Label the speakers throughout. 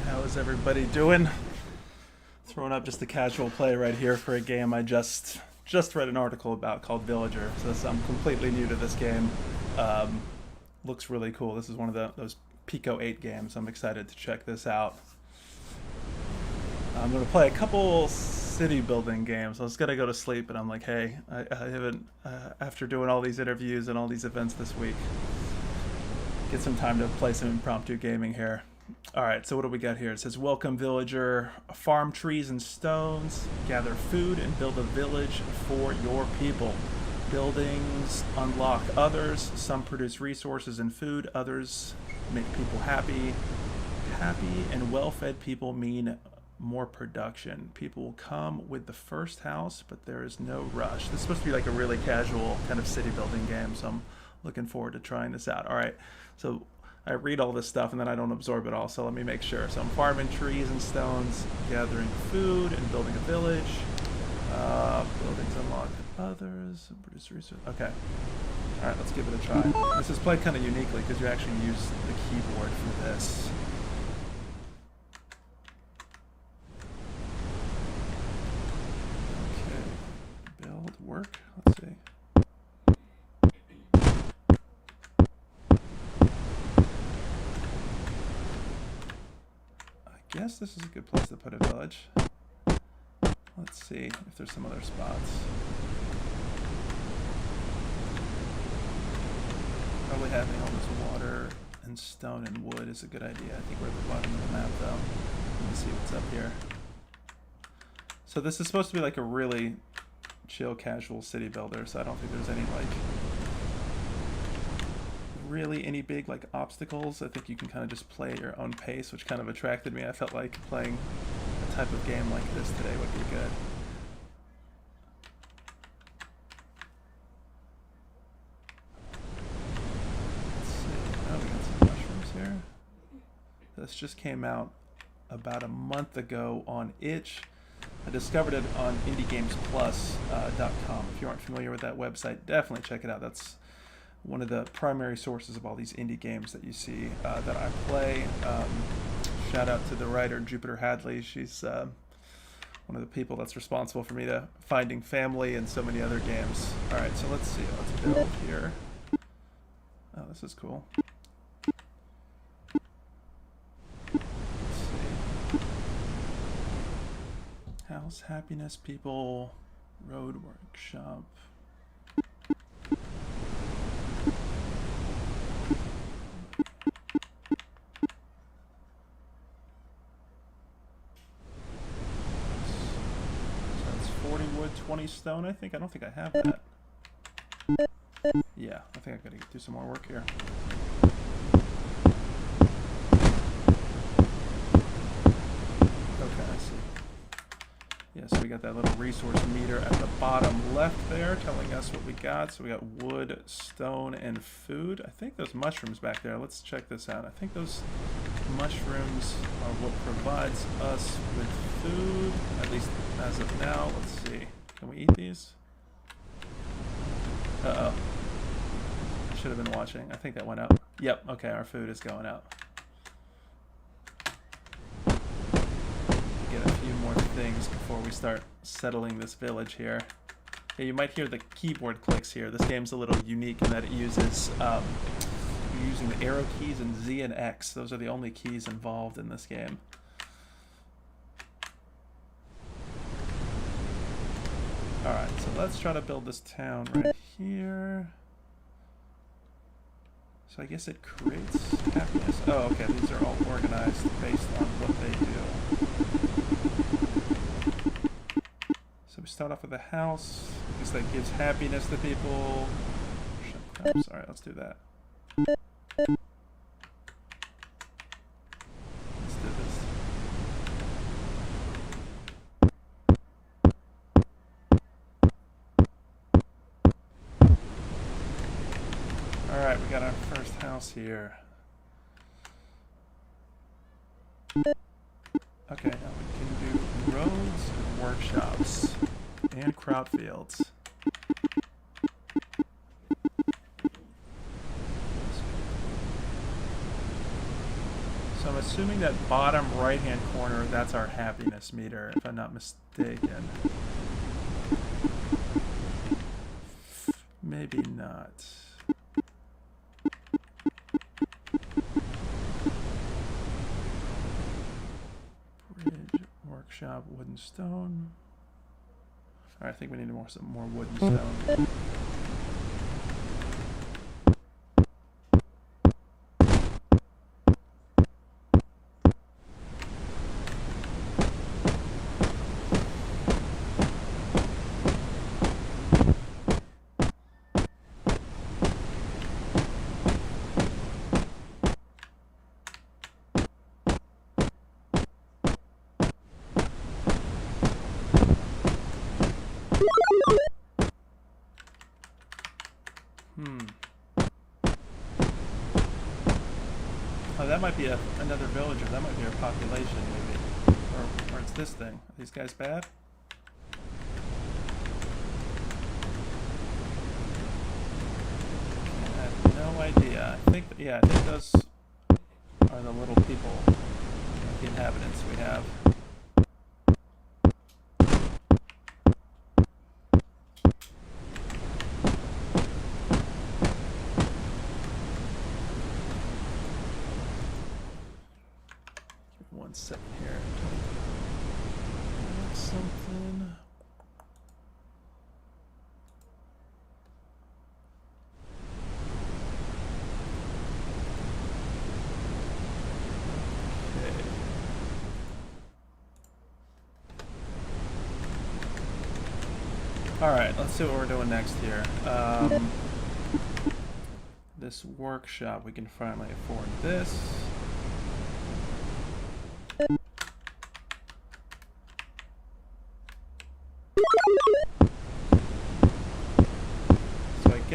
Speaker 1: How's everybody doing? Throwing up just a casual play right here for a game I just read an article about called Villager. So I'm completely new to this game. Looks really cool. This is one of those Pico 8 games. I'm excited to check this out. I'm going to play a couple city building games. I was going to go to sleep, but I'm like, hey, I haven't, after doing all these interviews and all these events this week, get some time to play some impromptu gaming here. Alright, so what do we got here? It says, welcome villager, farm trees and stones, gather food and build a village for your people. Buildings unlock others, some produce resources and food, others make people happy. Happy and well-fed people mean more production. People will come with the first house, but there is no rush. This is supposed to be like a really casual kind of city building game, so I'm looking forward to trying this out. Alright, so I read all this stuff and then I don't absorb it all, so let me make sure. So I'm farming trees and stones, gathering food and building a village. Buildings unlock others, produce research. Okay. Alright, let's give it a try. This is played kind of uniquely because you actually use the keyboard for this. Okay. Build, work. Let's see. I guess this is a good place to put a village. Let's see if there's some other spots. Probably having all this water and stone and wood is a good idea. I think we're at the bottom of the map though. Let me see what's up here. So this is supposed to be like a really chill, casual city builder, so I don't think there's any like really any big like obstacles. I think you can kind of just play at your own pace, which kind of attracted me. I felt like playing a type of game like this today would be good. Let's see. Oh, we got some mushrooms here. This just came out about a month ago on itch. I discovered it on indiegamesplus.com. If you aren't familiar with that website, definitely check it out. That's one of the primary sources of all these indie games that you see that I play. Shout out to the writer Jupiter Hadley. She's one of the people that's responsible for me to finding family and so many other games. Alright, so let's see. Let's build here. Oh, this is cool. Let's see. House, happiness, people, road, workshop. So that's 40 wood, 20 stone, I think. I don't think I have that. Yeah, I think I gotta do some more work here. Okay, I see. Yeah, so we got that little resource meter at the bottom left there telling us what we got. So we got wood, stone, and food. I think those mushrooms back there, let's check this out. I think those mushrooms are what provides us with food, at least as of now. Let's see. Can we eat these? Uh-oh. I should have been watching. I think that went out. Yep, okay, our food is going out. Get a few more things before we start settling this village here. Yeah, you might hear the keyboard clicks here. This game's a little unique in that it uses you're using the arrow keys and Z and X. Those are the only keys involved in this game. Alright, so let's try to build this town right here. So I guess it creates happiness. Oh, okay, these are all organized based on what they do. So we start off with a house, because that gives happiness to people. I'm sorry, let's do that. Let's do this. Alright, we got our first house here. Okay, now we can do roads and workshops and crop fields. So I'm assuming that bottom right-hand corner, that's our happiness meter, if I'm not mistaken. Maybe not. Bridge, workshop, wood and stone. All right, I think we need some more wood and stone. Oh, that might be another villager. That might be our population, maybe. Or it's this thing. Are these guys bad? I have no idea. I think, yeah, I think those are the little people, the inhabitants we have. One second here. Something. Okay. All right, let's see what we're doing next here. This workshop, we can finally afford this.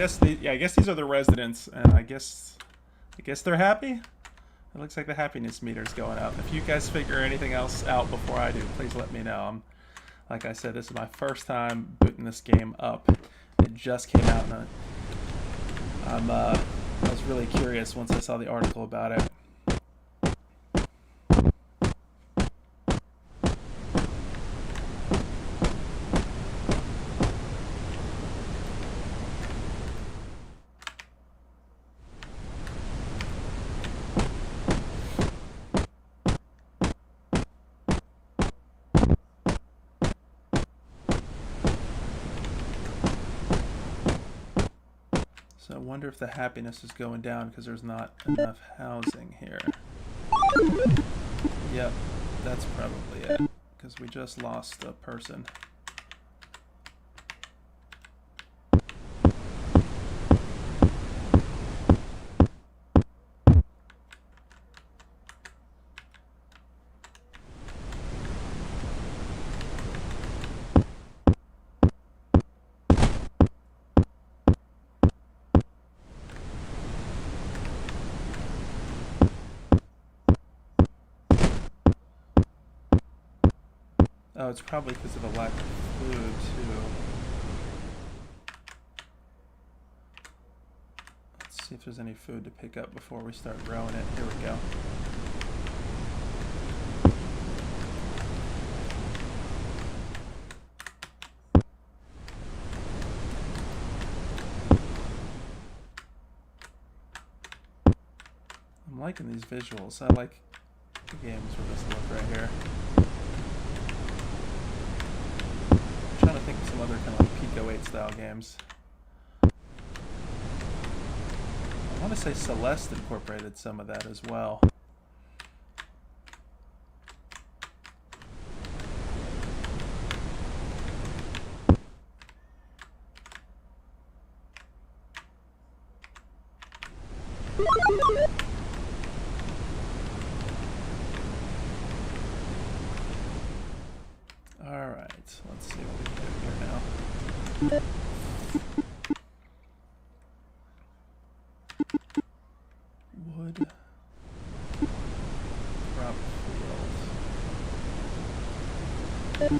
Speaker 1: I guess these are the residents, and I guess they're happy. It looks like the happiness meter's going up. If you guys figure anything else out before I do, please let me know. Like I said, this is my first time booting this game up. It just came out, and I was really curious once I saw the article about it. So I wonder if the happiness is going down because there's not enough housing here. Yep, that's probably it, because we just lost a person. Oh, it's probably because of a lack of food, too. Let's see if there's any food to pick up before we start growing it. Here we go. I'm liking these visuals. I like the games with this look right here. I'm trying to think of some other kind of like Pico 8 style games. I want to say Celeste incorporated some of that as well. Wood. Crop field.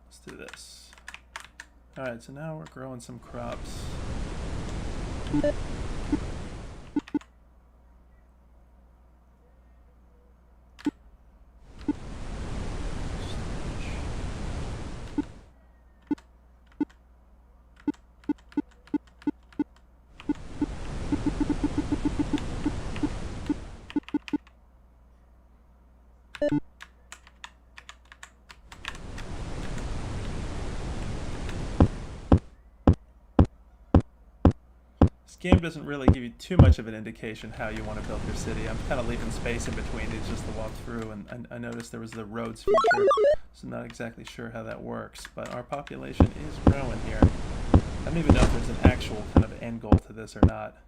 Speaker 1: Let's do this. Alright, so now we're growing some crops. This game doesn't really give you too much of an indication how you want to build your city. I'm kind of leaving space in between it just to walk through, and I noticed there was the roads feature, so I'm not exactly sure how that works, but our population is growing here. I don't even know if there's an actual kind of end goal to this or not.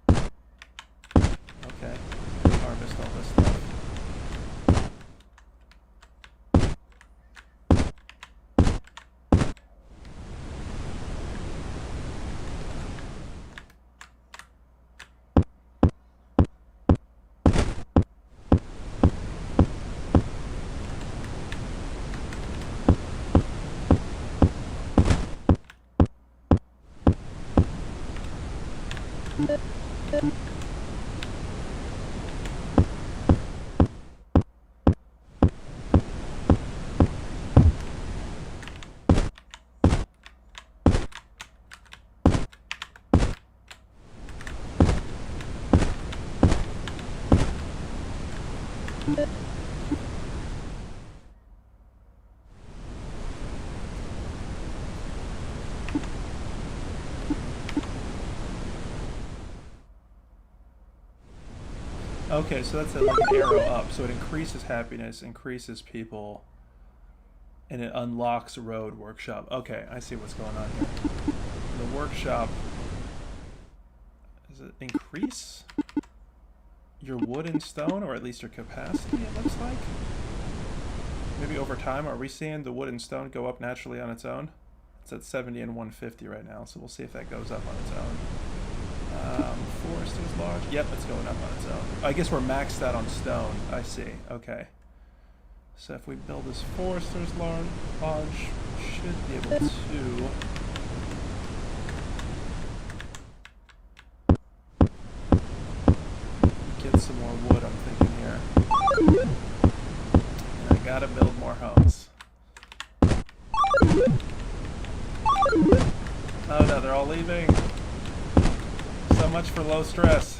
Speaker 1: Okay, harvest all this stuff. Okay, so that's like an arrow up. So it increases happiness, increases people, and it unlocks road workshop. Okay, I see what's going on here. The workshop, does it increase your wood and stone, or at least your capacity, it looks like? Maybe over time, are we seeing the wood and stone go up naturally on its own? It's at 70 and 150 right now, so we'll see if that goes up on its own. Forest is large. Yep, it's going up on its own. I guess we're maxed out on stone. I see. Okay. So if we build this forester's lodge, should be able to get some more wood, I'm thinking here. And I gotta build more homes. Oh no, they're all leaving. So much for low stress.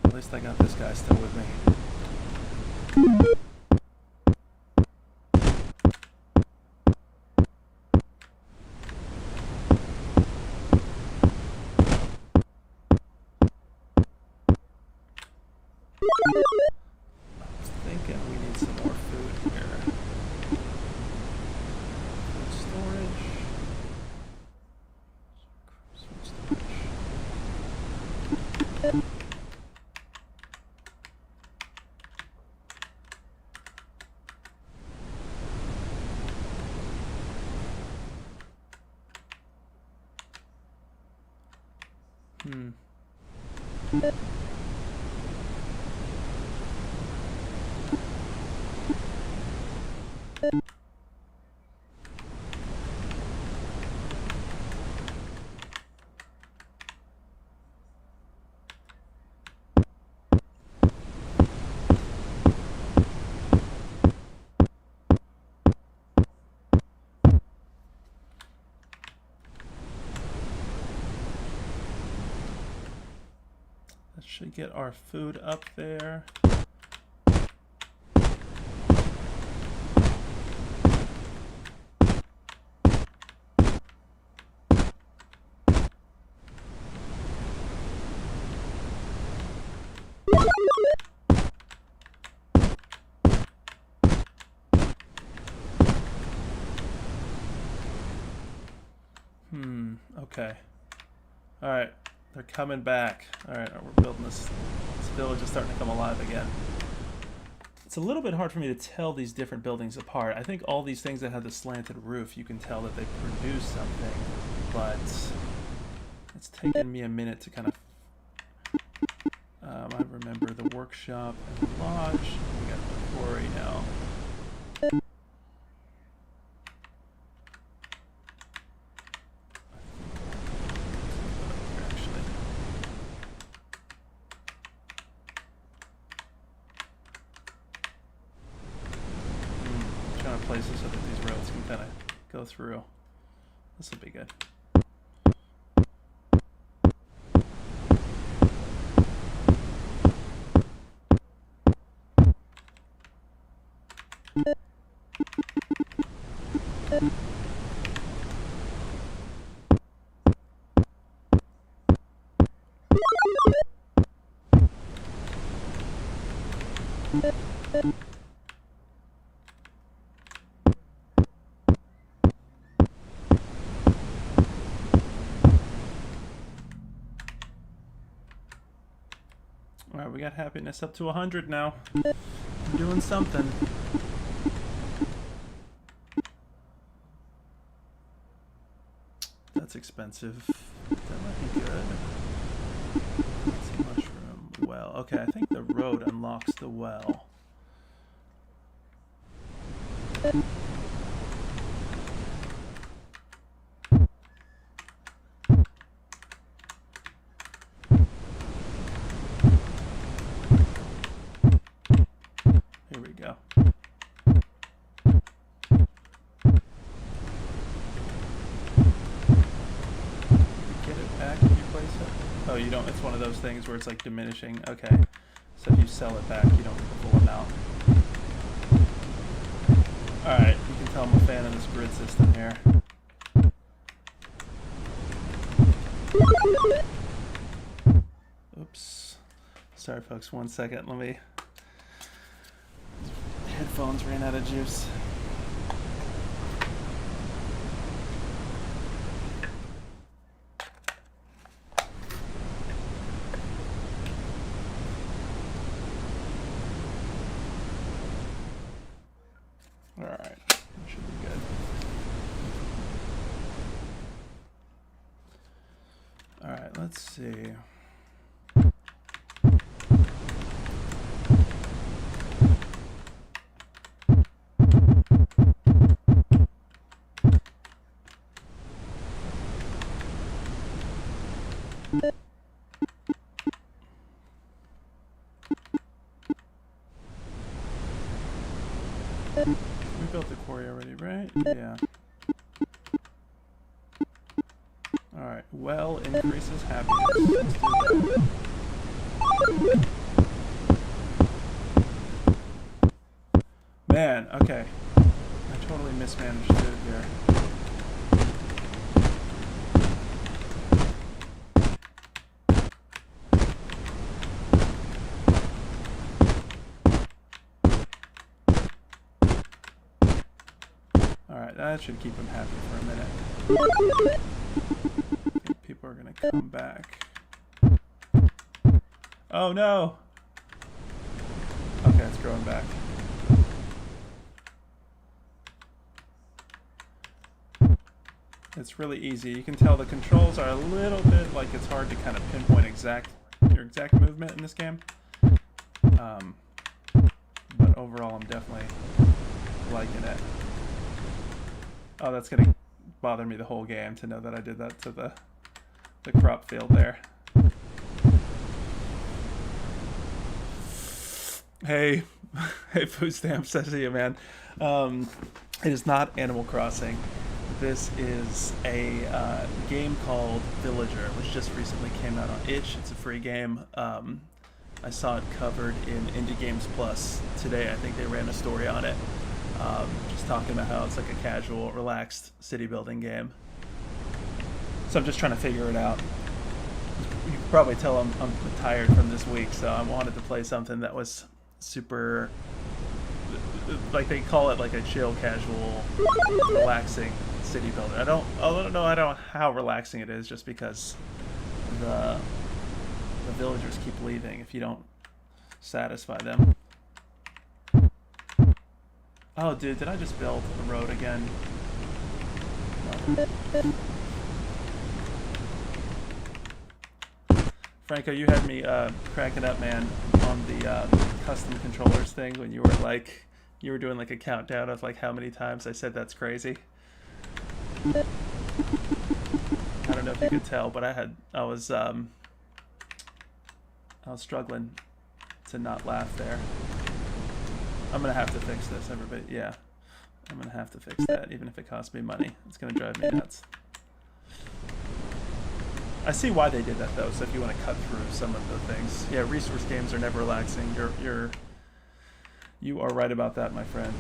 Speaker 1: At least I got this guy still with me. Should get our food up there. Okay. Alright. They're coming back. Alright, we're building this. This village is starting to come alive again. It's a little bit hard for me to tell these different buildings apart. I think all these things that have the slanted roof, you can tell that they produce something, but it's taken me a minute to kind of... I remember the workshop and the lodge. We got the quarry now. Places so that these roads can kind of go through. This will be good. Alright, we got happiness up to 100 now. I'm doing something. That's expensive. That might be good. Let's see, mushroom. Well, okay, I think the road unlocks the well. Here we go. Get it back if you place it? Oh, you don't. It's one of those things where it's like diminishing. Okay. So if you sell it back, you don't get the full amount. Alright, you can tell I'm a fan of this grid system here. Oops. Sorry folks, 1 second. Let me... Headphones ran out of juice. Alright, that should be good. Alright, let's see. We built the quarry already, right? Yeah. Alright, well increases happiness. Let's do that. Man, okay. I totally mismanaged food here. Alright, that should keep him happy for a minute. I think people are gonna come back. Oh no! Okay, it's growing back. It's really easy. You can tell the controls are a little bit like it's hard to kind of pinpoint your exact movement in this game. But overall, I'm definitely liking it. Oh, that's gonna bother me the whole game to know that I did that to the crop field there. Hey, hey, food stamps, I see you, man. It is not Animal Crossing. This is a game called Villager, which just recently came out on itch. It's a free game. I saw it covered in Indie Games Plus today. I think they ran a story on it. Just talking about how it's like a casual, relaxed city building game. So I'm just trying to figure it out. You can probably tell I'm tired from this week, so I wanted to play something that was super, like they call it like a chill, casual, relaxing city builder. I don't know how relaxing it is, just because the villagers keep leaving if you don't satisfy them. Oh, dude, did I just build a road again? No. Franco, you had me cracking up, man, on the custom controllers thing when you were doing like a countdown of like how many times I said that's crazy. I don't know if you could tell, but I was struggling to not laugh there. I'm gonna have to fix this, everybody. Yeah, I'm gonna have to fix that, even if it costs me money. It's gonna drive me nuts. I see why they did that though. So if you want to cut through some of the things, yeah, resource games are never relaxing. You are right about that, my friend.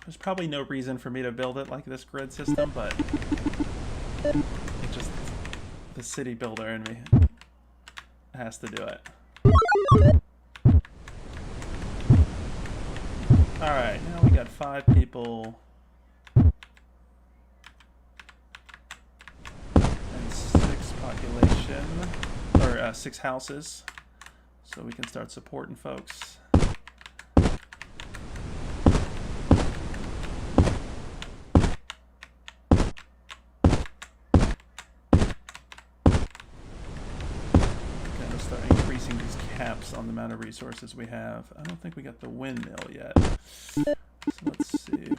Speaker 1: There's probably no reason for me to build it like this grid system, but it just, the city builder in me has to do it. Alright, now we got 5 people and 6 population, or 6 houses, so we can start supporting folks. Caps on the amount of resources we have. I don't think we got the windmill yet. So let's see.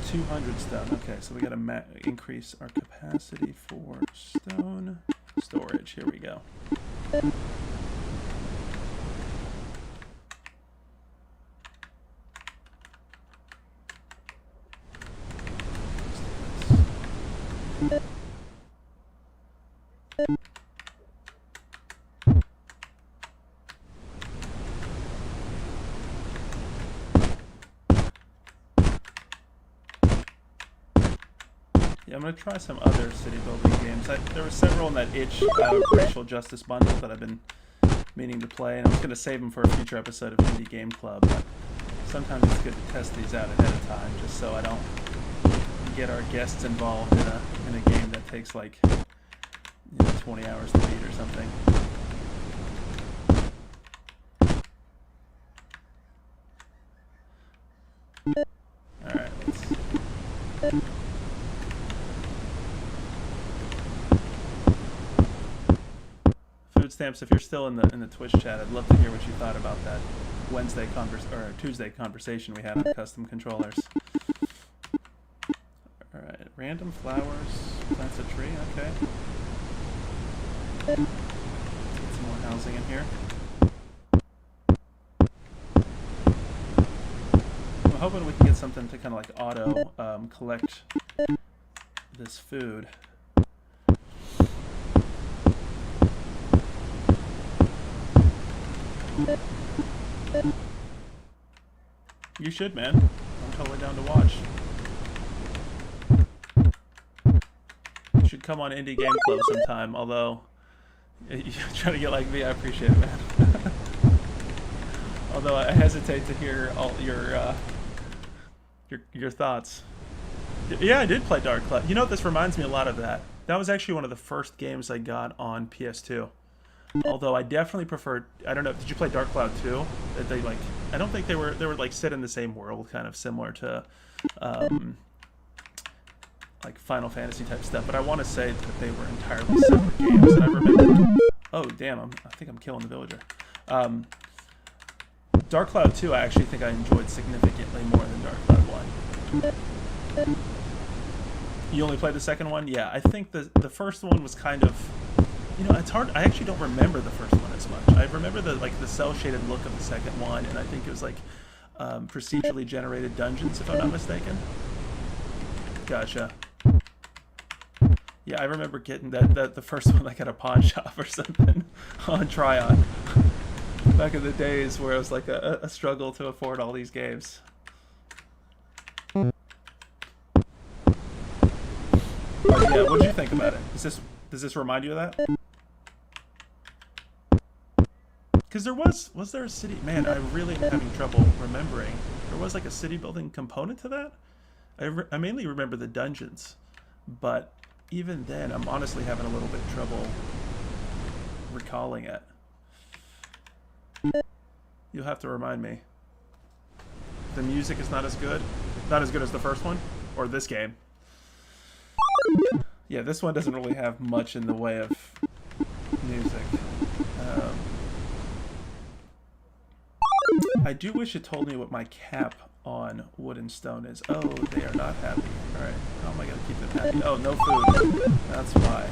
Speaker 1: 200 stone. Okay, so we got to increase our capacity for stone storage. Here we go. Yeah, I'm going to try some other city building games. There were several in that itch racial justice bundle that I've been meaning to play, and I was going to save them for a future episode of Indie Game Club, but sometimes it's good to test these out ahead of time, just so I don't get our guests involved in a game that takes like 20 hours to beat or something. Alright, let's see. Food stamps, if you're still in the Twitch chat, I'd love to hear what you thought about that Tuesday conversation we had on custom controllers. Alright, random flowers, plants a tree, okay. Let's get some more housing in here. I'm hoping we can get something to kind of like auto collect this food. You should, man. I'm totally down to watch. You should come on Indie Game Club sometime, although you're trying to get like me, I appreciate it, man. Although I hesitate to hear all your thoughts. Yeah, I did play Dark Cloud. You know, this reminds me a lot of that. That was actually one of the first games I got on PS2. Although I definitely preferred, I don't know, did you play Dark Cloud 2? They like, I don't think they were like set in the same world, kind of similar to like Final Fantasy type stuff, but I want to say that they were entirely separate games. And I remember, oh damn, I think I'm killing the villager. Dark Cloud 2 I actually think I enjoyed significantly more than Dark Cloud 1. You only played the second one? Yeah, I think the first one was kind of, you know, it's hard. I actually don't remember the first one as much. I remember the cel-shaded look of the second one, and I think it was like procedurally generated dungeons, if I'm not mistaken. Gotcha. Yeah, I remember getting the first one like at a pawn shop or something on Tryon. Back in the days where it was like a struggle to afford all these games. But yeah, what did you think about it? Does this remind you of that? Because was there a city? Man, I really am having trouble remembering. There was like a city building component to that? I mainly remember the dungeons. But even then, I'm honestly having a little bit of trouble recalling it. You'll have to remind me. The music is not as good. Not as good as the first one. Or this game. Yeah, this one doesn't really have much in the way of music. I do wish it told me what my cap on wood and stone is. Oh, they are not happy. Alright, how am I going to keep them happy? Oh, no food. That's why.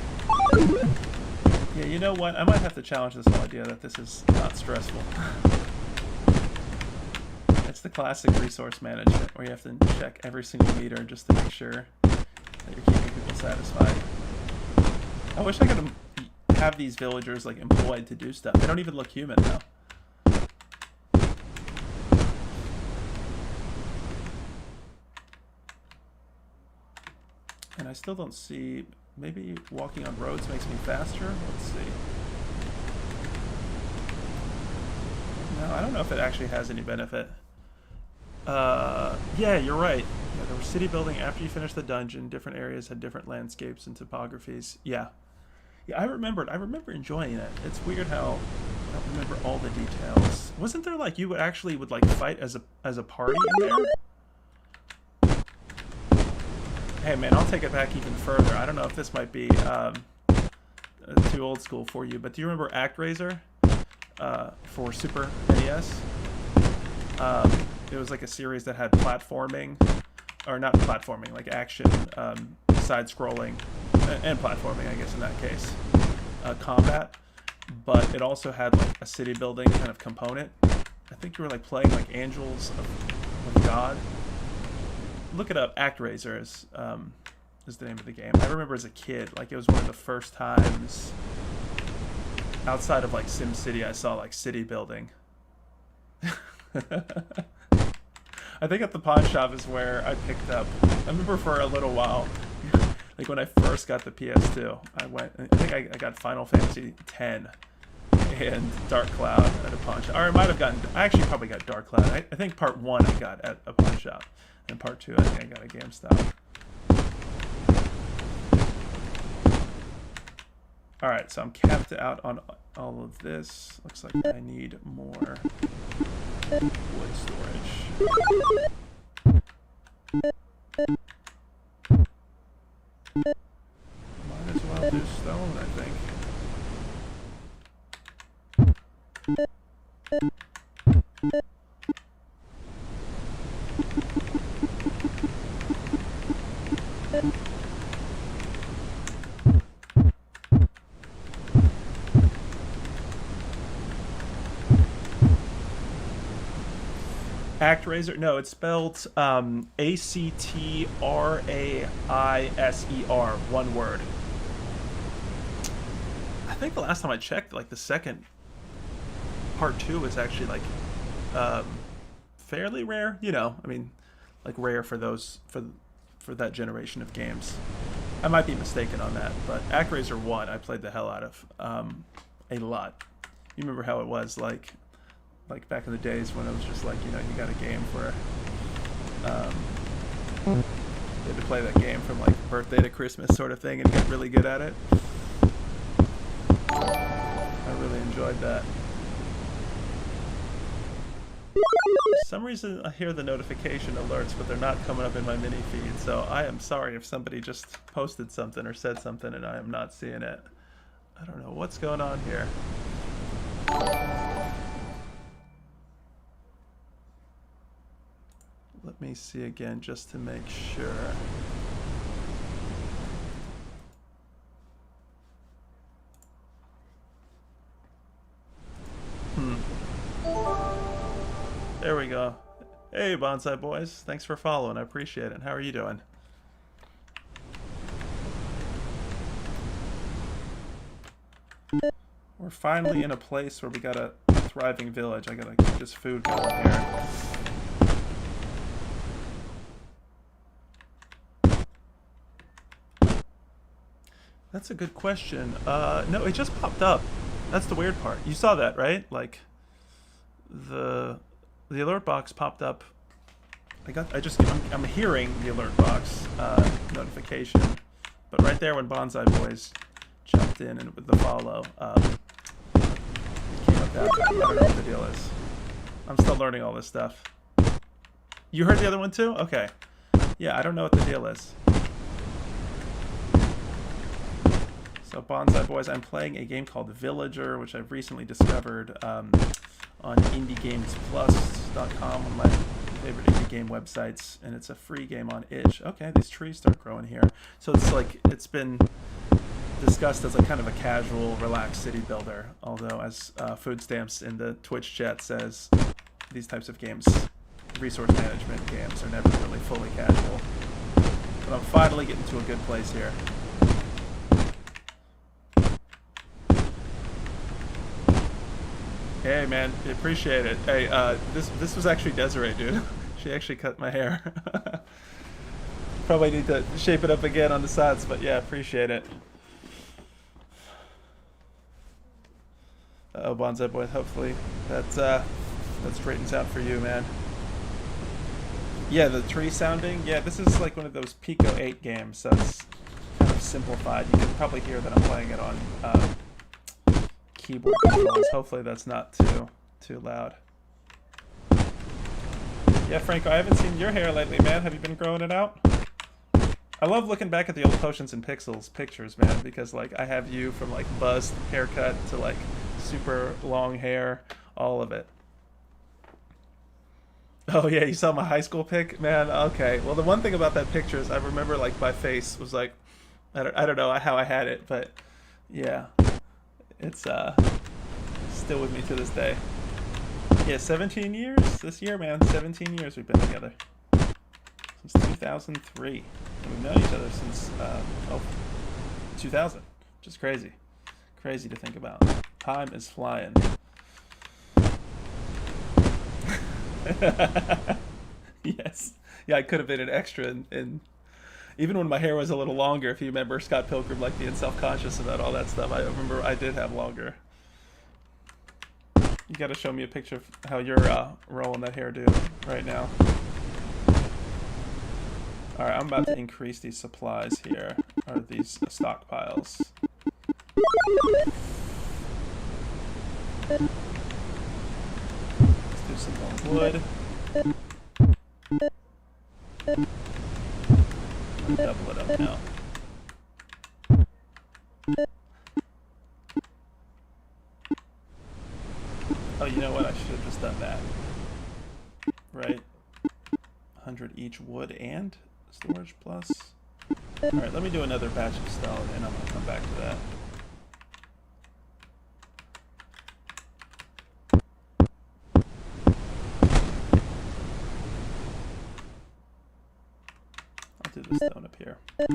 Speaker 1: Yeah, you know what? I might have to challenge this whole idea that this is not stressful. It's the classic resource management where you have to check every single meter just to make sure that you're keeping people satisfied. I wish I could have these villagers like employed to do stuff. They don't even look human now. And I still don't see... Maybe walking on roads makes me faster? Let's see. No, I don't know if it actually has any benefit. Yeah, you're right. Yeah, there was city building after you finished the dungeon. Different areas had different landscapes and topographies. Yeah. Yeah, I remember enjoying it. It's weird how I don't remember all the details. Wasn't there like you would actually like fight as a party in there? Hey man, I'll take it back even further. I don't know if this might be too old school for you, but do you remember ActRaiser for Super NES? It was like a series that had platforming, or not platforming, like action, side-scrolling, and platforming, I guess in that case, combat. But it also had like a city building kind of component. I think you were like playing like Angels of God. Look it up. ActRaiser is the name of the game. I remember as a kid, like it was one of the first times outside of like SimCity I saw like city building. I think at the pawn shop is where I picked up. I remember for a little while, like when I first got the PS2, I think I got Final Fantasy X and Dark Cloud at a pawn shop. Or I might have gotten, I actually probably got Dark Cloud. I think part 1 I got at a pawn shop. And part 2 I think I got at GameStop. Alright, so I'm capped out on all of this. Looks like I need more wood storage. Might as well do stone, I think. ActRaiser? No, it's spelled ActRaiser, one word. I think the last time I checked, like the second part 2 is actually like fairly rare. You know, I mean, like rare for those for that generation of games. I might be mistaken on that, but ActRaiser 1 I played the hell out of a lot. You remember how it was like back in the days when it was just like, you know, you got a game for you had to play that game from like birthday to Christmas sort of thing and get really good at it. I really enjoyed that. For some reason I hear the notification alerts, but they're not coming up in my mini feed, so I am sorry if somebody just posted something or said something and I am not seeing it. I don't know what's going on here. Let me see again just to make sure. There we go. Hey, Bonsai Boys. Thanks for following. I appreciate it. How are you doing? We're finally in a place where we got a thriving village. I gotta keep this food going here. That's a good question. No, it just popped up. That's the weird part. You saw that, right? Like, the the alert box popped up. I'm hearing the alert box notification, but right there when Bonsai Boys jumped in and with the follow, it came up that. I don't know what the deal is. I'm still learning all this stuff. You heard the other one too? Okay. Yeah, I don't know what the deal is. So Bonsai Boys, I'm playing a game called Villager, which I've recently discovered on indiegamesplus.com, one of my favorite indie game websites, and it's a free game on itch. Okay, these trees start growing here. So it's like, it's been discussed as a kind of a casual, relaxed city builder, although as Food Stamps in the Twitch chat says, these types of games, resource management games, are never really fully casual. But I'm finally getting to a good place here. Hey man, appreciate it. Hey, this was actually Desiree, dude. She actually cut my hair. Probably need to shape it up again on the sides, but yeah, appreciate it. Oh, Bonsai Boy, hopefully that straightens out for you, man. Yeah, the tree sounding. Yeah, this is like one of those Pico 8 games, so it's kind of simplified. You can probably hear that I'm playing it on keyboard controls. Hopefully that's not too loud. Yeah, Franco, I haven't seen your hair lately, man. Have you been growing it out? I love looking back at the old Potions and Pixels pictures, man, because like I have you from like buzzed haircut to like super long hair, all of it. Oh yeah, you saw my high school pic, man. Okay, well the one thing about that picture is I remember like my face was like, I don't know how I had it, but yeah. It's still with me to this day. Yeah, 17 years this year, man. 17 years we've been together. Since 2003. And we've known each other since 2000. Which is crazy. Crazy to think about. Time is flying. Yes. Yeah, I could have been an extra in even when my hair was a little longer. If you remember Scott Pilgrim, like being self-conscious about all that stuff, I remember I did have longer. You gotta show me a picture of how you're rolling that hairdo right now. Alright, I'm about to increase these supplies here, or these stockpiles. Let's do some more wood. Double it up now. Oh, you know what? I should have just done that. Right? 100 each wood and storage plus. Alright, let me do another batch of stone and I'm going to come back to that. I'll do the stone up here. I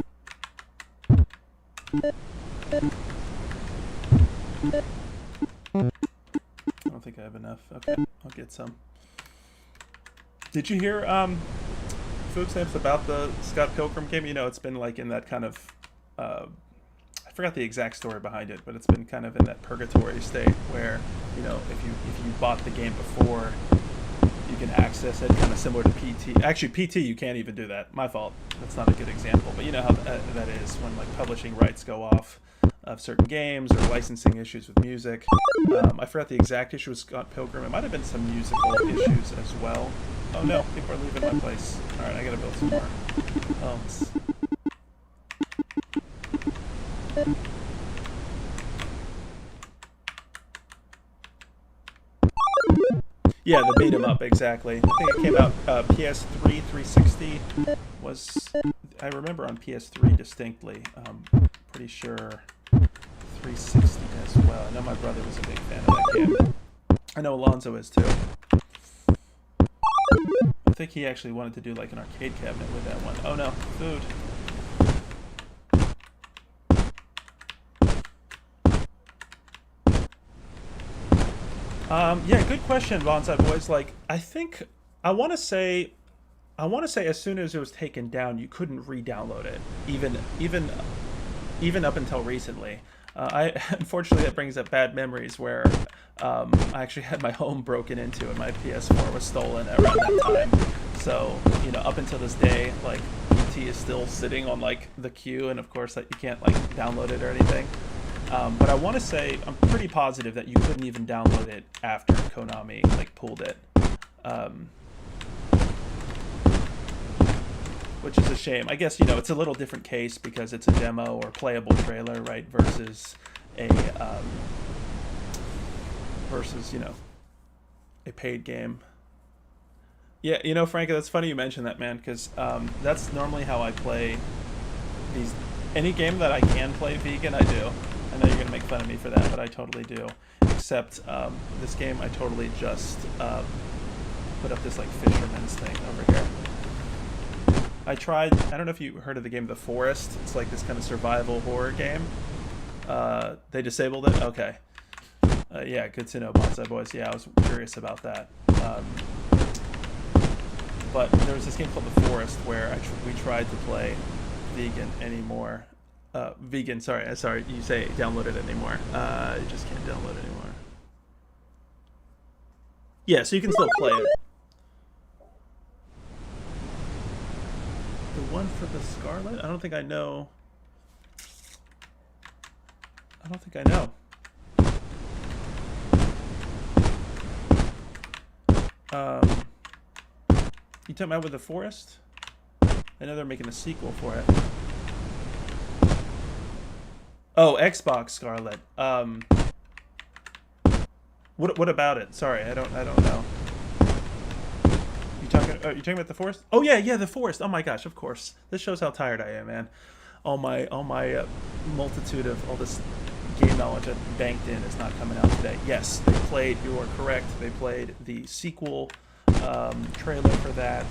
Speaker 1: don't think I have enough. Okay, I'll get some. Did you hear Food Stamps about the Scott Pilgrim game? You know, it's been like in that kind of I forgot the exact story behind it, but it's been kind of in that purgatory state where, you know, if you bought the game before, you can access it, kind of similar to PT. Actually, PT, you can't even do that. My fault. That's not a good example. But you know how that is when like publishing rights go off of certain games or licensing issues with music. I forgot the exact issue with Scott Pilgrim. It might have been some musical issues as well. Oh no, people are leaving my place. Alright, I gotta build some more homes. Yeah, the beat 'em up, exactly. I think it came out PS3 360 was, I remember on PS3 distinctly. Pretty sure 360 as well. I know my brother was a big fan of that game. I know Alonzo is too. I think he actually wanted to do like an arcade cabinet with that one. Oh no, food. Yeah, good question, Bonsai Boys. Like, I think I want to say as soon as it was taken down, you couldn't re-download it, even up until recently. I unfortunately that brings up bad memories where I actually had my home broken into and my PS4 was stolen around that time. So up until this day, like PT is still sitting on like the queue, and of course that you can't like download it or anything. But I want to say I'm pretty positive that you couldn't even download it after Konami like pulled it. Which is a shame. I guess it's a little different case because it's a demo or playable trailer, right? Versus a a paid game. Yeah, Frankie, that's funny you mentioned that, man, because that's normally how I play these. Any game that I can play vegan, I do. I know you're gonna make fun of me for that, but I totally do. Except this game, I totally just put up this like fisherman's thing over here. I tried, I don't know if you heard of the game The Forest. It's like this kind of survival horror game. They disabled it? Okay. Yeah, good to know, Bonsai Boys. Yeah, I was curious about that. But there was this game called The Forest where we tried to play vegan anymore. Vegan, sorry, you say download it anymore. You just can't download it anymore. Yeah, so you can still play it. The one for the Scarlet? I don't think I know. You talking about with The Forest? I know they're making a sequel for it. Oh, Xbox Scarlet. What about it? Sorry, I don't know. You talking about The Forest? Oh yeah, The Forest. Oh my gosh, of course. This shows how tired I am, man. All my multitude of all this game knowledge I banked in is not coming out today. Yes, they played. You are correct. They played the sequel trailer for that.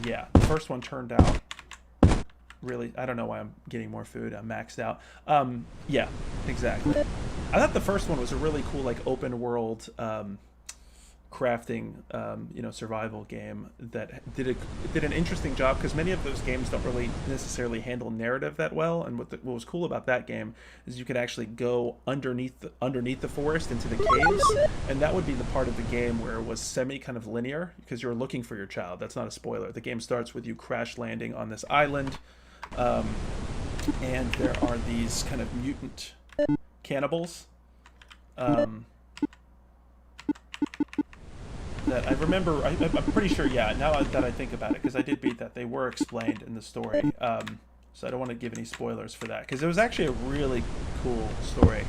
Speaker 1: Yeah, the first one turned out really. I don't know why I'm getting more food. I'm maxed out. Yeah, exactly. I thought the first one was a really cool, like, open world crafting, survival game that did an interesting job, because many of those games don't really necessarily handle narrative that well. And what was cool about that game is you could actually go underneath the forest into the caves, and that would be the part of the game where it was semi kind of linear because you're looking for your child. That's not a spoiler. The game starts with you crash landing on this island, and there are these kind of mutant cannibals. That I remember, I'm pretty sure, yeah, now that I think about it, because I did beat that, they were explained in the story, so I don't want to give any spoilers for that, because it was actually a really cool story.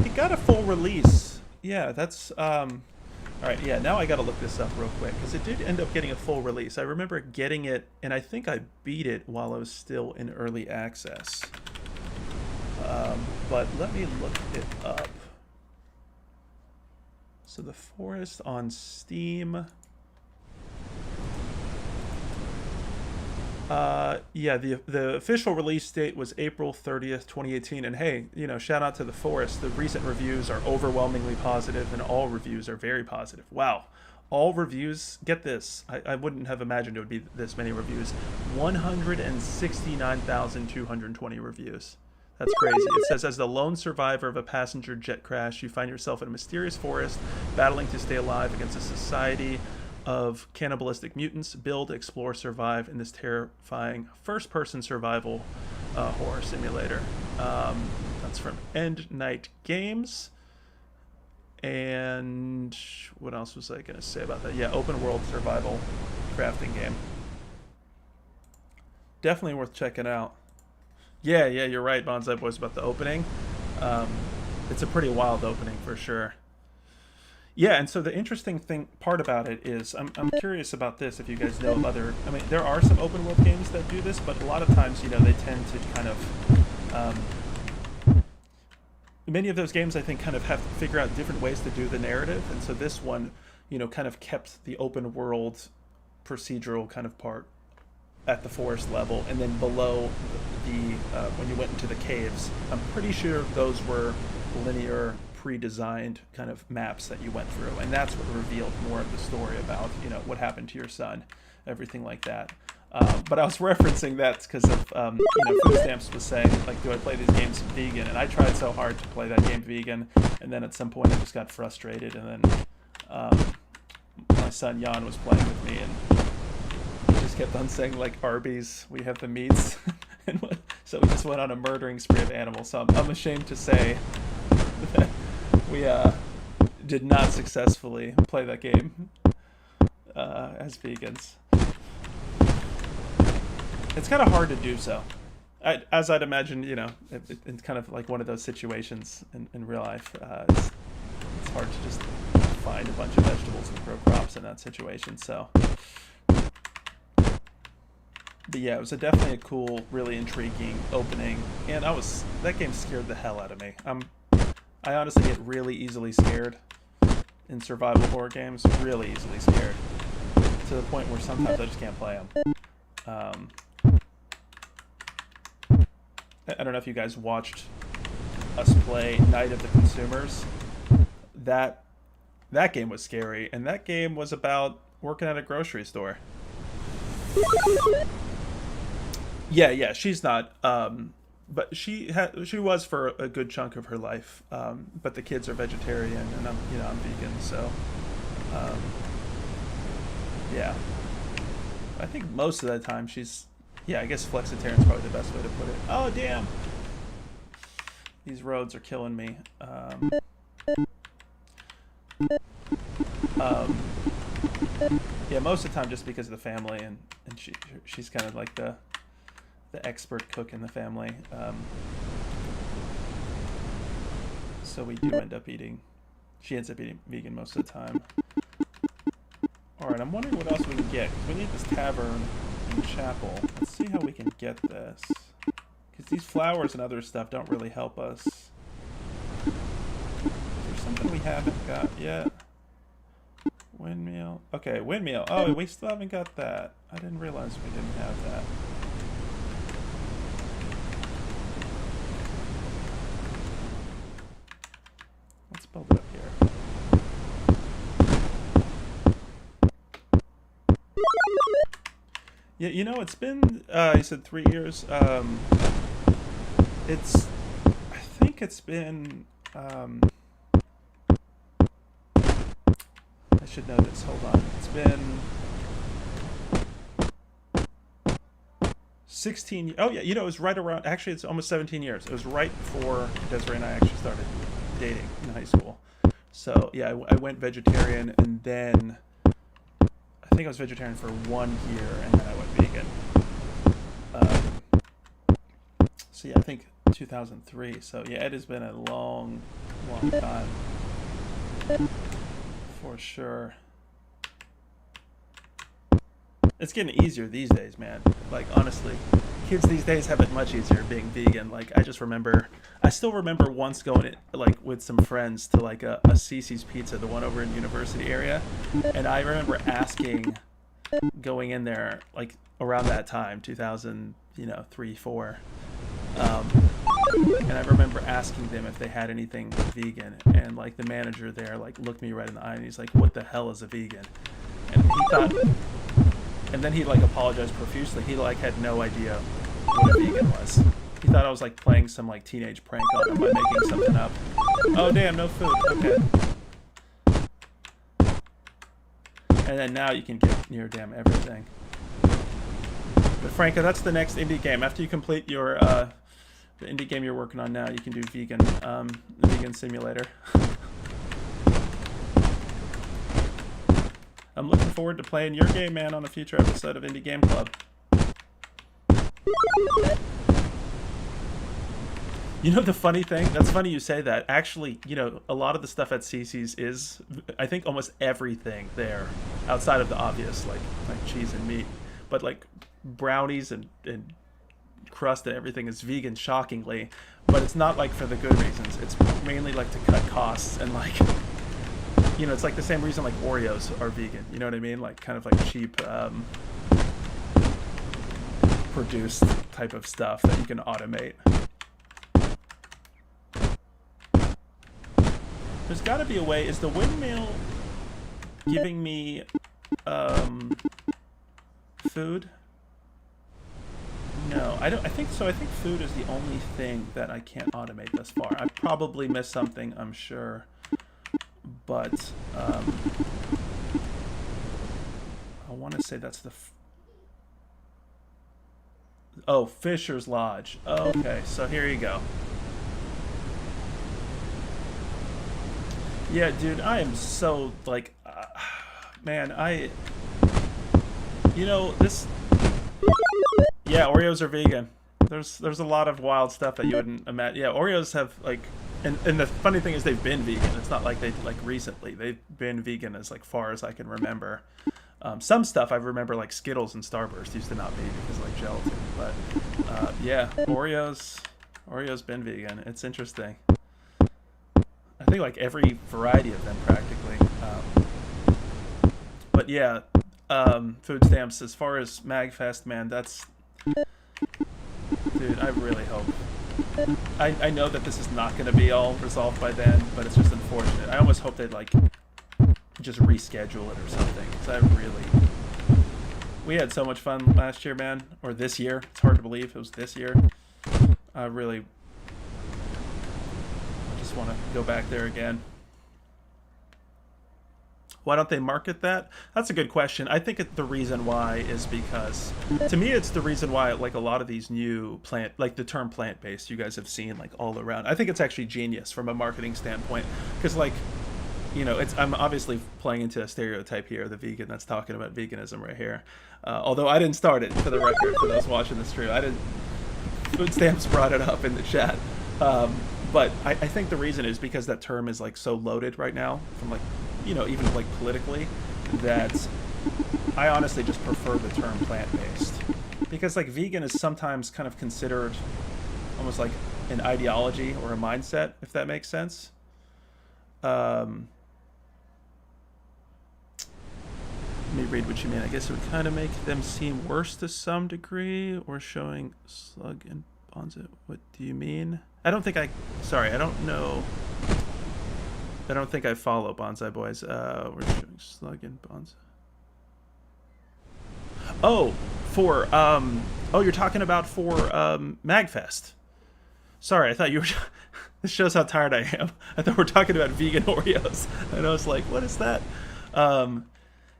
Speaker 1: It got a full release. Yeah, that's, alright, yeah, now I gotta look this up real quick, because it did end up getting a full release. I remember getting it, and I think I beat it while I was still in early access. But let me look it up. So The Forest on Steam. Yeah, the official release date was April 30th, 2018. And hey, shout out to The Forest. The recent reviews are overwhelmingly positive, and all reviews are very positive. Wow. All reviews, get this, I wouldn't have imagined it would be this many reviews. 169,220 reviews. That's crazy. It says, as the lone survivor of a passenger jet crash, you find yourself in a mysterious forest, battling to stay alive against a society of cannibalistic mutants. Build, explore, survive in this terrifying first-person survival horror simulator. That's from End Night Games. And what else was I going to say about that? Yeah, open world survival crafting game. Definitely worth checking out. Yeah, you're right, Bonsai Boys, about the opening. It's a pretty wild opening for sure. Yeah, and so the interesting part about it is, I'm curious about this, if you guys know of other, I mean, there are some open world games that do this, but a lot of times, they tend to kind of, many of those games, I think, kind of have to figure out different ways to do the narrative, and so this one, kind of kept the open world procedural kind of part at the forest level, and then below the when you went into the caves, I'm pretty sure those were linear, pre-designed kind of maps that you went through, and that's what revealed more of the story about what happened to your son, everything like that. But I was referencing that because of Food Stamps was saying like, do I play these games vegan? And I tried so hard to play that game vegan, and then at some point I just got frustrated, and then my son Jan was playing with me, and he just kept on saying like, Arby's, we have the meats, so we just went on a murdering spree of animals. So I'm ashamed to say that we did not successfully play that game as vegans. It's kind of hard to do so. As I'd imagine, it's kind of like one of those situations in real life. It's hard to just find a bunch of vegetables and grow crops in that situation. So, but yeah, it was definitely a cool, really intriguing opening, and that game scared the hell out of me. I honestly get really easily scared in survival horror games, really easily scared, to the point where sometimes I just can't play them. I don't know if you guys watched us play Night of the Consumers. That game was scary, and that game was about working at a grocery store. Yeah, she's not. But she was for a good chunk of her life. But the kids are vegetarian, and I'm vegan, so yeah. I think most of the time she's. Yeah, I guess flexitarian is probably the best way to put it. Oh, damn! These roads are killing me. Yeah, most of the time just because of the family, and she's kind of like the expert cook in the family. So we do end up eating. She ends up eating vegan most of the time. Alright, I'm wondering what else we can get. Because we need this tavern and chapel. Let's see how we can get this. Because these flowers and other stuff don't really help us. Is there something we haven't got yet? Windmill. Okay, windmill. Oh, we still haven't got that. I didn't realize we didn't have that. Let's build it up here. Yeah, it's been, you said 3 years. I think it's been, I should know this, hold on. It's been 16, oh yeah, it was right around, actually it's almost 17 years. It was right before Desiree and I actually started dating in high school. So yeah, I went vegetarian, and then I think I was vegetarian for 1 year, and then I went vegan. So yeah, I think 2003. So yeah, it has been a long, long time. For sure. It's getting easier these days, man. Like, honestly, kids these days have it much easier being vegan. Like, I still remember once going, like, with some friends to, like, a Cece's Pizza, the one over in University area. And I remember going in there, like, around that time, 2003, 4. And I remember asking them if they had anything vegan. And, like, the manager there, like, looked me right in the eye, and he's like, "What the hell is a vegan?" And he thought... And then he, like, apologized profusely. He, like, had no idea what a vegan was. He thought I was, like, playing some, like, teenage prank on him by making something up. Oh, damn, no food. Okay. And then now you can get near damn everything. But, Franco, that's the next indie game. After you complete your, the indie game you're working on now, you can do vegan simulator. I'm looking forward to playing your game, man, on a future episode of Indie Game Club. The funny thing? That's funny you say that. Actually, a lot of the stuff at Cece's is, I think, almost everything there, outside of the obvious, like cheese and meat. But, like, brownies and crust and everything is vegan, shockingly. But it's not, like, for the good reasons. It's mainly, like, to cut costs and, like... it's like the same reason like Oreos are vegan. You know what I mean? Like kind of like cheap produced type of stuff that you can automate. There's got to be a way. Is the windmill giving me food? I don't. I think so. I think food is the only thing that I can't automate thus far. I probably missed something, I'm sure, but I want to say that's the. Oh, Fisher's Lodge. Okay, so here you go. Yeah, dude, I am so like, man, this. Yeah, Oreos are vegan. There's a lot of wild stuff that you wouldn't imagine. Yeah, Oreos have like, and the funny thing is they've been vegan. It's not like they like recently. They've been vegan as like far as I can remember. Some stuff I remember like Skittles and Starburst used to not be because of like gelatin. But yeah, Oreos been vegan. It's interesting. I think like every variety of them practically. But yeah, food stamps. As far as MagFest, man, that's, dude. I really hope. I know that this is not going to be all resolved by then, but it's just unfortunate. I almost hope they'd like just reschedule it or something. Because we had so much fun last year, man, or this year. It's hard to believe it was this year. I really just want to go back there again. Why don't they market that? That's a good question. I think the reason why is because, to me, it's the reason why like a lot of these new like the term plant-based, you guys have seen like all around. I think it's actually genius from a marketing standpoint, because like, I'm obviously playing into a stereotype here, the vegan that's talking about veganism right here. Although I didn't start it, for the record, for those watching the stream. I didn't. Food Stamps brought it up in the chat. But I think the reason is because that term is like so loaded right now, from like, even like politically, that I honestly just prefer the term plant-based. Because like vegan is sometimes kind of considered almost like an ideology or a mindset, if that makes sense. Let me read what you mean. I guess it would kind of make them seem worse to some degree, or showing Slug and Bonza. What do you mean? I don't know. I don't think I follow Bonsai Boys. We're showing Slug and Bonza. Oh, you're talking about for MagFest. Sorry, I thought you were. This shows how tired I am. I thought we were talking about vegan Oreos, and I was like, "What is that?"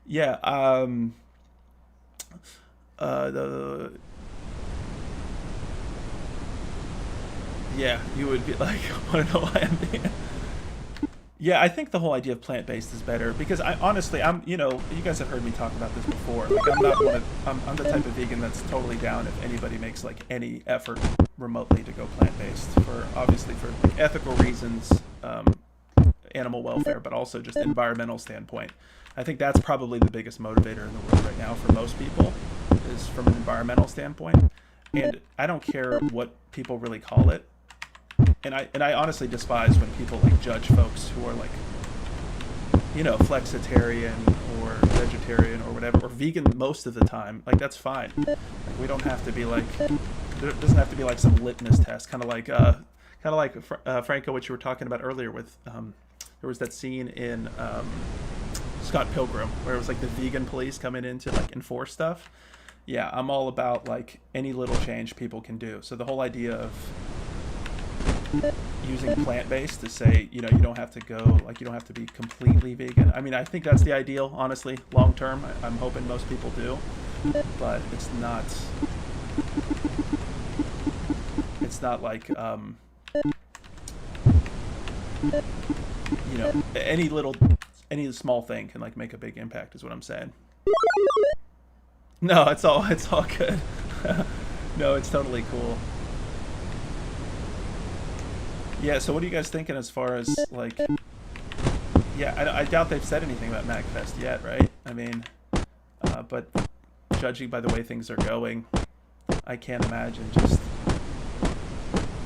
Speaker 1: Yeah. Yeah, you would be like, I want to know why I'm vegan. Yeah, I think the whole idea of plant-based is better because I'm you guys have heard me talk about this before. Like I'm the type of vegan that's totally down if anybody makes like any effort remotely to go plant-based for like ethical reasons, animal welfare, but also just environmental standpoint. I think that's probably the biggest motivator in the world right now for most people, is from an environmental standpoint. And I don't care what people really call it. And I honestly despise when people like judge folks who are like, flexitarian or vegetarian or whatever, or vegan most of the time. Like, that's fine. Like, we don't have to be like, there doesn't have to be like some litmus test, kind of like Franco, what you were talking about earlier with, there was that scene in Scott Pilgrim where it was like the vegan police coming in to like enforce stuff. Yeah, I'm all about like any little change people can do. So the whole idea of using plant-based to say, you don't have to go, like, you don't have to be completely vegan. I mean, I think that's the ideal, honestly, long term. I'm hoping most people do, but it's not like, any small thing can like make a big impact is what I'm saying. No, it's all good. No, it's totally cool. Yeah, so what are you guys thinking as far as, like, yeah, I doubt they've said anything about MagFest yet, right? I mean, but judging by the way things are going, I can't imagine, just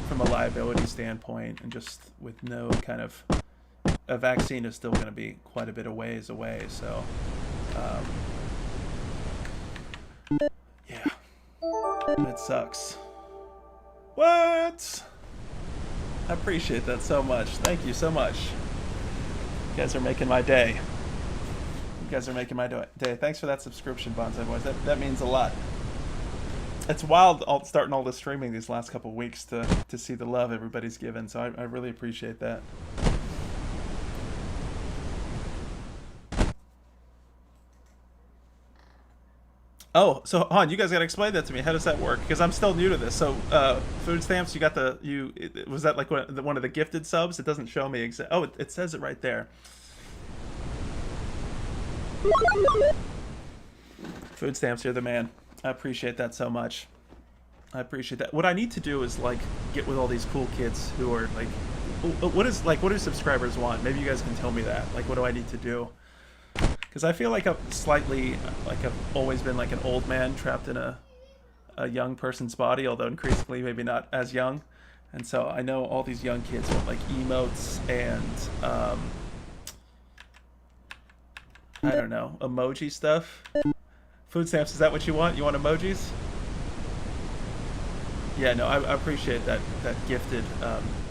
Speaker 1: from a liability standpoint and just with no kind of, a vaccine is still going to be quite a bit of ways away, so, yeah, that sucks. What? I appreciate that so much. Thank you so much. You guys are making my day. You guys are making my day. Thanks for that subscription, Bonsai Boys. That means a lot. It's wild starting all this streaming these last couple of weeks to see the love everybody's given. So I really appreciate that. Oh, so Han, you guys gotta explain that to me. How does that work? Because I'm still new to this. So, food stamps. You got was that like one of the gifted subs? It doesn't show me exact. Oh, it says it right there. Food stamps, you're the man. I appreciate that so much. I appreciate that. What I need to do is like get with all these cool kids who are like, what do subscribers want? Maybe you guys can tell me that. Like, what do I need to do? Because I feel like I've always been like an old man trapped in a young person's body, although increasingly maybe not as young. And so I know all these young kids want like emotes and I don't know, emoji stuff. Food stamps, is that what you want? You want emojis? Yeah, no, I appreciate that gifted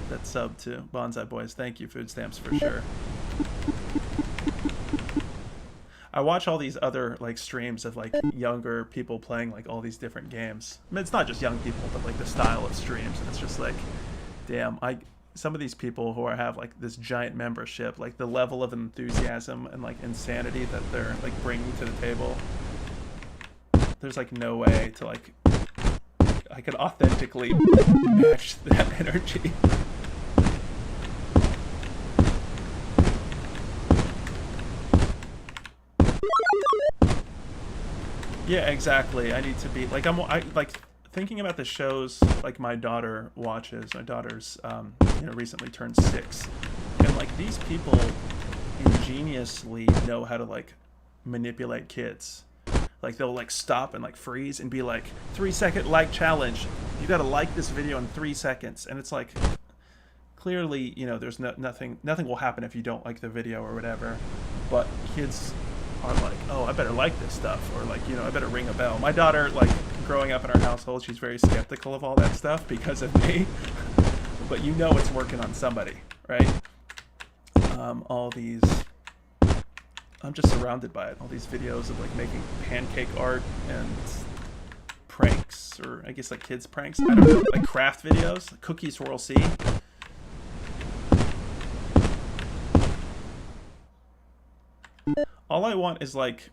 Speaker 1: that sub to Bonsai Boys. Thank you, food stamps, for sure. I watch all these other like streams of like younger people playing like all these different games. I mean, it's not just young people, but like the style of streams, and it's just like, damn, some of these people who have like this giant membership, like the level of enthusiasm and like insanity that they're like bringing to the table. There's like no way to like I could authentically match that energy. Yeah, exactly. I need to be like I like thinking about the shows like my daughter watches. My daughter's recently turned 6, and like these people ingeniously know how to like manipulate kids. Like they'll like stop and like freeze and be like 3-second like challenge. You got to like this video in 3 seconds, and it's like clearly there's nothing will happen if you don't like the video or whatever. But kids are like, oh, I better like this stuff, or like I better ring a bell. My daughter, like growing up in our household, she's very skeptical of all that stuff because of me. But it's working on somebody, right? All these. I'm just surrounded by it. All these videos of like making pancake art and pranks, or I guess like kids pranks. I don't know, like craft videos, like Cookie Swirl C. All I want is like,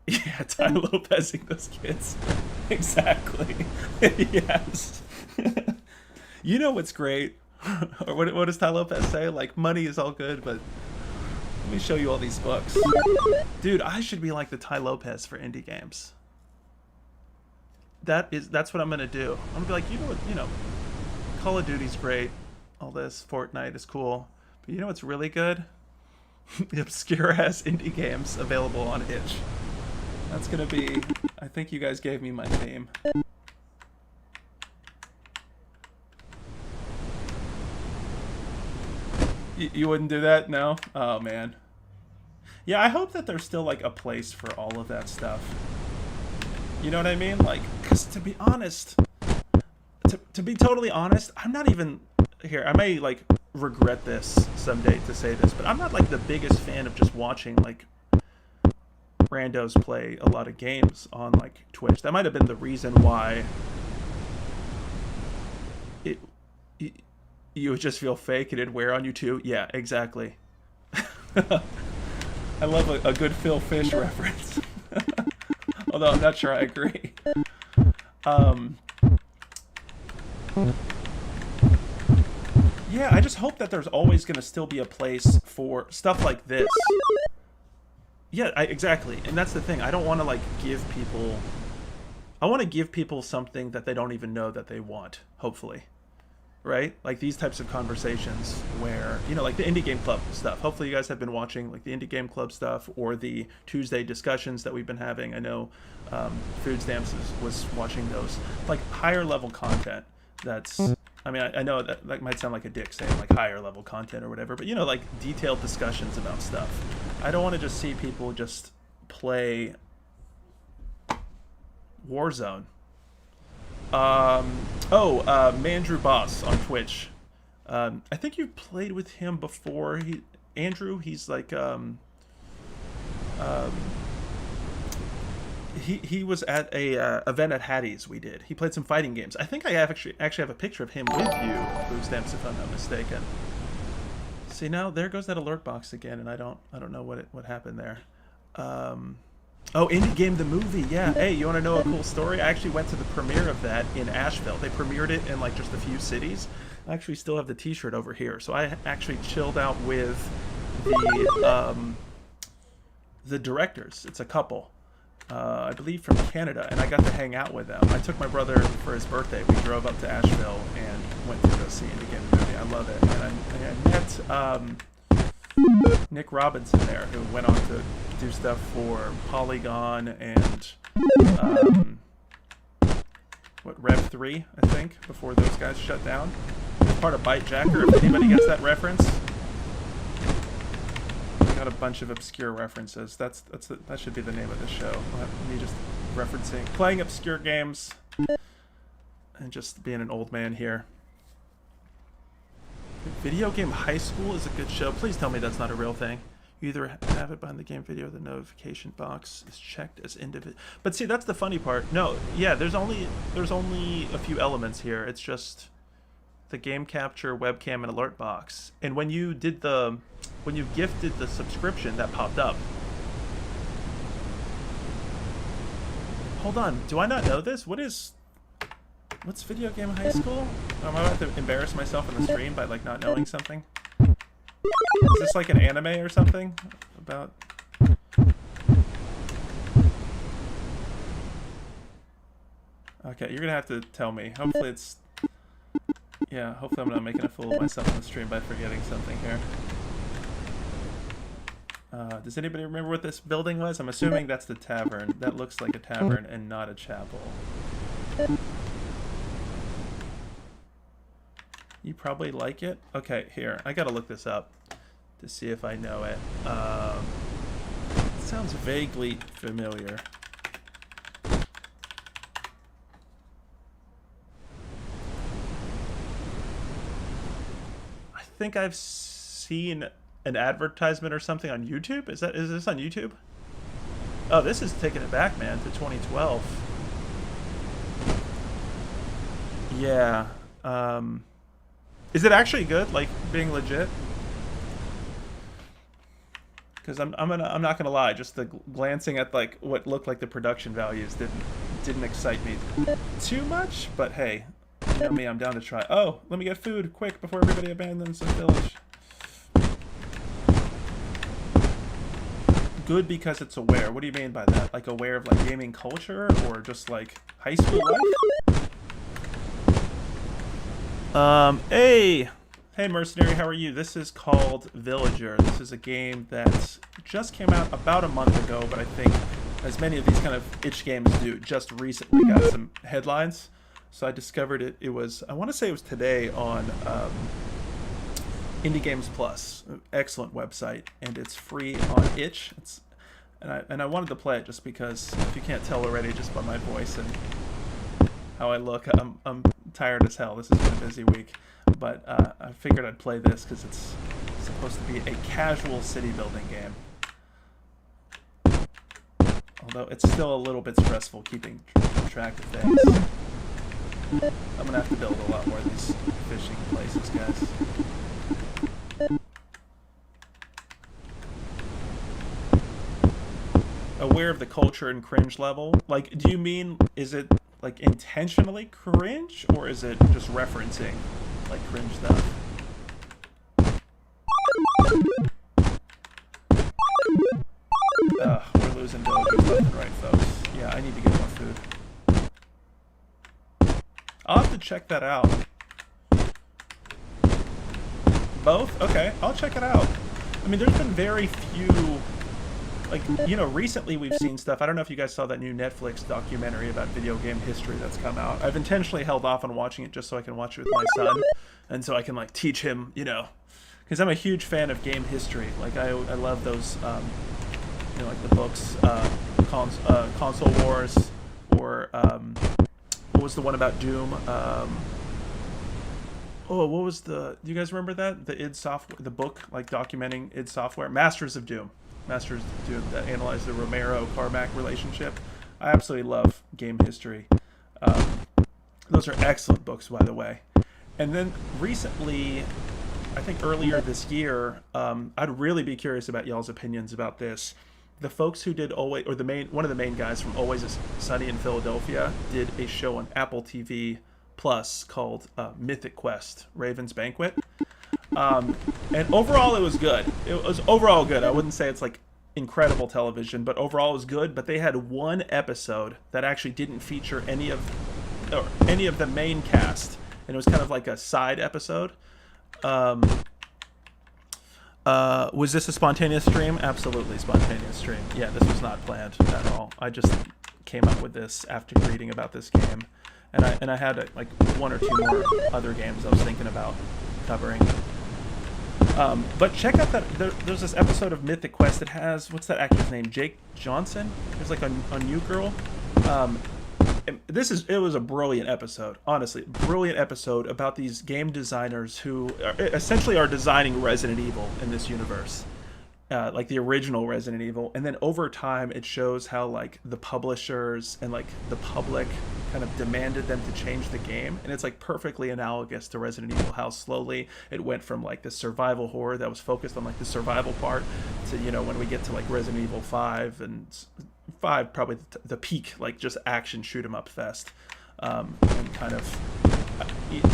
Speaker 1: yeah, Ty Lopezing those kids. Exactly. Yes. You know what's great? Or what does Ty Lopez say? Like, money is all good, but let me show you all these books. Dude, I should be like the Ty Lopez for indie games. That's what I'm gonna do. I'm gonna be like, Call of Duty's great. All this, Fortnite is cool. But you know what's really good? The obscure ass indie games available on itch. That's gonna be, I think you guys gave me my theme. You wouldn't do that? No? Oh man. Yeah, I hope that there's still like a place for all of that stuff. You know what I mean? Like, because to be honest, to be totally honest, I'm not even here. I may like regret this someday to say this, but I'm not like the biggest fan of just watching like randos play a lot of games on like Twitch. That might have been the reason why you would just feel fake and it'd wear on you too. Yeah, exactly. I love a good Phil Fish reference. Although I'm not sure I agree. Yeah, I just hope that there's always going to still be a place for stuff like this. Yeah, exactly. And that's the thing. I don't want to like give people... I want to give people something that they don't even know that they want, hopefully. Right? Like these types of conversations where, like the Indie Game Club stuff. Hopefully you guys have been watching like the Indie Game Club stuff or the Tuesday discussions that we've been having. I know Food Stamps was watching those. Like higher level content that's... I mean, I know that might sound like a dick saying like higher level content or whatever, but like detailed discussions about stuff. I don't want to just see people just play Warzone. Mandrew Boss on Twitch. I think you played with him before. Andrew, he's like he was at a event at Hattie's. We did. He played some fighting games. I think I have actually have a picture of him with you, Blue Stamps, if I'm not mistaken. See, now there goes that alert box again, and I don't know what happened there. Oh, Indie Game the movie. Yeah. Hey, you want to know a cool story? I actually went to the premiere of that in Asheville. They premiered it in like just a few cities. I actually still have the T-shirt over here. So I actually chilled out with the directors. It's a couple, I believe from Canada, and I got to hang out with them. I took my brother for his birthday. We drove up to Asheville and went to go see Indie Game the movie. I love it. And I met Nick Robinson there, who went on to do stuff for Polygon and Rev 3, I think, before those guys shut down. It's part of Bite Jacker, if anybody gets that reference. Got a bunch of obscure references. That should be the name of the show. Me just playing obscure games and just being an old man here. Video Game High School is a good show. Please tell me that's not a real thing. You either have it behind the game video, the notification box is checked as individual. But see, that's the funny part. No, yeah, there's only a few elements here. It's just the game capture, webcam, and alert box. And when you gifted the subscription, that popped up. Hold on, do I not know this? What's Video Game High School? Am I about to embarrass myself in the stream by like not knowing something? Is this like an anime or something? About... Okay, you're gonna have to tell me. Hopefully it's... Yeah, hopefully I'm not making a fool of myself on the stream by forgetting something here. Does anybody remember what this building was? I'm assuming that's the tavern. That looks like a tavern and not a chapel. You probably like it? Okay, here. I gotta look this up to see if I know it. It sounds vaguely familiar. I think I've seen an advertisement or something on YouTube. Is this on YouTube? Oh, this is taking it back, man, to 2012. Yeah. Is it actually good? Like being legit? Because I'm not gonna lie, just the glancing at like what looked like the production values didn't excite me too much. But hey, you know me, I'm down to try. Oh, let me get food quick before everybody abandons the village. Good because it's aware. What do you mean by that? Like aware of like gaming culture or just like high school life? Hey Mercenary, how are you? This is called Villager. This is a game that just came out about a month ago, but I think, as many of these kind of itch games do, just recently got some headlines. So I discovered it. It was, I want to say it was today on Indie Games Plus. Excellent website, and it's free on itch. And I wanted to play it just because, if you can't tell already just by my voice and how I look, I'm tired as hell. This has been a busy week. But I figured I'd play this because it's supposed to be a casual city building game. Although it's still a little bit stressful keeping track of things. I'm going to have to build a lot more of these fishing places, guys. Aware of the culture and cringe level? Like, do you mean, is it like intentionally cringe, or is it just referencing like cringe stuff? We're losing villagers left and right, folks. Yeah, I need to get more food. I'll have to check that out. Both? Okay, I'll check it out. I mean, there's been very few, like, you know, recently we've seen stuff. I don't know if you guys saw that new Netflix documentary about video game history that's come out. I've intentionally held off on watching it just so I can watch it with my son, and so I can, like, teach him, you know, because I'm a huge fan of game history. Like, I love those, you know, like the books, Console Wars, or, what was the one about Doom? Oh, what was the... Do you guys remember that? The id Software... The book, like, documenting id Software? Masters of Doom. Masters of Doom, that analyzed the Romero-Carmack relationship. I absolutely love game history. Um, those are excellent books, by the way. And then recently, I think earlier this year, I'd really be curious about y'all's opinions about this. The folks who did Always, or the main one of the main guys from Always Sunny in Philadelphia, did a show on Apple TV Plus called Mythic Quest: Raven's Banquet. And overall, it was good. It was overall good. I wouldn't say it's like incredible television, but overall it was good. But they had one episode that actually didn't feature any of the main cast, and it was kind of like a side episode. Um, was this a spontaneous stream? Absolutely spontaneous stream. Yeah, this was not planned at all. I just came up with this after reading about this game, and I had like one or two more other games I was thinking about covering. But check out that there's this episode of Mythic Quest that has, what's that actor's name? Jake Johnson. There's like a new girl. It was a brilliant episode, honestly, brilliant episode about these game designers who essentially are designing Resident Evil in this universe, like the original Resident Evil. And then over time, it shows how like the publishers and like the public kind of demanded them to change the game, and it's like perfectly analogous to Resident Evil, how slowly it went from like the survival horror that was focused on like the survival part to, you know, when we get to like Resident Evil 5 and 5, probably the peak, like just action shoot 'em up fest. And kind of,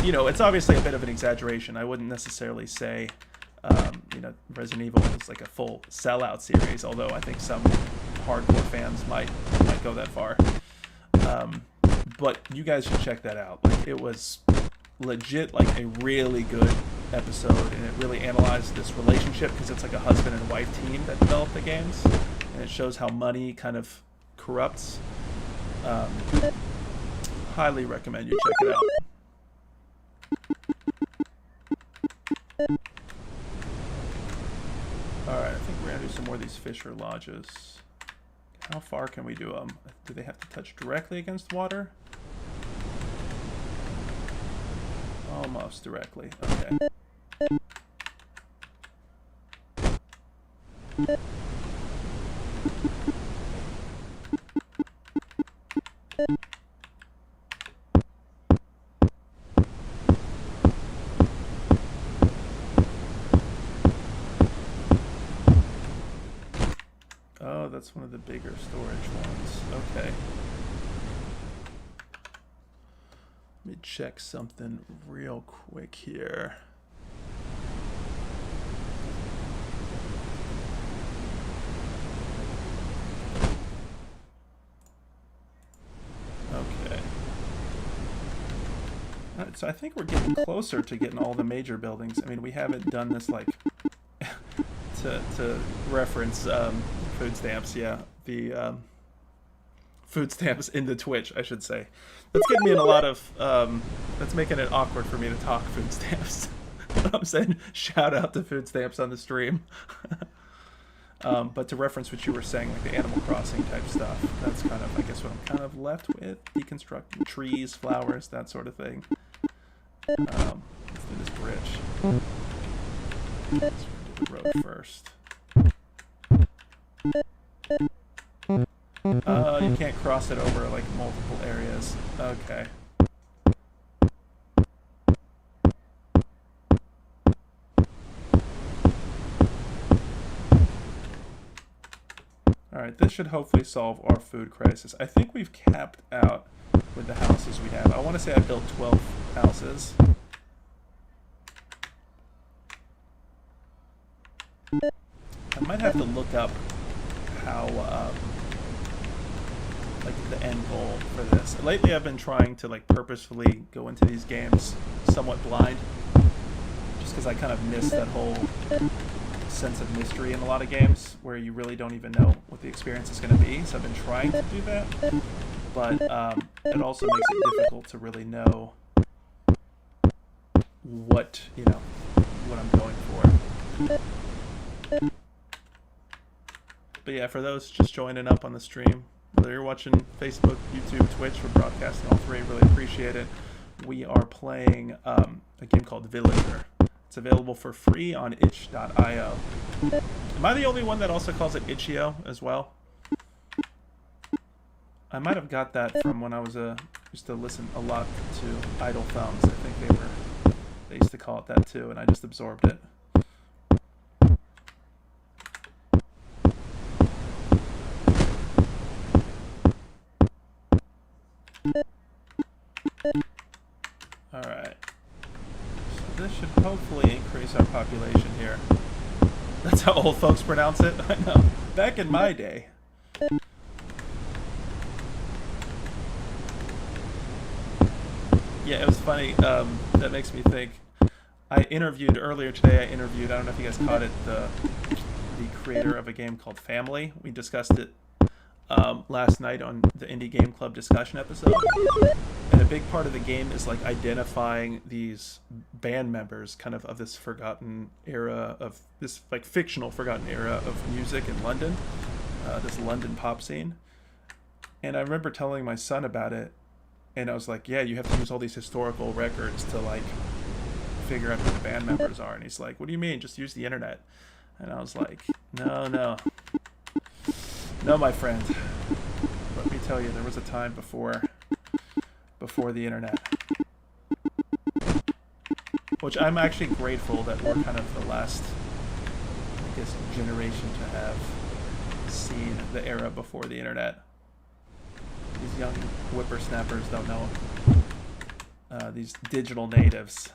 Speaker 1: you know, it's obviously a bit of an exaggeration. I wouldn't necessarily say you know, Resident Evil is like a full sellout series, although I think some hardcore fans might go that far. But you guys should check that out. Like, it was legit like a really good episode, and it really analyzed this relationship, because it's like a husband and wife team that developed the games, and it shows how money kind of corrupts. Highly recommend you check it out. Alright, I think we're going to do some more of these Fisher Lodges. How far can we do them? Do they have to touch directly against water? Almost directly. Okay. Oh, that's one of the bigger storage ones. Okay. Let me check something real quick here. Okay. Alright, so I think we're getting closer to getting all the major buildings. I mean, we haven't done this like to reference food stamps, yeah. The food stamps in the Twitch, I should say. That's getting me in a lot of that's making it awkward for me to talk food stamps. I'm saying shout out to food stamps on the stream. But to reference what you were saying, like the Animal Crossing type stuff, that's kind of, I guess, what I'm kind of left with. Deconstructing trees, flowers, that sort of thing. Let's do this bridge. Let's do the road first. You can't cross it over like multiple areas. Okay. Alright, this should hopefully solve our food crisis. I think we've capped out with the houses we have. I want to say I built 12 houses. I might have to look up how, like, the end goal for this. Lately I've been trying to, like, purposefully go into these games somewhat blind, just because I kind of miss that whole sense of mystery in a lot of games where you really don't even know what the experience is going to be. So I've been trying to do that, but it also makes it difficult to really know what, you know, what I'm going for. But yeah, for those just joining up on the stream, whether you're watching Facebook, YouTube, Twitch, we're broadcasting all three, really appreciate it. We are playing a game called Villager. It's available for free on itch.io. Am I the only one that also calls it itch.io as well? I might have got that from when I was used to listen a lot to Idle Thumbs. I think they used to call it that too, and I just absorbed it. Alright. So this should hopefully increase our population here. That's how old folks pronounce it? I know. Back in my day. Yeah, it was funny. That makes me think. I interviewed earlier today. I don't know if you guys caught it, the creator of a game called Family. We discussed it last night on the Indie Game Club discussion episode. And a big part of the game is like identifying these band members kind of this forgotten era of this like fictional forgotten era of music in London, this London pop scene. And I remember telling my son about it, and I was like, yeah, you have to use all these historical records to like figure out who the band members are. And he's like, what do you mean? Just use the internet. And I was like, no, my friend. Let me tell you, there was a time before the internet. Which I'm actually grateful that we're kind of the last, I guess, generation to have seen the era before the internet. These young whippersnappers don't know. These digital natives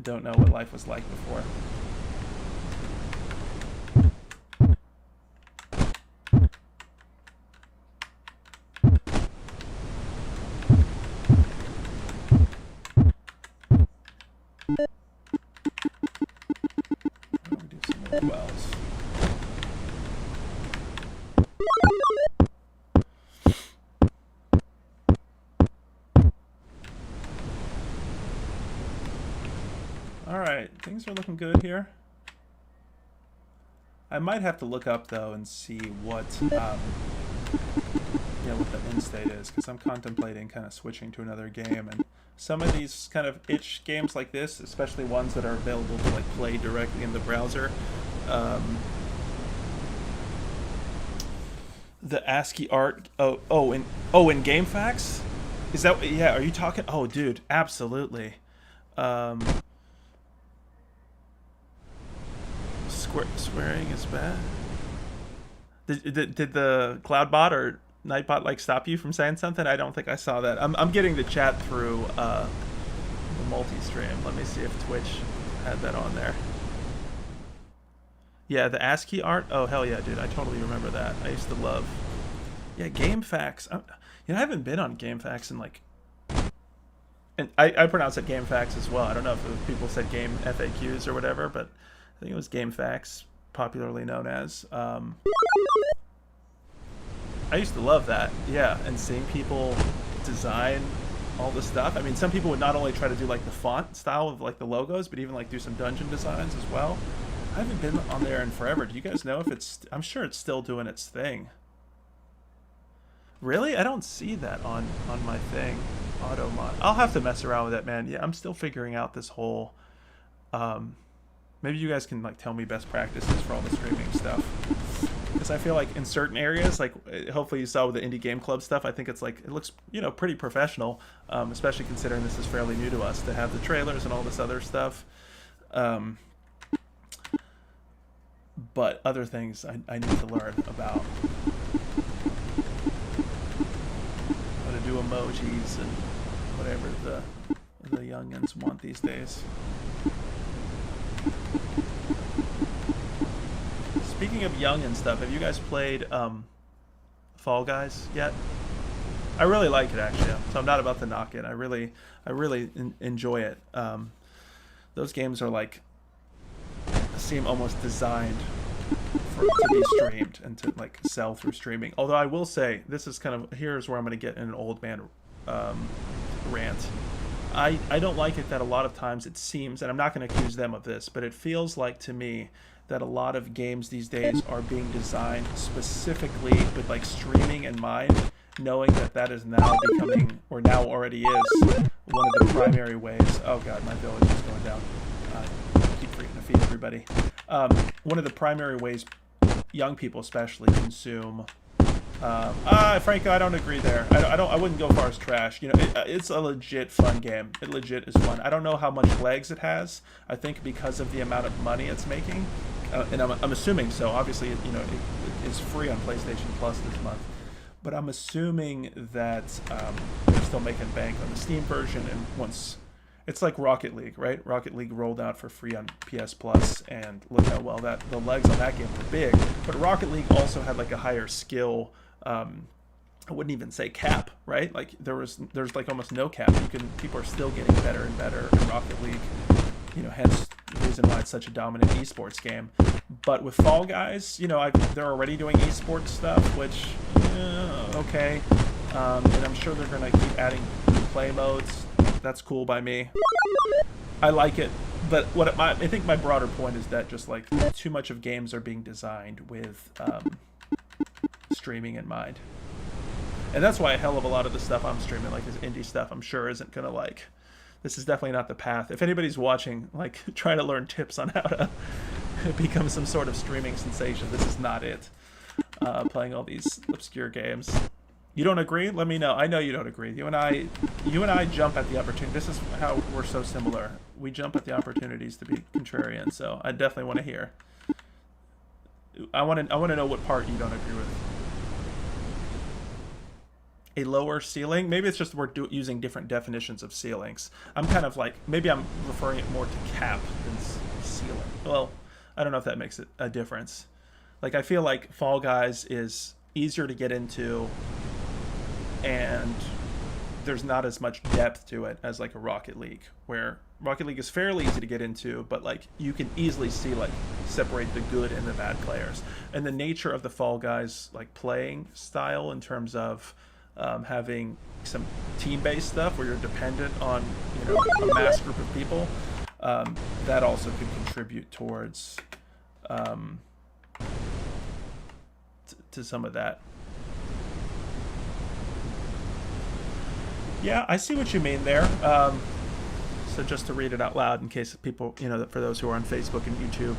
Speaker 1: don't know what life was like before. Wells. All right, things are looking good here. I might have to look up though and see what what the end state is, because I'm contemplating kind of switching to another game. And some of these kind of itch games like this, especially ones that are available to like play directly in the browser, the ASCII art. In GameFAQs, is that? Yeah, are you talking? Oh, dude, absolutely. Swearing is bad. Did the Cloudbot or Nightbot like stop you from saying something? I don't think I saw that. I'm getting the chat through the multi-stream. Let me see if Twitch had that on there. Yeah, the ASCII art. Oh hell yeah, dude! I totally remember that. I used to love. Yeah, GameFAQs. I haven't been on GameFAQs in like. And I pronounce it GameFAQs as well. I don't know if people said Game FAQs or whatever, but I think it was GameFAQs, popularly known as. I used to love that, yeah, and seeing people design all the stuff. I mean, some people would not only try to do like the font style of like the logos, but even like do some dungeon designs as well. I haven't been on there in forever. Do you guys know if it's? I'm sure it's still doing its thing. Really? I don't see that on my thing. Auto mod. I'll have to mess around with that, man. Yeah, I'm still figuring out this whole. Maybe you guys can like tell me best practices for all the streaming stuff. Because I feel like in certain areas, like hopefully you saw with the Indie Game Club stuff, I think it's like, it looks, pretty professional, especially considering this is fairly new to us to have the trailers and all this other stuff. But other things I need to learn about. How to do emojis and whatever the youngins want these days. Speaking of young and stuff, have you guys played Fall Guys yet? I really like it actually, so I'm not about to knock it. I really enjoy it. Those games are like seem almost designed to be streamed and to like sell through streaming. Although I will say, this is kind of, here's where I'm going to get in an old man rant. I don't like it that a lot of times it seems, and I'm not going to accuse them of this, but it feels like to me that a lot of games these days are being designed specifically with like streaming in mind, knowing that is now becoming, or now already is, one of the primary ways. Oh god, my village is going down. Keep forgetting to feed everybody. One of the primary ways young people especially consume Franco, I don't agree there. I wouldn't go far as trash. You know, it's a legit fun game. It legit is fun. I don't know how much legs it has. I think because of the amount of money it's making, and I'm assuming so. Obviously, you know, it's free on PlayStation Plus this month, but I'm assuming that they're still making bank on the Steam version. And once it's like Rocket League, right? Rocket League rolled out for free on PS Plus, and look how well the legs on that game were big. But Rocket League also had like a higher skill. I wouldn't even say cap, right? Like there's like almost no cap. People are still getting better and better in Rocket League. You know, hence the reason why it's such a dominant esports game. But with Fall Guys, you know, they're already doing esports stuff, which okay, and I'm sure they're gonna keep adding play modes. That's cool by me. I like it, but I think my broader point is that just like too much of games are being designed with streaming in mind, and that's why a hell of a lot of the stuff I'm streaming, like this indie stuff, I'm sure isn't gonna like. This is definitely not the path. If anybody's watching, like trying to learn tips on how to become some sort of streaming sensation, this is not it. Playing all these obscure games. You don't agree? Let me know. I know you don't agree. You and I jump at the opportunity. This is how we're so similar. We jump at the opportunities to be contrarian. So I definitely want to hear. I want to know what part you don't agree with. A lower ceiling? Maybe it's just we're using different definitions of ceilings. I'm kind of like, maybe I'm referring it more to cap than ceiling. Well, I don't know if that makes it a difference. Like, I feel like Fall Guys is easier to get into, and there's not as much depth to it as like a Rocket League, where Rocket League is fairly easy to get into, but like you can easily see, like, separate the good and the bad players. And the nature of the Fall Guys like playing style in terms of having some team-based stuff where you're dependent on, you know, a mass group of people, that also could contribute towards to some of that. Yeah, I see what you mean there. So just to read it out loud in case people, you know, for those who are on Facebook and YouTube,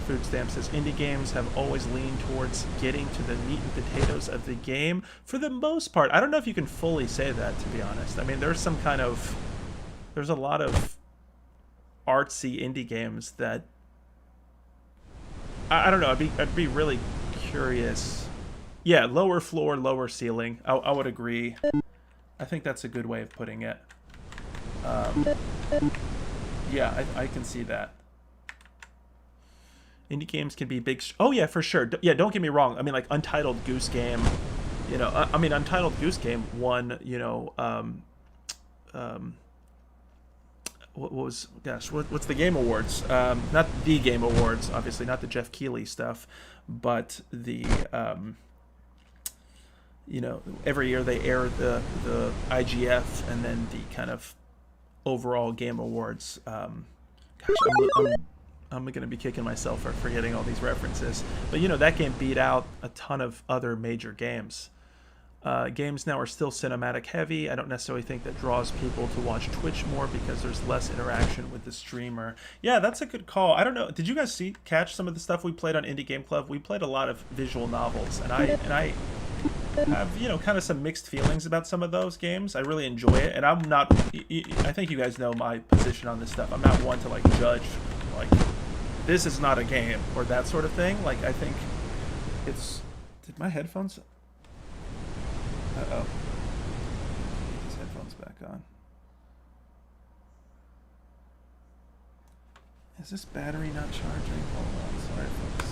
Speaker 1: Food Stamp says, indie games have always leaned towards getting to the meat and potatoes of the game for the most part. I don't know if you can fully say that, to be honest. I mean, there's a lot of artsy indie games that, I don't know, I'd be really curious. Yeah, lower floor, lower ceiling. I would agree. I think that's a good way of putting it. Yeah, I can see that. Indie games can be big. Oh yeah, for sure. Yeah, don't get me wrong. I mean, like Untitled Goose Game. You know, I mean, Untitled Goose Game won. You know, what's the Game Awards? Not the Game Awards, obviously, not the Jeff Keighley stuff, but the you know, every year they air the IGF and then the kind of overall Game Awards. Gosh, I'm going to be kicking myself for forgetting all these references. But, you know, that game beat out a ton of other major games. Games now are still cinematic heavy. I don't necessarily think that draws people to watch Twitch more because there's less interaction with the streamer. Yeah, that's a good call. I don't know. Did you guys catch some of the stuff we played on Indie Game Club? We played a lot of visual novels, and I have, you know, kind of some mixed feelings about some of those games. I really enjoy it, and I'm not, I think you guys know my position on this stuff. I'm not one to like judge, like, this is not a game or that sort of thing. Like, I think it's, did my headphones, uh-oh, get these headphones back on. Is this battery not charging? Hold on, sorry folks.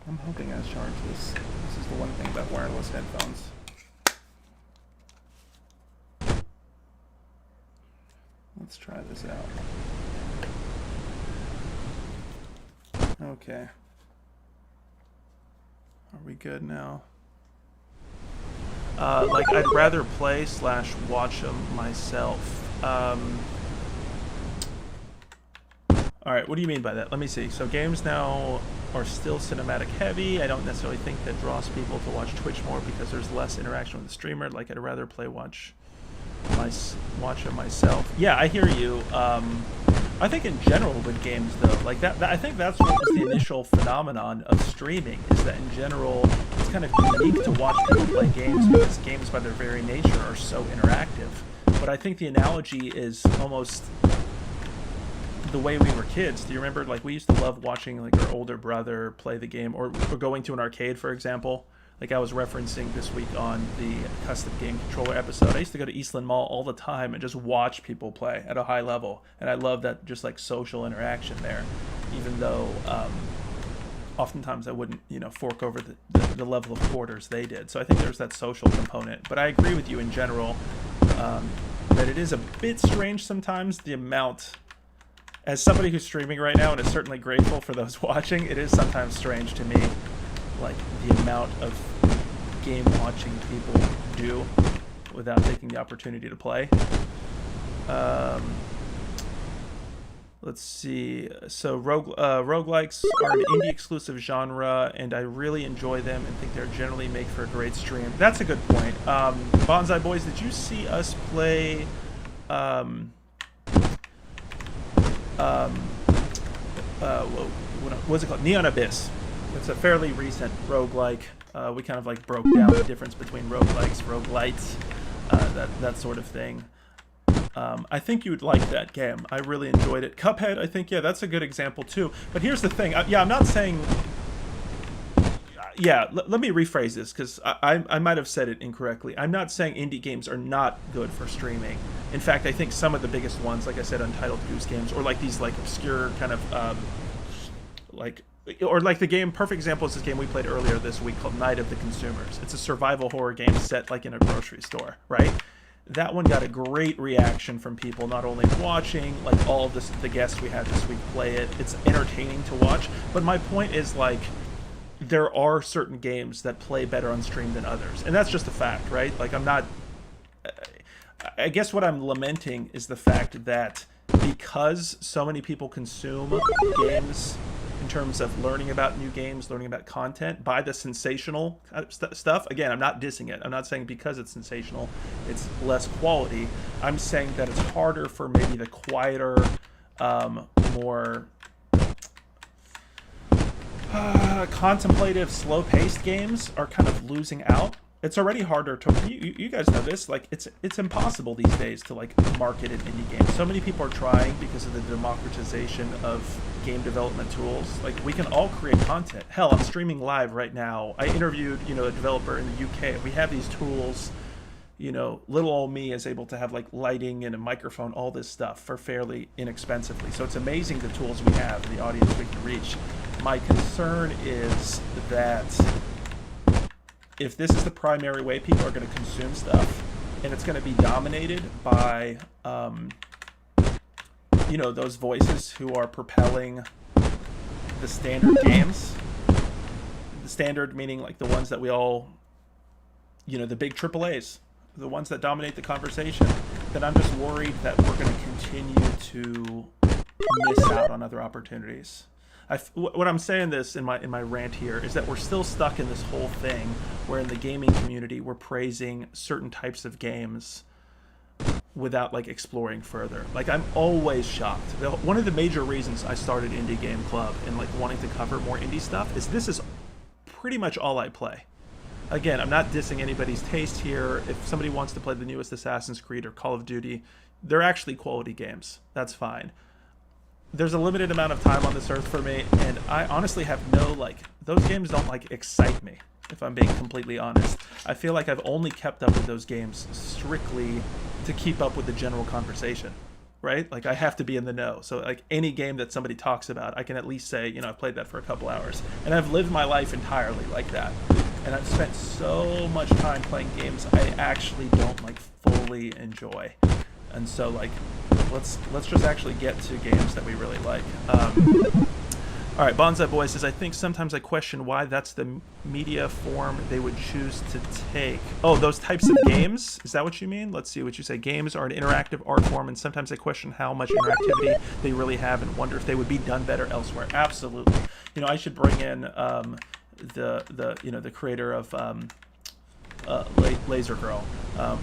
Speaker 1: I'm hoping I charge this. This is the one thing about wireless headphones. Let's try this out. Okay. Are we good now? Like, I'd rather play / watch them myself. Alright, what do you mean by that? Let me see. So games now are still cinematic heavy. I don't necessarily think that draws people to watch Twitch more because there's less interaction with the streamer. Like, I'd rather watch them myself. Yeah, I hear you. I think in general with games though, like that I think that's what was the initial phenomenon of streaming, is that in general it's kind of unique to watch people play games because games by their very nature are so interactive. But I think the analogy is almost the way we were kids. Do you remember, like, we used to love watching like our older brother play the game, or going to an arcade, for example. Like I was referencing this week on the custom game controller episode, I used to go to Eastland Mall all the time and just watch people play at a high level. And I love that just like social interaction there, even though oftentimes I wouldn't, fork over the level of quarters they did. So I think there's that social component. But I agree with you in general that it is a bit strange sometimes, the amount, as somebody who's streaming right now and is certainly grateful for those watching, it is sometimes strange to me, like the amount of game watching people do without taking the opportunity to play. Let's see. So roguelikes are an indie exclusive genre, and I really enjoy them and think they're generally make for a great stream. That's a good point. Bonsai Boys, did you see us play what's it called? Neon Abyss. It's a fairly recent roguelike. We kind of like broke down the difference between roguelikes, roguelites, that sort of thing. I think you'd like that game. I really enjoyed it. Cuphead, I think, yeah, that's a good example too. But here's the thing. I'm not saying... let me rephrase this, because I might have said it incorrectly. I'm not saying indie games are not good for streaming. In fact, I think some of the biggest ones, like I said, Untitled Goose Games, or like these like obscure kind of or like the game, perfect example is this game we played earlier this week called Night of the Consumers. It's a survival horror game set like in a grocery store, right? That one got a great reaction from people, not only watching, like all of the guests we had this week play it. It's entertaining to watch. But my point is, like, there are certain games that play better on stream than others. And that's just a fact, right? Like, I guess what I'm lamenting is the fact that because so many people consume games in terms of learning about new games, learning about content, by the sensational stuff. Again, I'm not dissing it. I'm not saying because it's sensational, it's less quality. I'm saying that it's harder for maybe the quieter, more contemplative, slow-paced games are kind of losing out. It's already harder to, you guys know this, like it's impossible these days to like market an indie game. So many people are trying because of the democratization of game development tools. Like, we can all create content. Hell, I'm streaming live right now. I interviewed, a developer in the UK. We have these tools, little old me is able to have like lighting and a microphone, all this stuff for fairly inexpensively. So it's amazing the tools we have and the audience we can reach. My concern is that if this is the primary way people are going to consume stuff, and it's going to be dominated by, those voices who are propelling the standard games, the standard meaning like the ones that we all, the big AAAs, the ones that dominate the conversation, then I'm just worried that we're going to continue to miss out on other opportunities. What I'm saying this in my rant here is that we're still stuck in this whole thing where in the gaming community we're praising certain types of games without like exploring further. Like, I'm always shocked. One of the major reasons I started Indie Game Club and like wanting to cover more indie stuff is this is pretty much all I play. Again, I'm not dissing anybody's taste here. If somebody wants to play the newest Assassin's Creed or Call of Duty, they're actually quality games. That's fine. There's a limited amount of time on this earth for me, and I honestly have those games don't excite me, if I'm being completely honest. I feel like I've only kept up with those games strictly to keep up with the general conversation, right? Like, I have to be in the know. So like any game that somebody talks about, I can at least say, I've played that for a couple hours, and I've lived my life entirely like that. And I've spent so much time playing games I actually don't fully enjoy. And so let's just actually get to games that we really like. All right, Bonsai Boy says, I think sometimes I question why that's the media form they would choose to take. Oh, those types of games? Is that what you mean? Let's see what you say. Games are an interactive art form, and sometimes I question how much interactivity they really have and wonder if they would be done better elsewhere. Absolutely. I should bring in the creator of Laser Girl.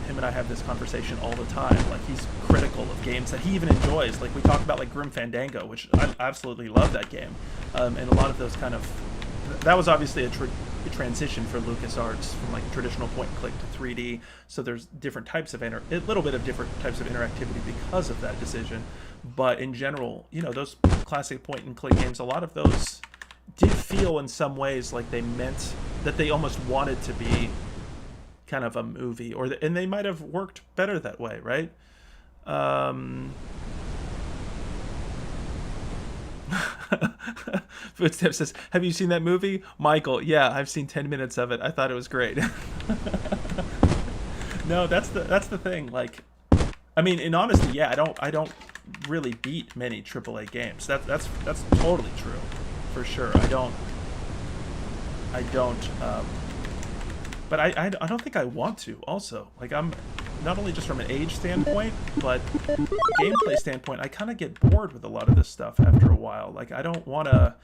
Speaker 1: Him and I have this conversation all the time. Like, he's critical of games that he even enjoys. Like, we talk about like Grim Fandango, which I absolutely love that game, and a lot of those kind of, that was obviously a transition for LucasArts from like traditional point and click to 3D. So there's different types of a little bit of different types of interactivity because of that decision. But in general, you know, those classic point and click games, a lot of those did feel in some ways like they meant that they almost wanted to be kind of a movie, and they might have worked better that way, right? Footsteps says, have you seen that movie? Michael, yeah, I've seen 10 minutes of it. I thought it was great. No, that's the thing. Like, I mean, in honesty, yeah, I don't really beat many AAA games. That's totally true, for sure. I don't but I don't think I want to also. Like, I'm not only just from an age standpoint, but gameplay standpoint, I kind of get bored with a lot of this stuff after a while. Like, I don't want to,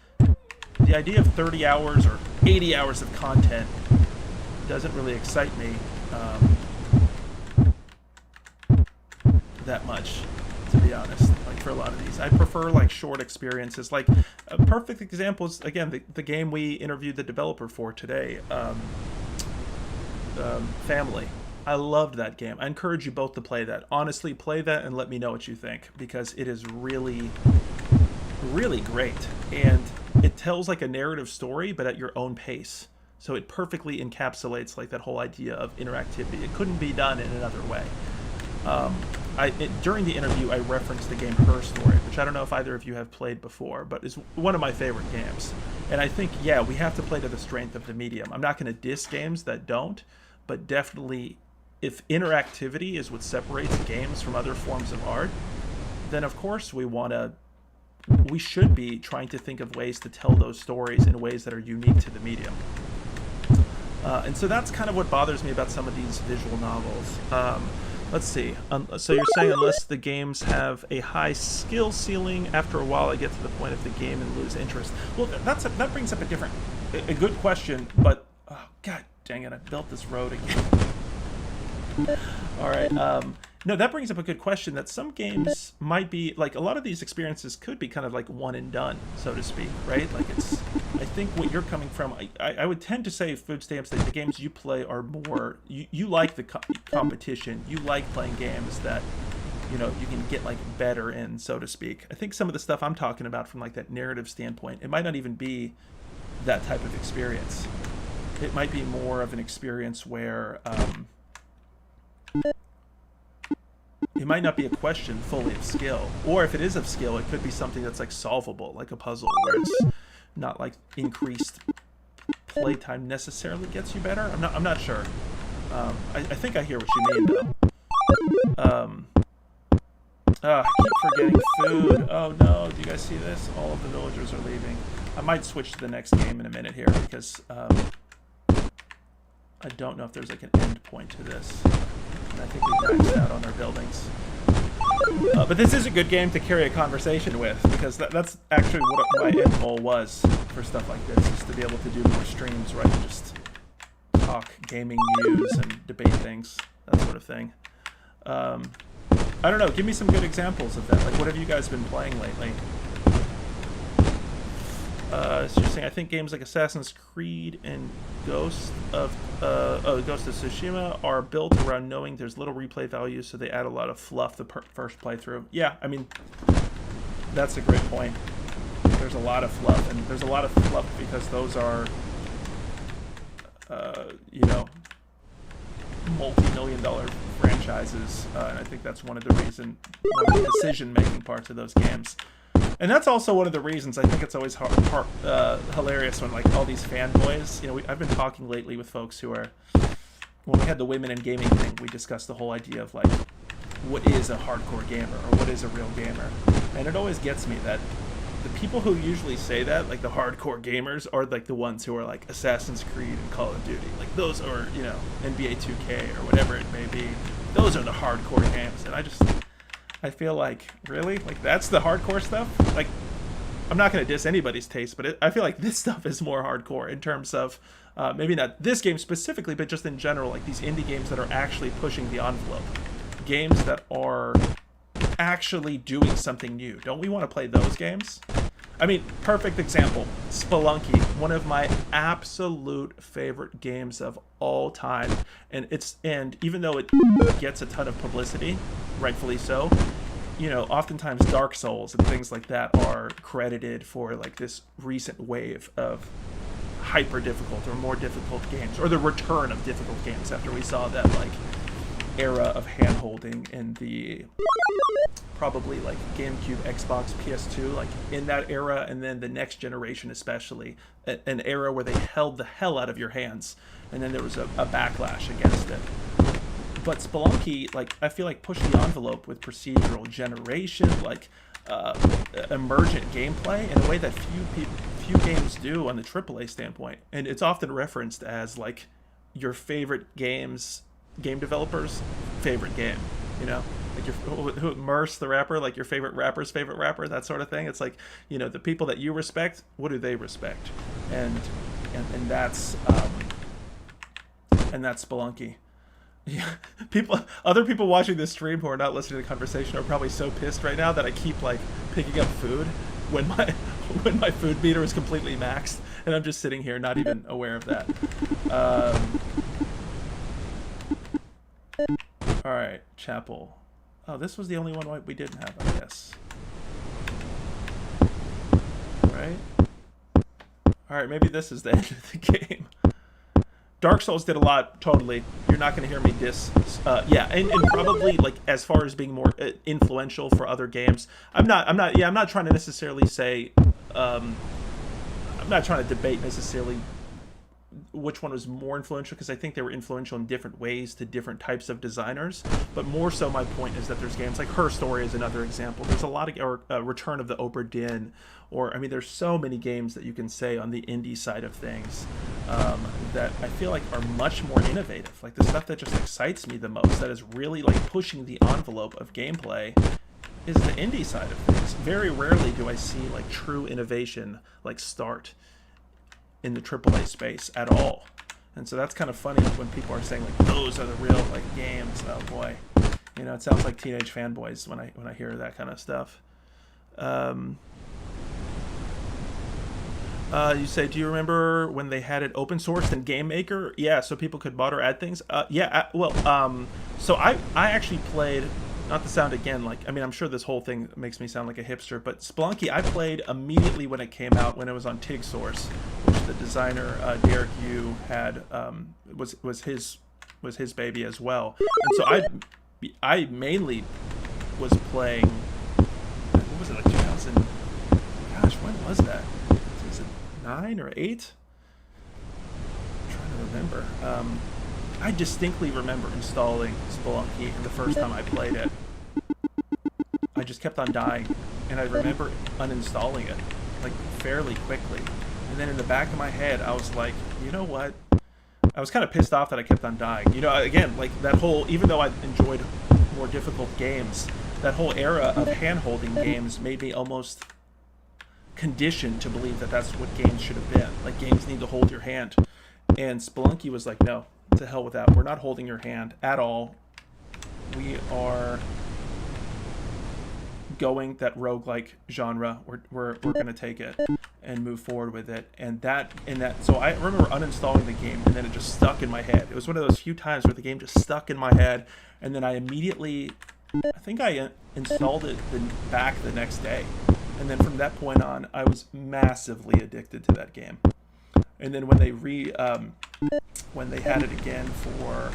Speaker 1: the idea of 30 hours or 80 hours of content doesn't really excite me that much, to be honest. Like, for a lot of these, I prefer like short experiences. Like, a perfect example is, again, the game we interviewed the developer for today, Family. I loved that game. I encourage you both to play that. Honestly, play that and let me know what you think, because it is really, really great. And it tells like a narrative story, but at your own pace. So it perfectly encapsulates like that whole idea of interactivity. It couldn't be done in another way. During the interview, I referenced the game Her Story, which I don't know if either of you have played before, but is one of my favorite games. And I think, yeah, we have to play to the strength of the medium. I'm not going to diss games that don't, but definitely, if interactivity is what separates games from other forms of art, then of course we should be trying to think of ways to tell those stories in ways that are unique to the medium. And so that's kind of what bothers me about some of these visual novels. Let's see. So you're saying unless the games have a high skill ceiling, after a while I get to the point of the game and lose interest. Well, that brings up a good question, but oh, God dang it, I built this road again. All right. No, that brings up a good question, that some games might be, like, a lot of these experiences could be kind of like one and done, so to speak, right? Like, it's, I think what you're coming from, I would tend to say, Food Stamps, that the games you play are more, you like the competition, you like playing games that, you know, you can get like better in, so to speak. I think some of the stuff I'm talking about from like that narrative standpoint, it might not even be that type of experience. It might be more of an experience where it might not be a question fully of skill, or if it is of skill, it could be something that's like solvable, like a puzzle, where it's not like increased playtime necessarily gets you better. I'm not sure. I think I hear what you mean though. I keep forgetting food. Oh no, do you guys see this? All of the villagers are leaving. I might switch to the next game in a minute here, because I don't know if there's like an end point to this. And I think we maxed out on our buildings. But this is a good game to carry a conversation with, because that's actually what my end goal was for stuff like this, is to be able to do more streams where I can just talk gaming news and debate things, that sort of thing. I don't know, give me some good examples of that. Like, what have you guys been playing lately? So you're saying, I think games like Assassin's Creed and Ghost of Tsushima are built around knowing there's little replay value, so they add a lot of fluff the first playthrough. Yeah, I mean, that's a great point. There's a lot of fluff, and there's a lot of fluff because those are, you know, multi-million-dollar franchises, and I think that's one of the decision-making parts of those games. And that's also one of the reasons I think it's always hilarious when, like, all these fanboys, you know, I've been talking lately with folks who are, when we had the women in gaming thing, we discussed the whole idea of, like, what is a hardcore gamer, or what is a real gamer? And it always gets me that the people who usually say that, like the hardcore gamers, are like the ones who are like Assassin's Creed and Call of Duty. Like, those are, you know, NBA 2K or whatever it may be. Those are the hardcore games. And I feel like, really? Like, that's the hardcore stuff? Like, I'm not going to diss anybody's taste, but I feel like this stuff is more hardcore in terms of maybe not this game specifically, but just in general, like these indie games that are actually pushing the envelope, games that are actually doing something new. Don't we want to play those games? I mean, perfect example, Spelunky, one of my absolute favorite games of all time, and even though it gets a ton of publicity, rightfully so, you know, oftentimes Dark Souls and things like that are credited for like this recent wave of hyper difficult or more difficult games, or the return of difficult games after we saw that like era of hand holding in the probably like GameCube, Xbox, PS2, like in that era, and then the next generation especially, an era where they held the hell out of your hands, and then there was a backlash against it. But Spelunky, like, I feel like pushed the envelope with procedural generation, like emergent gameplay in a way that few games do on the AAA standpoint, and it's often referenced as like your favorite game developer's favorite game, you know, like your Merce the rapper, like your favorite rapper's favorite rapper, that sort of thing. It's like, you know, the people that you respect, what do they respect? And that's Spelunky. Yeah, other people watching this stream who are not listening to the conversation are probably so pissed right now that I keep like picking up food when my food meter is completely maxed, and I'm just sitting here not even aware of that. All right, Chapel. Oh, this was the only one we didn't have, I guess. Right? All right, maybe this is the end of the game. Dark Souls did a lot, totally. You're not going to hear me diss. Yeah, and probably like as far as being more influential for other games, I'm not trying to necessarily say, I'm not trying to debate necessarily which one was more influential, because I think they were influential in different ways to different types of designers. But more so, my point is that there's games like Her Story is another example. There's a lot of, or Return of the Obra Dinn, or I mean, there's so many games that you can say on the indie side of things that I feel like are much more innovative. Like the stuff that just excites me the most, that is really like pushing the envelope of gameplay, is the indie side of things. Very rarely do I see like true innovation like start in the AAA space at all. And so that's kind of funny when people are saying like those are the real like games. Oh boy, you know, it sounds like teenage fanboys when I hear that kind of stuff. You say, do you remember when they had it open sourced in Game Maker? Yeah, so people could mod or add things. So I actually played, not to sound again like, I mean, I'm sure this whole thing makes me sound like a hipster, but Spelunky I played immediately when it came out, when it was on TIG Source, which the designer Derek Yu had was his baby as well. And so I mainly was playing, what was it, like 2000? Gosh, when was that? Was it 9 or 8? I'm trying to remember. I distinctly remember installing Spelunky, and the first time I played it, I just kept on dying, and I remember uninstalling it, like, fairly quickly. And then in the back of my head, I was like, you know what? I was kind of pissed off that I kept on dying. You know, again, like, that whole, even though I enjoyed more difficult games, that whole era of hand-holding games made me almost conditioned to believe that that's what games should have been. Like, games need to hold your hand. And Spelunky was like, no, to hell with that. We're not holding your hand at all. We are going that roguelike genre. We're going to take it and move forward with it. So I remember uninstalling the game, and then it just stuck in my head. It was one of those few times where the game just stuck in my head, and then I immediately, I think I installed it back the next day. And then from that point on, I was massively addicted to that game. And then when they when they had it again for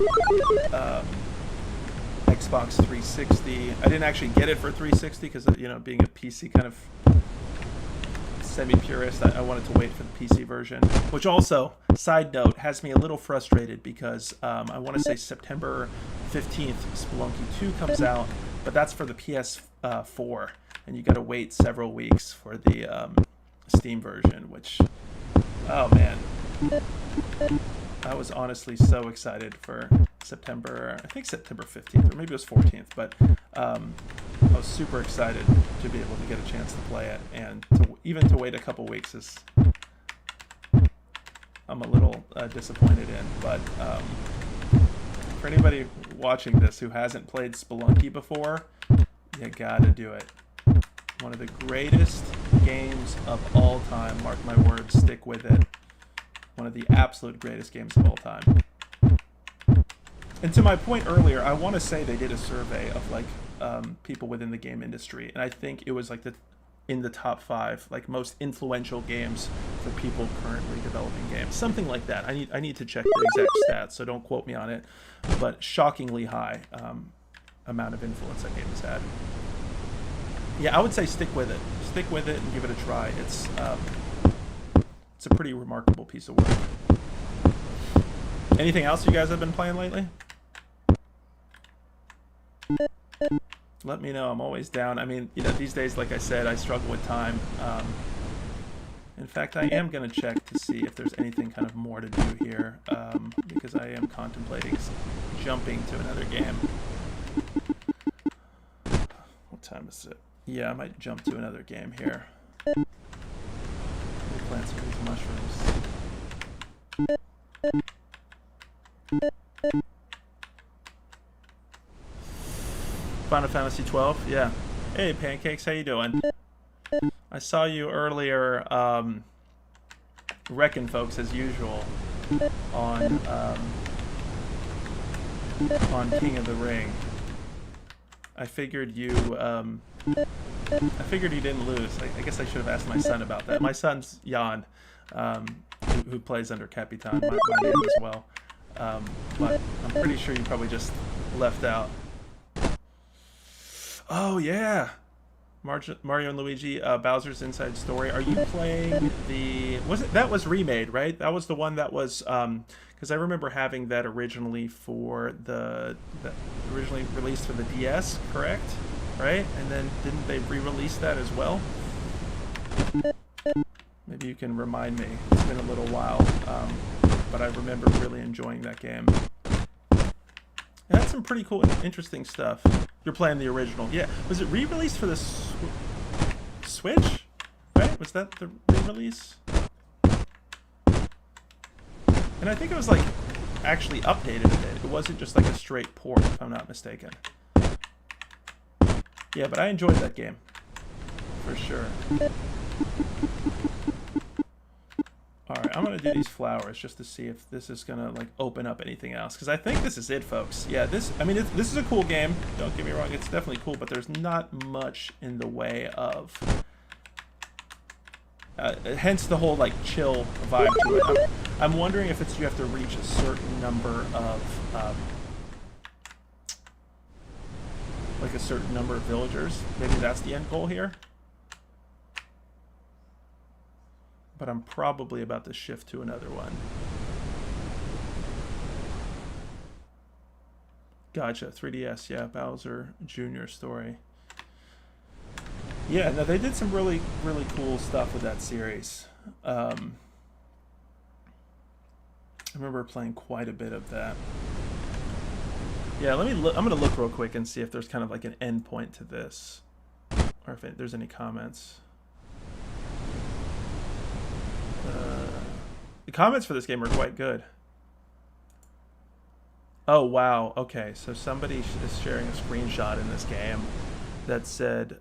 Speaker 1: Xbox 360, I didn't actually get it for 360 because, you know, being a PC kind of semi-purist, I wanted to wait for the PC version, which also, side note, has me a little frustrated because I want to say September 15th, Spelunky 2 comes out, but that's for the PS4, and you got to wait several weeks for the Steam version, which, oh man, I was honestly so excited for September, I think September 15th, or maybe it was 14th, but I was super excited to be able to get a chance to play it, and even to wait a couple weeks is I'm a little disappointed in. But for anybody watching this who hasn't played Spelunky before, you gotta do it. One of the greatest games of all time. Mark my words, stick with it. One of the absolute greatest games of all time. And to my point earlier, I want to say they did a survey of like people within the game industry, and I think it was like in the top 5 like most influential games for people currently developing games, something like that. I need to check the exact stats, so don't quote me on it, but shockingly high amount of influence that game has had. Yeah, I would say stick with it. Stick with it and give it a try. It's a pretty remarkable piece of work. Anything else you guys have been playing lately? Let me know. I'm always down. I mean, you know, these days, like I said, I struggle with time. In fact, I am going to check to see if there's anything kind of more to do here, because I am contemplating jumping to another game. What time is it? Yeah, I might jump to another game here. Let me plant some of these mushrooms. Final Fantasy 12, yeah. Hey, Pancakes, how you doing? I saw you earlier wrecking folks as usual on King of the Ring. I figured you didn't lose. I guess I should have asked my son about that. My son's Jan, who plays under Capitan, my name as well. But I'm pretty sure you probably just left out. Oh yeah, Mario and Luigi, Bowser's Inside Story. Are you playing the? That was remade, right? That was the one that was because I remember having that originally originally released for the DS, correct? Right? And then didn't they re-release that as well? Maybe you can remind me. It's been a little while, but I remember really enjoying that game. It had some pretty cool and interesting stuff. You're playing the original. Yeah. Was it re-released for the Switch? Right? Was that the re-release? And I think it was like actually updated a bit. It wasn't just like a straight port, if I'm not mistaken. Yeah, but I enjoyed that game. For sure. Alright, I'm going to do these flowers just to see if this is going to like open up anything else. Because I think this is it, folks. Yeah, this is a cool game. Don't get me wrong, it's definitely cool, but there's not much in the way of... hence the whole like chill vibe to it. I'm wondering if you have to reach a certain number of... like a certain number of villagers. Maybe that's the end goal here. But I'm probably about to shift to another one. Gotcha, 3DS, yeah, Bowser Jr. story. Yeah, no, they did some really, really cool stuff with that series. I remember playing quite a bit of that. Yeah, let me look. I'm gonna look real quick and see if there's kind of like an end point to this, or if there's any comments. The comments for this game are quite good. Oh wow, okay, so somebody is sharing a screenshot in this game that said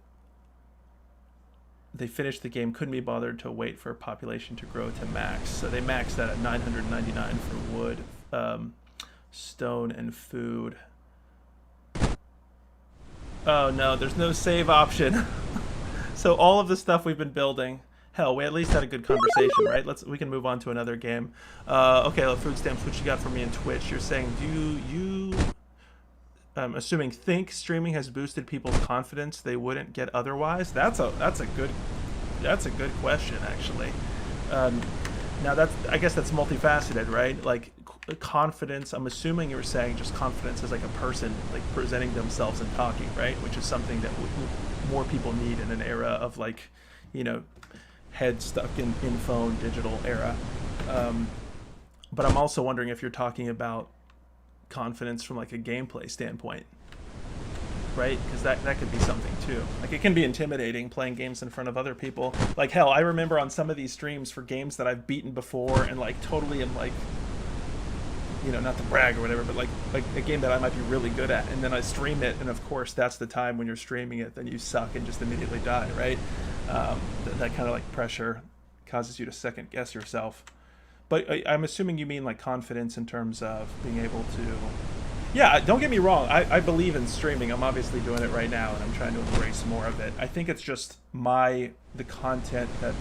Speaker 1: they finished the game, couldn't be bothered to wait for population to grow to max. So they maxed that at 999 for wood, stone, and food. Oh no, there's no save option. So all of the stuff we've been building, hell, we at least had a good conversation, right? We can move on to another game. Okay, food stamps, what you got for me in Twitch? You're saying, do you I'm assuming think streaming has boosted people's confidence they wouldn't get otherwise? That's a good question, actually. Now I guess that's multifaceted, right? Like confidence, I'm assuming you were saying just confidence as like a person like presenting themselves and talking, right? Which is something that more people need in an era of like, you know, head stuck in phone digital era. But I'm also wondering if you're talking about confidence from like a gameplay standpoint. right? Because that could be something too. Like, it can be intimidating playing games in front of other people. Like, hell, I remember on some of these streams for games that I've beaten before and like totally am like, not to brag or whatever, but like a game that I might be really good at, and then I stream it, and of course that's the time when you're streaming it, then you suck and just immediately die, right? That kind of like pressure causes you to second guess yourself. But I'm assuming you mean like confidence in terms of being able to. Yeah, don't get me wrong. I believe in streaming. I'm obviously doing it right now, and I'm trying to embrace more of it. I think it's just the content that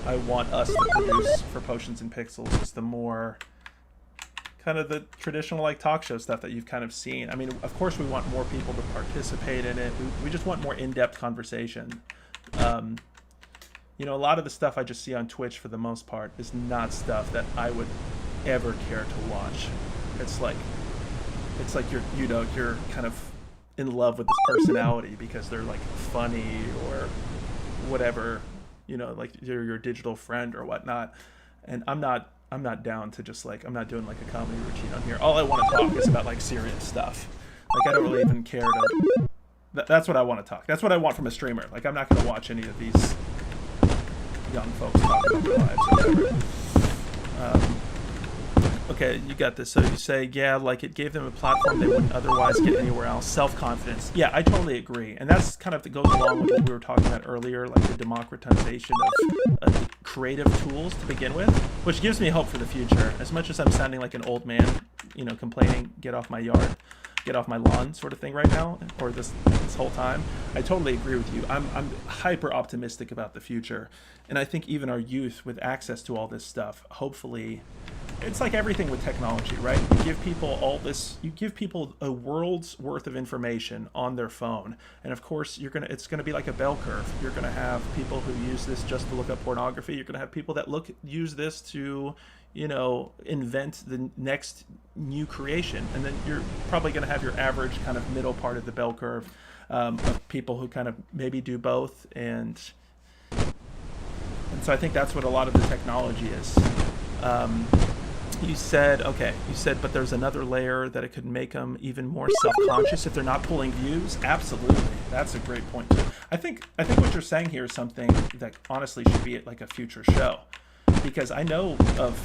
Speaker 1: I want us to produce for Potions and Pixels is the more kind of the traditional like talk show stuff that you've kind of seen. I mean, of course we want more people to participate in it. We just want more in-depth conversation. A lot of the stuff I just see on Twitch for the most part is not stuff that I would ever care to watch. It's like you're kind of in love with this personality because they're like funny or whatever, like you're your digital friend or whatnot. And I'm not down to just like, I'm not doing like a comedy routine on here. All I want to talk is about like serious stuff. Like, I don't really even care to. That's what I want to talk. That's what I want from a streamer. Like, I'm not going to watch any of these young folks talk about their lives or whatever. Okay, you got this. So you say, yeah, like it gave them a platform they wouldn't otherwise get anywhere else. Self-confidence. Yeah, I totally agree. And that's kind of that goes along with what we were talking about earlier, like the democratization of creative tools to begin with, which gives me hope for the future. As much as I'm sounding like an old man, complaining, get off my yard, get off my lawn sort of thing right now, or this whole time, I totally agree with you. I'm hyper optimistic about the future. And I think even our youth with access to all this stuff, hopefully, it's like everything with technology, right? You give people a world's worth of information on their phone. And of course, it's gonna be like a bell curve. You're gonna have people who use this just to look up pornography. You're gonna have people that use this to, invent the next new creation. And then you're probably gonna have your average kind of middle part of the bell curve of people who kind of maybe do both. And so I think that's what a lot of the technology is. You said, but there's another layer that it could make them even more self-conscious if they're not pulling views. Absolutely. That's a great point too. I think what you're saying here is something that honestly should be like a future show, because I know of,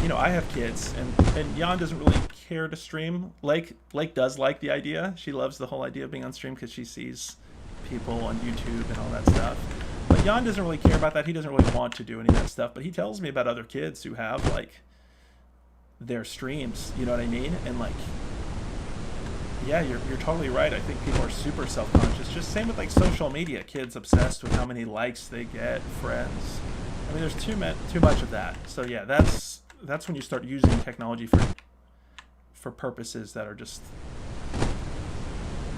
Speaker 1: I have kids and Jan doesn't really care to stream. Lake does like the idea. She loves the whole idea of being on stream because she sees people on YouTube and all that stuff. But Jan doesn't really care about that. He doesn't really want to do any of that stuff, but he tells me about other kids who have like their streams, you know what I mean? And like, yeah, you're totally right. I think people are super self-conscious. Just same with like social media, kids obsessed with how many likes they get, friends. I mean, there's too much of that. So yeah, that's when you start using technology for purposes that are just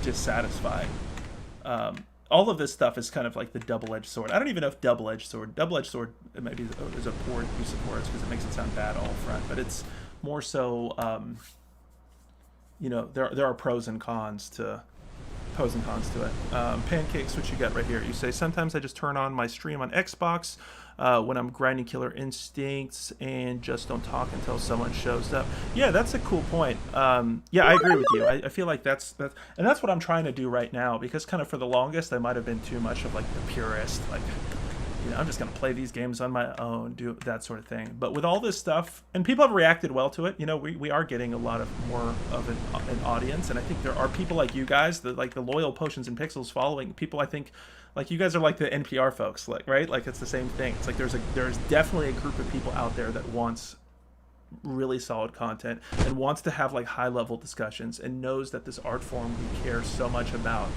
Speaker 1: dissatisfying. All of this stuff is kind of like the double-edged sword. I don't even know if double-edged sword maybe is a poor use of words because it makes it sound bad all front, but it's more so, there are pros and cons to it. Pancakes, what you got right here? You say, sometimes I just turn on my stream on Xbox when I'm grinding Killer Instincts and just don't talk until someone shows up. Yeah, that's a cool point. Yeah, I agree with you. I feel like that's what I'm trying to do right now, because kind of for the longest I might have been too much of like the purist, like, I'm just going to play these games on my own, do that sort of thing. But with all this stuff, and people have reacted well to it, we are getting a lot of more of an audience. And I think there are people like you guys, like the loyal Potions and Pixels following, people I think, like you guys are like the NPR folks, like, right? Like it's the same thing. It's like there's definitely a group of people out there that wants really solid content and wants to have like high level discussions and knows that this art form we care so much about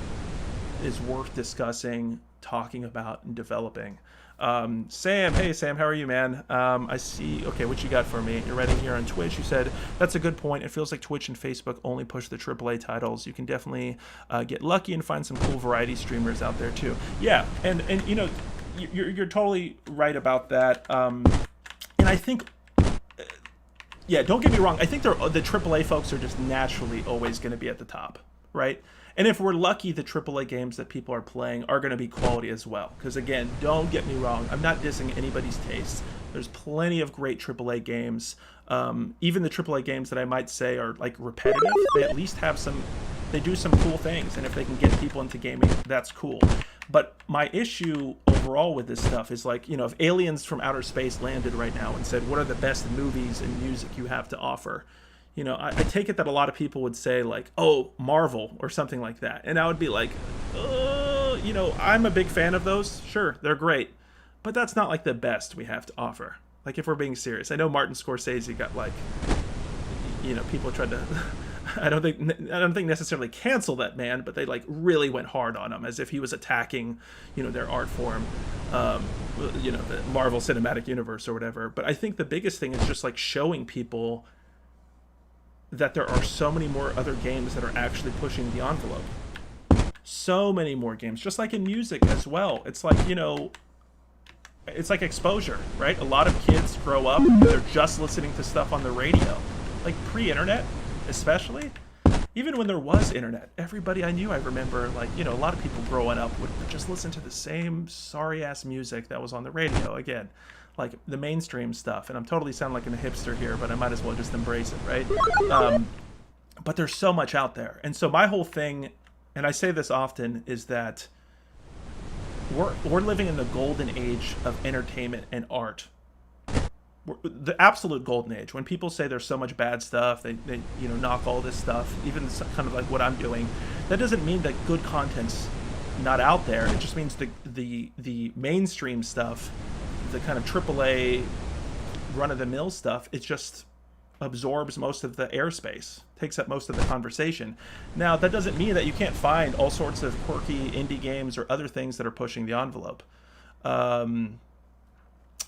Speaker 1: is worth discussing, talking about, and developing. Sam, hey Sam, how are you, man? I see. Okay, what you got for me? You're writing here on Twitch. You said that's a good point. It feels like Twitch and Facebook only push the AAA titles. You can definitely get lucky and find some cool variety streamers out there too. Yeah, and you're totally right about that. And I think, yeah, don't get me wrong. I think the AAA folks are just naturally always going to be at the top, right? And if we're lucky, the AAA games that people are playing are going to be quality as well. Because again, don't get me wrong, I'm not dissing anybody's taste. There's plenty of great AAA games. Even the AAA games that I might say are like repetitive, they at least have some They do some cool things, and if they can get people into gaming, that's cool. But my issue overall with this stuff is like, if aliens from outer space landed right now and said, what are the best movies and music you have to offer? I take it that a lot of people would say like, oh, Marvel or something like that. And I would be like, I'm a big fan of those. Sure, they're great. But that's not like the best we have to offer. Like, if we're being serious. I know Martin Scorsese got like, people tried to... I don't think necessarily cancel that man, but they like really went hard on him as if he was attacking, their art form, the Marvel Cinematic Universe or whatever. But I think the biggest thing is just like showing people that there are so many more other games that are actually pushing the envelope. So many more games, just like in music as well. It's like, it's like exposure, right? A lot of kids grow up, they're just listening to stuff on the radio, like pre-internet. Especially, even when there was internet, everybody I knew, I remember, like, a lot of people growing up would just listen to the same sorry-ass music that was on the radio, again, like the mainstream stuff. And I'm totally sounding like a hipster here, but I might as well just embrace it, right? But there's so much out there. And so my whole thing, and I say this often, is that we're living in the golden age of entertainment and art. The absolute golden age. When people say there's so much bad stuff, they knock all this stuff, even kind of like what I'm doing, that doesn't mean that good content's not out there. It just means the mainstream stuff, the kind of AAA run-of-the-mill stuff, it just absorbs most of the airspace, takes up most of the conversation. Now, that doesn't mean that you can't find all sorts of quirky indie games or other things that are pushing the envelope.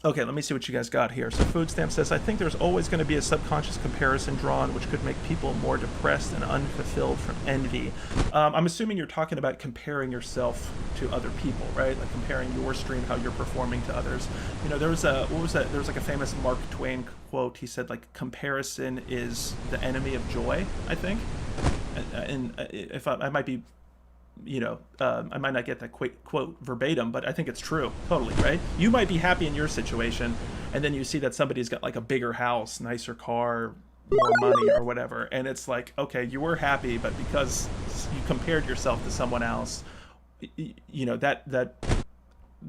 Speaker 1: Okay, let me see what you guys got here. So Food Stamp says, I think there's always going to be a subconscious comparison drawn, which could make people more depressed and unfulfilled from envy. I'm assuming you're talking about comparing yourself to other people, right? Like comparing your stream, how you're performing to others. There was there was like a famous Mark Twain quote. He said, like, comparison is the enemy of joy, I think. And if I might be... I might not get that quote verbatim, but I think it's true, totally, right? You might be happy in your situation, and then you see that somebody's got like a bigger house, nicer car, more money or whatever, and it's like, okay, you were happy, but because you compared yourself to someone else,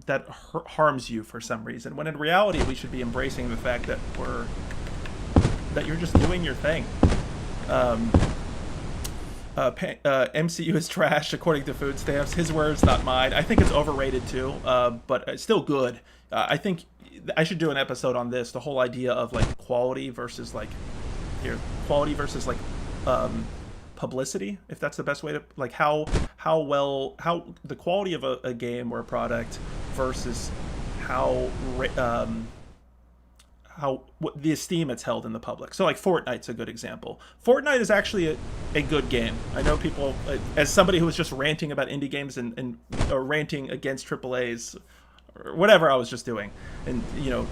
Speaker 1: that harms you for some reason, when in reality we should be embracing the fact that you're just doing your thing. MCU is trash, according to Food Stamps. His words, not mine. I think it's overrated too, but it's still good. I think I should do an episode on this, the whole idea of like quality versus publicity, if that's the best way to, like, how the quality of a game or a product versus what the esteem it's held in the public. So like Fortnite's a good example. Fortnite is actually a good game. I know people, as somebody who was just ranting about indie games and ranting against AAAs or whatever I was just doing, and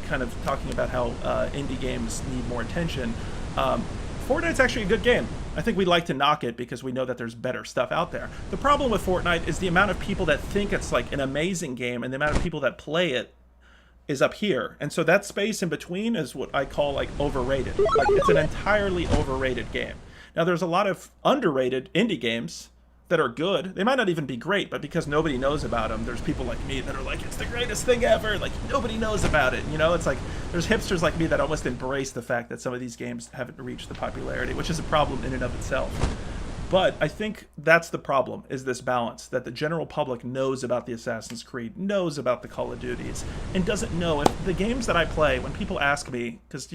Speaker 1: kind of talking about how indie games need more attention. Fortnite's actually a good game. I think we like to knock it because we know that there's better stuff out there. The problem with Fortnite is the amount of people that think it's like an amazing game and the amount of people that play it is up here. And so that space in between is what I call like overrated. Like, it's an entirely overrated game. Now, there's a lot of underrated indie games that are good. They might not even be great, but because nobody knows about them, there's people like me that are like, it's the greatest thing ever. Like, nobody knows about it. It's like there's hipsters like me that almost embrace the fact that some of these games haven't reached the popularity, which is a problem in and of itself. But I think that's the problem, is this balance, that the general public knows about the Assassin's Creed, knows about the Call of Duties, and doesn't know if the games that I play, when people ask me, because,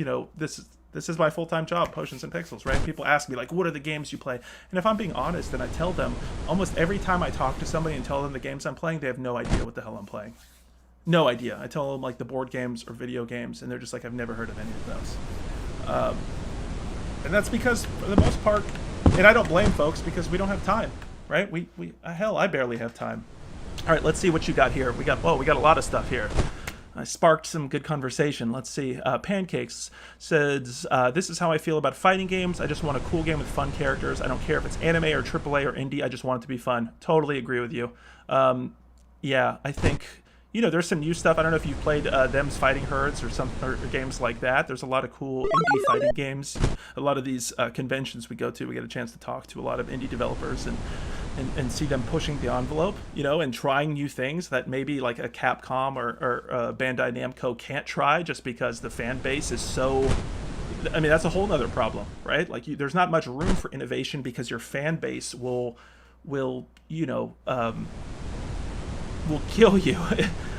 Speaker 1: this is my full-time job, Potions and Pixels, right? People ask me, like, what are the games you play? And if I'm being honest, and I tell them, almost every time I talk to somebody and tell them the games I'm playing, they have no idea what the hell I'm playing. No idea. I tell them, like, the board games or video games, and they're just like, I've never heard of any of those. And that's because, for the most part, and I don't blame folks, because we don't have time, right? Hell, I barely have time. All right, let's see what you got here. We got a lot of stuff here. I sparked some good conversation. Let's see. Pancakes says, this is how I feel about fighting games. I just want a cool game with fun characters. I don't care if it's anime or AAA or indie. I just want it to be fun. Totally agree with you. Yeah, I think, there's some new stuff. I don't know if you've played Them's Fighting Herds or games like that. There's a lot of cool indie fighting games. A lot of these conventions we go to, we get a chance to talk to a lot of indie developers and see them pushing the envelope, and trying new things that maybe like a Capcom or Bandai Namco can't try just because the fan base is so... I mean, that's a whole other problem, right? Like, there's not much room for innovation because your fan base will kill you,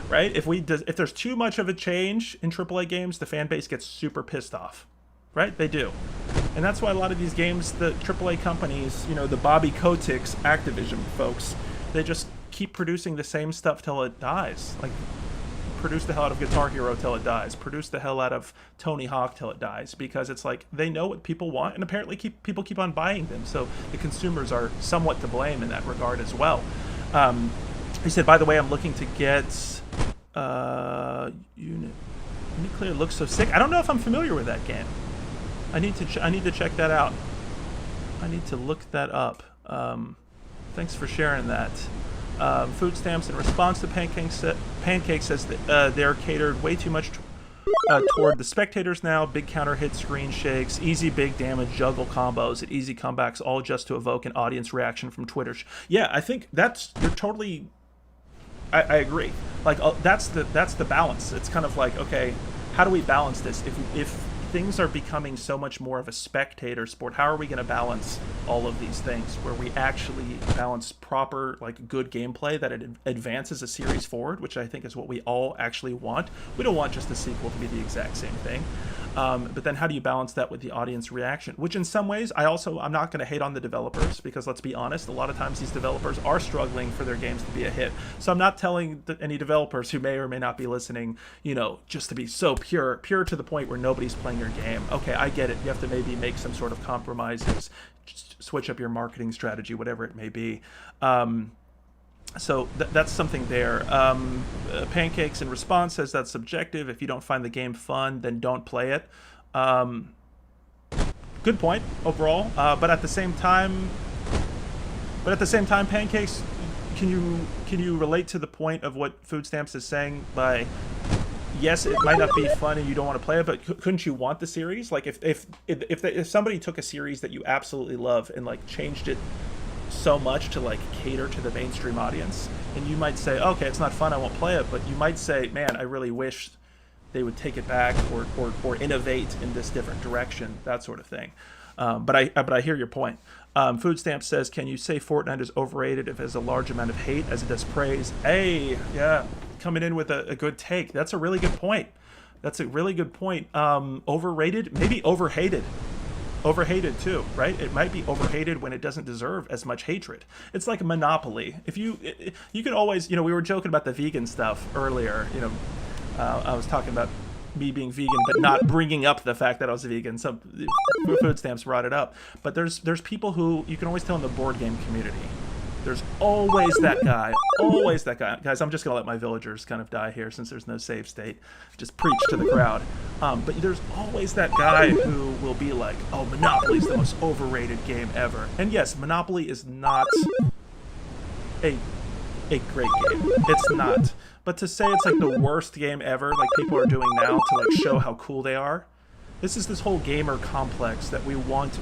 Speaker 1: right? If there's too much of a change in AAA games, the fan base gets super pissed off, right? They do. And that's why a lot of these games, the AAA companies, the Bobby Kotick's Activision folks, they just keep producing the same stuff till it dies. Like, produce the hell out of Guitar Hero till it dies. Produce the hell out of Tony Hawk till it dies. Because it's like, they know what people want, and apparently people keep on buying them. So the consumers are somewhat to blame in that regard as well. He said, by the way, I'm looking to get Nuclear looks so sick. I don't know if I'm familiar with that game. I need to check that out. I need to look that up. Thanks for sharing that. Food Stamps in response to Pancake says that they're catered way too much toward the spectators now. Big counter hit, screen shakes, easy big damage, juggle combos, and easy comebacks, all just to evoke an audience reaction from Twitter. Yeah, I think they're totally... I agree. Like, that's the balance. It's kind of like, okay, how do we balance this? If things are becoming so much more of a spectator sport, how are we going to balance all of these things where we actually balance proper, like, good gameplay that it advances a series forward, which I think is what we all actually want. We don't want just the sequel to be the exact same thing. But then how do you balance that with the audience reaction? Which in some ways, I'm not going to hate on the developers, because let's be honest, a lot of times these developers are struggling for their games to be a hit. So I'm not telling any developers who may or may not be listening, just to be so pure to the point where nobody's playing your game. Okay, I get it. You have to maybe make some sort of compromises, just switch up your marketing strategy, whatever it may be. So that's something there. Pancakes in response says that's subjective. If you don't find the game fun, then don't play it. Good point overall. But at the same time, Pancakes, can you relate to the point of what Food Stamps is saying by, yes, it might not be fun and you don't want to play it, but couldn't you want the series? Like, if somebody took a series that you absolutely love and like changed it so much to like cater to the mainstream audience, and you might say, okay, it's not fun, I won't play it, but you might say, man, I really wish they would take it back or innovate in this different direction, that sort of thing. But I hear your point. Food Stamp says, can you say Fortnite is overrated if it has a large amount of hate as it does praise? Hey, yeah, coming in with a good take. That's a really good point. Overrated, maybe overhated. Overhated too, right? It might be overhated when it doesn't deserve as much hatred. It's like Monopoly. If you could always, we were joking about the vegan stuff earlier. I was talking about me being vegan, but not bringing up the fact that I was a vegan. Some Food Stamps brought it up, but there's people who you can always tell in the board game community. There's always that guy. Guys, I'm just going to let my villagers kind of die here since there's no save state. Just preach to the crowd. But there's always that guy who will be like, oh, Monopoly's the most overrated game ever. And yes, Monopoly is not a great game. It's not. But to say it's like the worst game ever, like people are doing now to like show how cool they are, this whole gamer complex that we want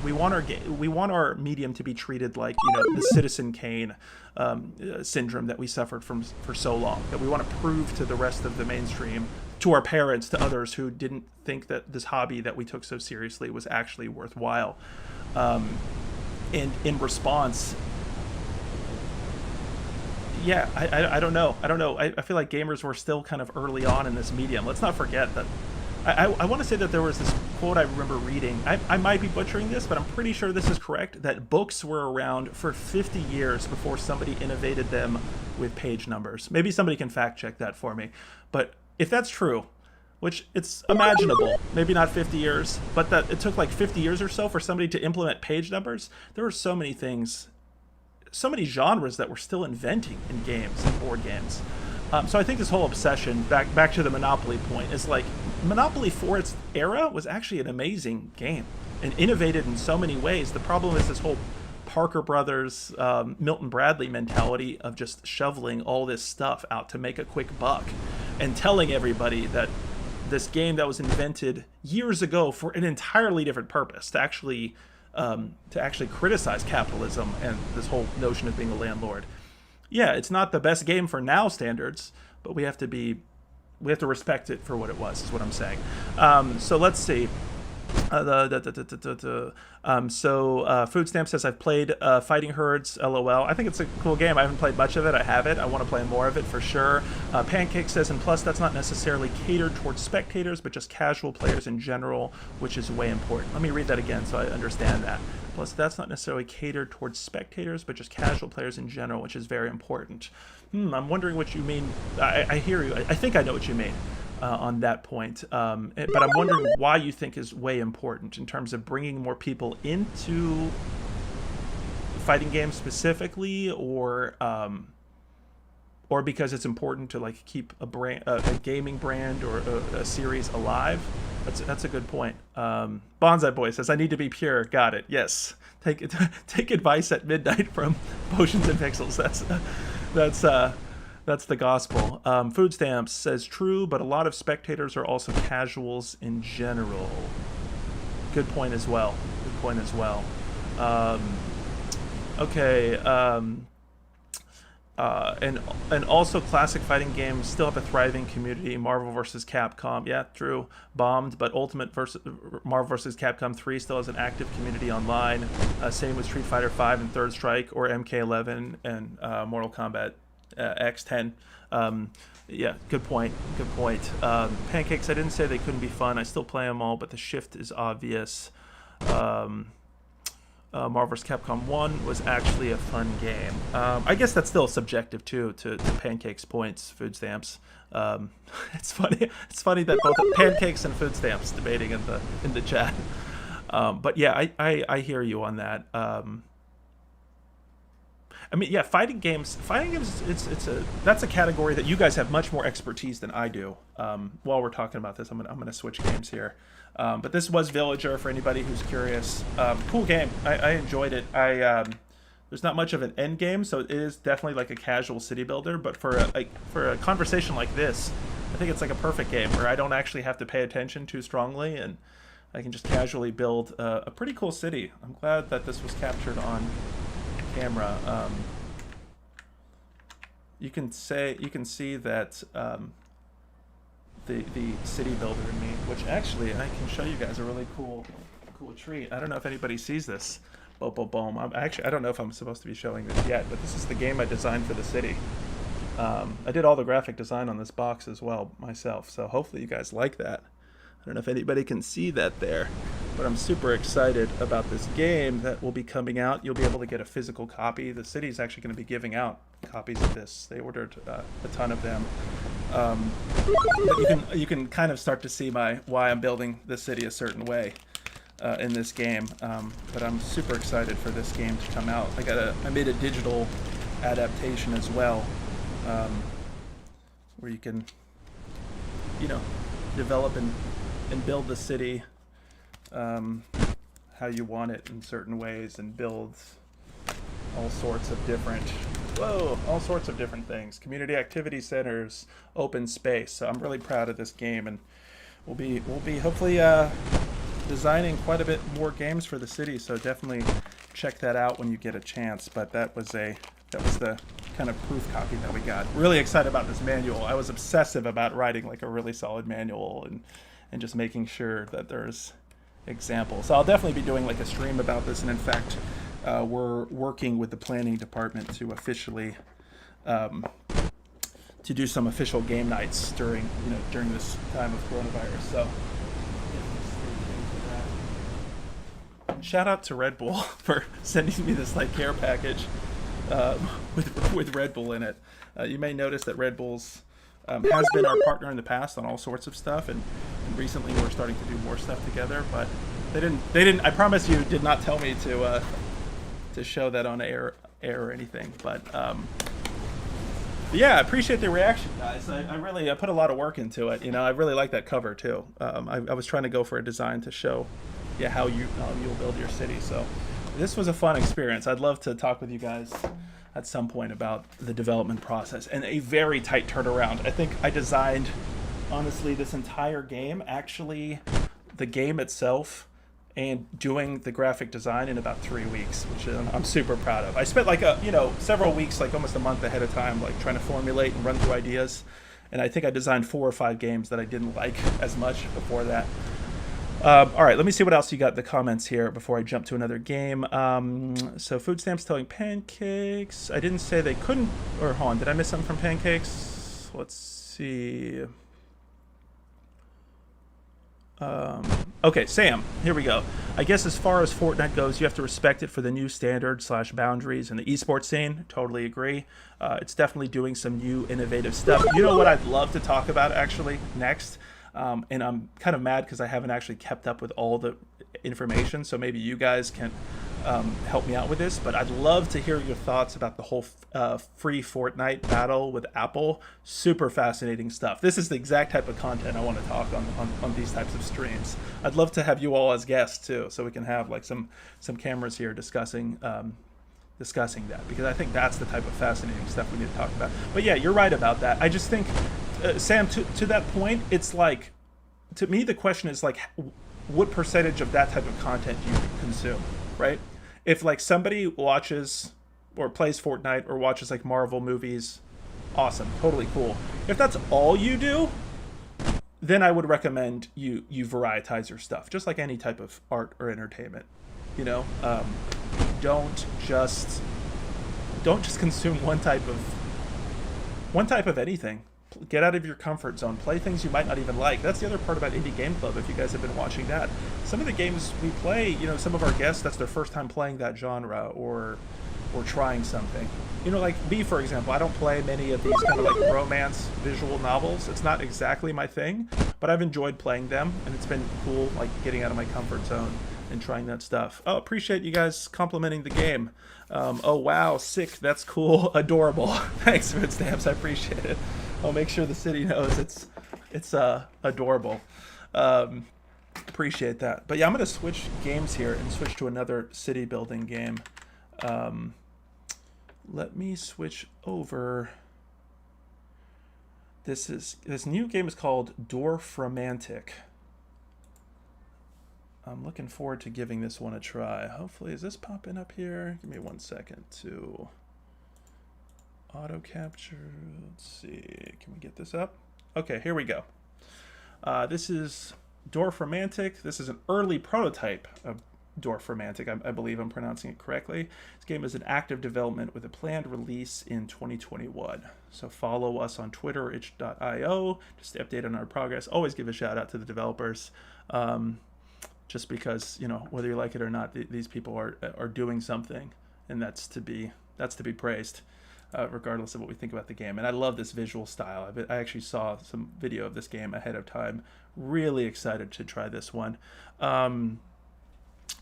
Speaker 1: our medium to be treated like, the Citizen Kane syndrome that we suffered from for so long, that we want to prove to the rest of the mainstream, to our parents, to others who didn't think that this hobby that we took so seriously was actually worthwhile. And in response, yeah, I don't know. I feel like gamers were still kind of early on in this medium. Let's not forget that. I want to say that there was this quote I remember reading. I might be butchering this, but I'm pretty sure this is correct, that books were around for 50 years before somebody innovated them with page numbers. Maybe somebody can fact check that for me. But if that's true, which it's imaginable, maybe not 50 years, but that it took like 50 years or so for somebody to implement page numbers, there were so many things, so many genres that we're still inventing in games and board games. So I think this whole obsession, back to the Monopoly point, is like, Monopoly for its era was actually an amazing game and innovated in so many ways. The problem is this whole Parker Brothers, Milton Bradley mentality of just shoveling all this stuff out to make a quick buck, and telling everybody that this game that was invented years ago for an entirely different purpose, to actually criticize capitalism and this whole notion of being a landlord. Yeah, it's not the best game for now standards, but we have to respect it for what it was, is what I'm saying. So let's see. Food Stamp says, I've played Fighting Herds, LOL. I think it's a cool game. I haven't played much of it. I have it. I want to play more of it for sure. Pancake says, and plus that's not necessarily catered towards spectators, but just casual players in general, which is way important. Let me read that again so I understand that. Plus that's not necessarily catered towards spectators, but just casual players in general, which is very important. I'm wondering what you mean. I hear you. I think I know what you mean. On that point, but I'm wondering why you think is way important in terms of bringing more people into fighting games specifically, or because it's important to like keep a gaming brand or a series alive. That's a good point. Bonsai Boy says, I need to be pure. Got it. Yes. Take advice at midnight from Potions and Pixels. That's the gospel. Food Stamps says, true, but a lot of spectators are also casuals in general. Good point as well. Okay. And also classic fighting games still have a thriving community. Marvel vs. Capcom, yeah, true. Bombed, but Marvel vs. Capcom 3 still has an active community online. Same with Street Fighter 5 and Third Strike, or MK11 and Mortal Kombat X10. Yeah, good point. Pancakes, I didn't say they couldn't be fun. I still play them all, but the shift is obvious. Marvel vs. Capcom 1 was actually a fun game. I guess that's still subjective too, to Pancakes' points. Food Stamps. It's funny that both Pancakes and Food Stamps debating in the chat. But yeah, I hear you on that. I mean, yeah, fighting games. That's a category that you guys have much more expertise than I do. While we're talking about this, I'm gonna switch games here. But this was Villager for anybody who's curious. Cool game. I enjoyed it. There's not much of an end game, so it is definitely like a casual city builder. But for a conversation like this, I think it's like a perfect game where I don't actually have to pay attention too strongly, and I can just casually build a pretty cool city. I'm glad that this was captured on camera. You can see that the city builder in me, which actually I can show you guys a really cool treat. I don't know if anybody sees this. Boom. I don't know if I'm supposed to be showing this yet, but this is the game I designed for the city. I did all the graphic design on this box as well myself, so hopefully you guys like that. I don't know if anybody can see that there, but I'm super excited about this game that will be coming out. You'll be able to get a physical copy. The city's actually going to be giving out copies of this. They ordered a ton of them. But you can kind of start to see why I'm building the city a certain way in this game. But I'm super excited for this game to come out. I made a digital adaptation as well, where you can, develop and build the city how you want it in certain ways, and build all sorts of different things. Community activity centers, open space. So I'm really proud of this game, and we'll be hopefully designing quite a bit more games for the city. So definitely check that out when you get a chance. But that was the kind of proof copy that we got. Really excited about this manual. I was obsessive about writing like a really solid manual and just making sure that there's examples. So I'll definitely be doing like a stream about this, and in fact, we're working with the planning department to officially to do some official game nights during this time of coronavirus. So shout out to Red Bull for sending me this like care package with Red Bull in it. You may notice that Red Bull's has been our partner in the past on all sorts of stuff, and recently we're starting to do more stuff together. But they didn't. I promise you, did not tell me to show that on air or anything. But yeah, I appreciate the reaction, guys. I really put a lot of work into it. I really like that cover too. I was trying to go for a design to show how you'll build your city. So this was a fun experience. I'd love to talk with you guys at some point about the development process and a very tight turnaround. I think I designed, honestly, this entire game, actually, the game itself and doing the graphic design in about 3 weeks, which I'm super proud of. I spent like several weeks, like almost a month ahead of time, like trying to formulate and run through ideas. And I think I designed 4 or 5 games that I didn't like as much before that. All right, let me see what else you got in the comments here before I jump to another game. So food stamps telling pancakes. I didn't say they couldn't, or hold on, did I miss something from pancakes? Let's see. Okay, Sam, here we go. I guess as far as Fortnite goes, you have to respect it for the new standards / boundaries in the esports scene. Totally agree. It's definitely doing some new innovative stuff. You know what I'd love to talk about actually next? And I'm kind of mad because I haven't actually kept up with all the information, so maybe you guys can help me out with this, but I'd love to hear your thoughts about the whole free Fortnite battle with Apple. Super fascinating stuff. This is the exact type of content I want to talk on these types of streams. I'd love to have you all as guests too, so we can have like some cameras here discussing that, because I think that's the type of fascinating stuff we need to talk about. But yeah, you're right about that. I just think, Sam, to that point, it's like, to me, the question is like, what percentage of that type of content do you consume, right? If like somebody watches or plays Fortnite or watches like Marvel movies, awesome, totally cool. If that's all you do, then I would recommend you varietize your stuff, just like any type of art or entertainment. You know, don't just consume one type of anything. Get out of your comfort zone. Play things you might not even like. That's the other part about Indie Game Club, if you guys have been watching that. Some of the games we play, you know, some of our guests, that's their first time playing that genre or trying something. You know, like me, for example, I don't play many of these kind of like romance visual novels. It's not exactly my thing, but I've enjoyed playing them, and it's been cool, like getting out of my comfort zone and trying that stuff. Oh, appreciate you guys complimenting the game. Oh, wow, sick, that's cool, adorable. Thanks, Food Stamps, I appreciate it. I'll make sure the city knows it's adorable. Appreciate that. But yeah, I'm going to switch games here and switch to another city building game. Let me switch over. This new game is called Dorfromantik. I'm looking forward to giving this one a try. Hopefully, is this popping up here? Give me 1 second to auto capture. Let's see. Can we get this up? Okay, here we go. This is Dorfromantik. This is an early prototype of Dorfromantik. I believe I'm pronouncing it correctly. This game is in active development with a planned release in 2021. So follow us on Twitter, itch.io, just to update on our progress. Always give a shout out to the developers. Just because, you know, whether you like it or not, these people are doing something, and that's to be praised, regardless of what we think about the game. And I love this visual style. I actually saw some video of this game ahead of time. Really excited to try this one. All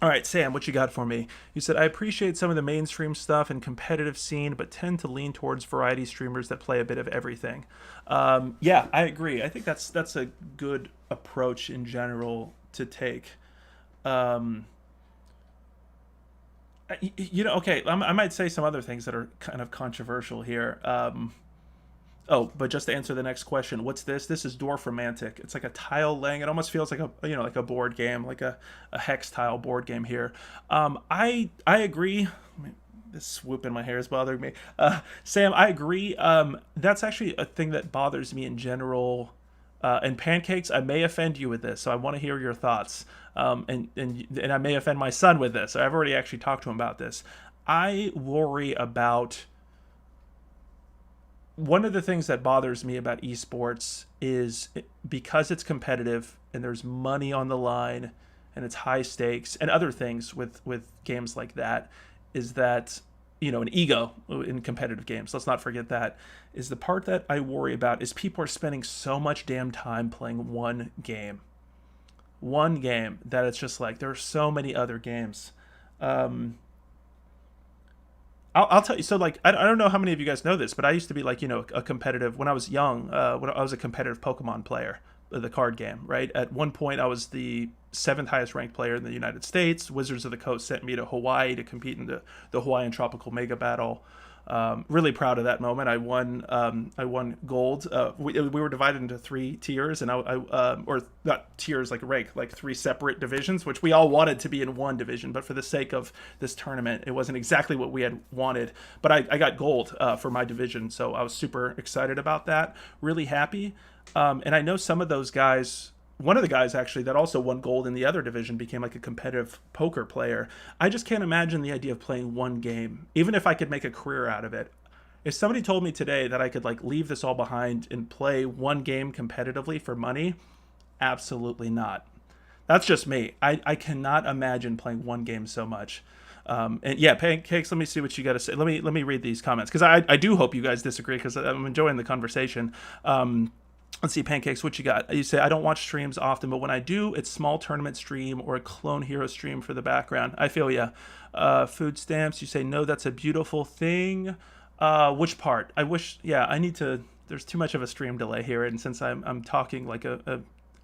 Speaker 1: right, Sam, what you got for me? You said, I appreciate some of the mainstream stuff and competitive scene, but tend to lean towards variety streamers that play a bit of everything. Yeah, I agree. I think that's a good approach in general to take. You know, okay, I might say some other things that are kind of controversial here. Oh, but just to answer the next question, what's this? This is Dorfromantik. It's like a tile laying. It almost feels like like a board game, like a hex tile board game here. I agree. This swoop in my hair is bothering me. Sam, I agree. That's actually a thing that bothers me in general. And pancakes, I may offend you with this, so I want to hear your thoughts. And I may offend my son with this. I've already actually talked to him about this. I worry about, one of the things that bothers me about esports is because it's competitive and there's money on the line and it's high stakes and other things with games like that, is that, you know, an ego in competitive games, let's not forget that, is the part that I worry about is people are spending so much damn time playing one game that it's just like, there are so many other games. I'll tell you, so like, I don't know how many of you guys know this, but I used to be like, you know, a competitive, when I was young, when I was a competitive Pokemon player the card game, right? At one point, I was the seventh highest ranked player in the United States. Wizards of the Coast sent me to Hawaii to compete in the Hawaiian Tropical Mega Battle. Really proud of that moment. I won. I won gold. We were divided into 3 tiers, and or not tiers like rank, like 3 separate divisions, which we all wanted to be in one division. But for the sake of this tournament, it wasn't exactly what we had wanted. But I got gold for my division, so I was super excited about that. Really happy. And I know some of those guys. One of the guys actually that also won gold in the other division became like a competitive poker player. I just can't imagine the idea of playing one game, even if I could make a career out of it. If somebody told me today that I could like leave this all behind and play one game competitively for money, absolutely not. That's just me. I cannot imagine playing one game so much. And yeah, Pancakes, let me see what you got to say. Let me read these comments because I do hope you guys disagree because I'm enjoying the conversation. Let's see, Pancakes, what you got? You say, I don't watch streams often, but when I do, it's small tournament stream or a Clone Hero stream for the background. I feel ya. Food stamps, you say, no, that's a beautiful thing. Which part? I wish, yeah, I need to, there's too much of a stream delay here, and since I'm talking like a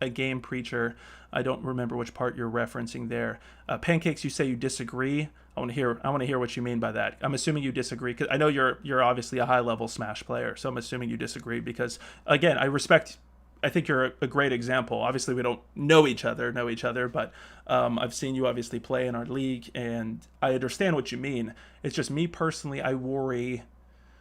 Speaker 1: game preacher, I don't remember which part you're referencing there. Pancakes, you say you disagree. I want to hear what you mean by that. I'm assuming you disagree because I know you're obviously a high level Smash player, so I'm assuming you disagree because again, I think you're a great example. Obviously, we don't know each other, but I've seen you obviously play in our league, and I understand what you mean. It's just me personally, I worry.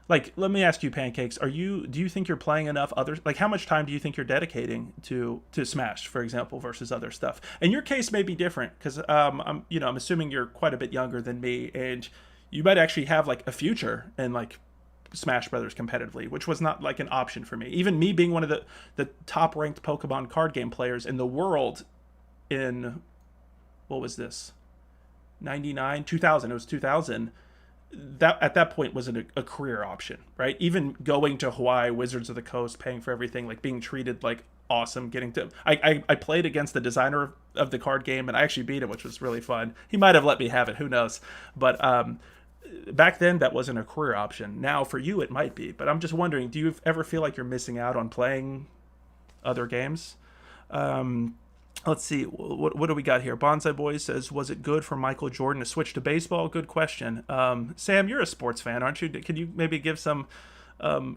Speaker 1: Like, let me ask you, Pancakes, do you think you're playing enough other, like how much time do you think you're dedicating to Smash, for example, versus other stuff? And your case may be different because I'm assuming you're quite a bit younger than me, and you might actually have like a future in like Smash Brothers competitively, which was not like an option for me. Even me being one of the top ranked Pokemon card game players in the world in, what was this? 99, 2000, it was 2000. That at that point wasn't a career option, right? Even going to Hawaii, Wizards of the Coast, paying for everything, like being treated like awesome, I played against the designer of the card game and I actually beat him, which was really fun. He might have let me have it, who knows? But back then that wasn't a career option. Now for you it might be, but I'm just wondering, do you ever feel like you're missing out on playing other games? Let's see, what do we got here? Bonsai Boy says, was it good for Michael Jordan to switch to baseball? Good question. Sam, you're a sports fan, aren't you? Can you maybe give some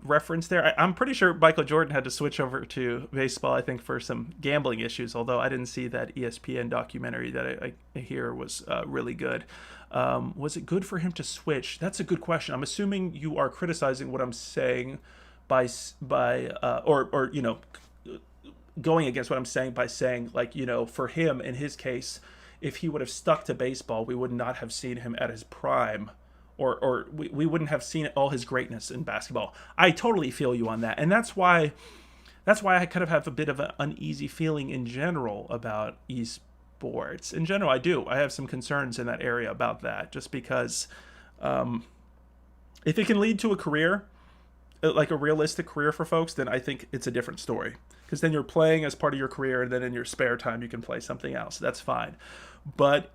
Speaker 1: reference there? I'm pretty sure Michael Jordan had to switch over to baseball, I think, for some gambling issues, although I didn't see that ESPN documentary that I hear was really good. Was it good for him to switch? That's a good question. I'm assuming you are criticizing what I'm saying by or going against what I'm saying by saying, like, for him, in his case, if he would have stuck to baseball, we would not have seen him at his prime, or we wouldn't have seen all his greatness in basketball. I totally feel you on that. And that's why I kind of have a bit of an uneasy feeling in general about esports. In general, I do. I have some concerns in that area about that, just because if it can lead to a career, like a realistic career for folks, then I think it's a different story. Because then you're playing as part of your career, and then in your spare time you can play something else. That's fine. But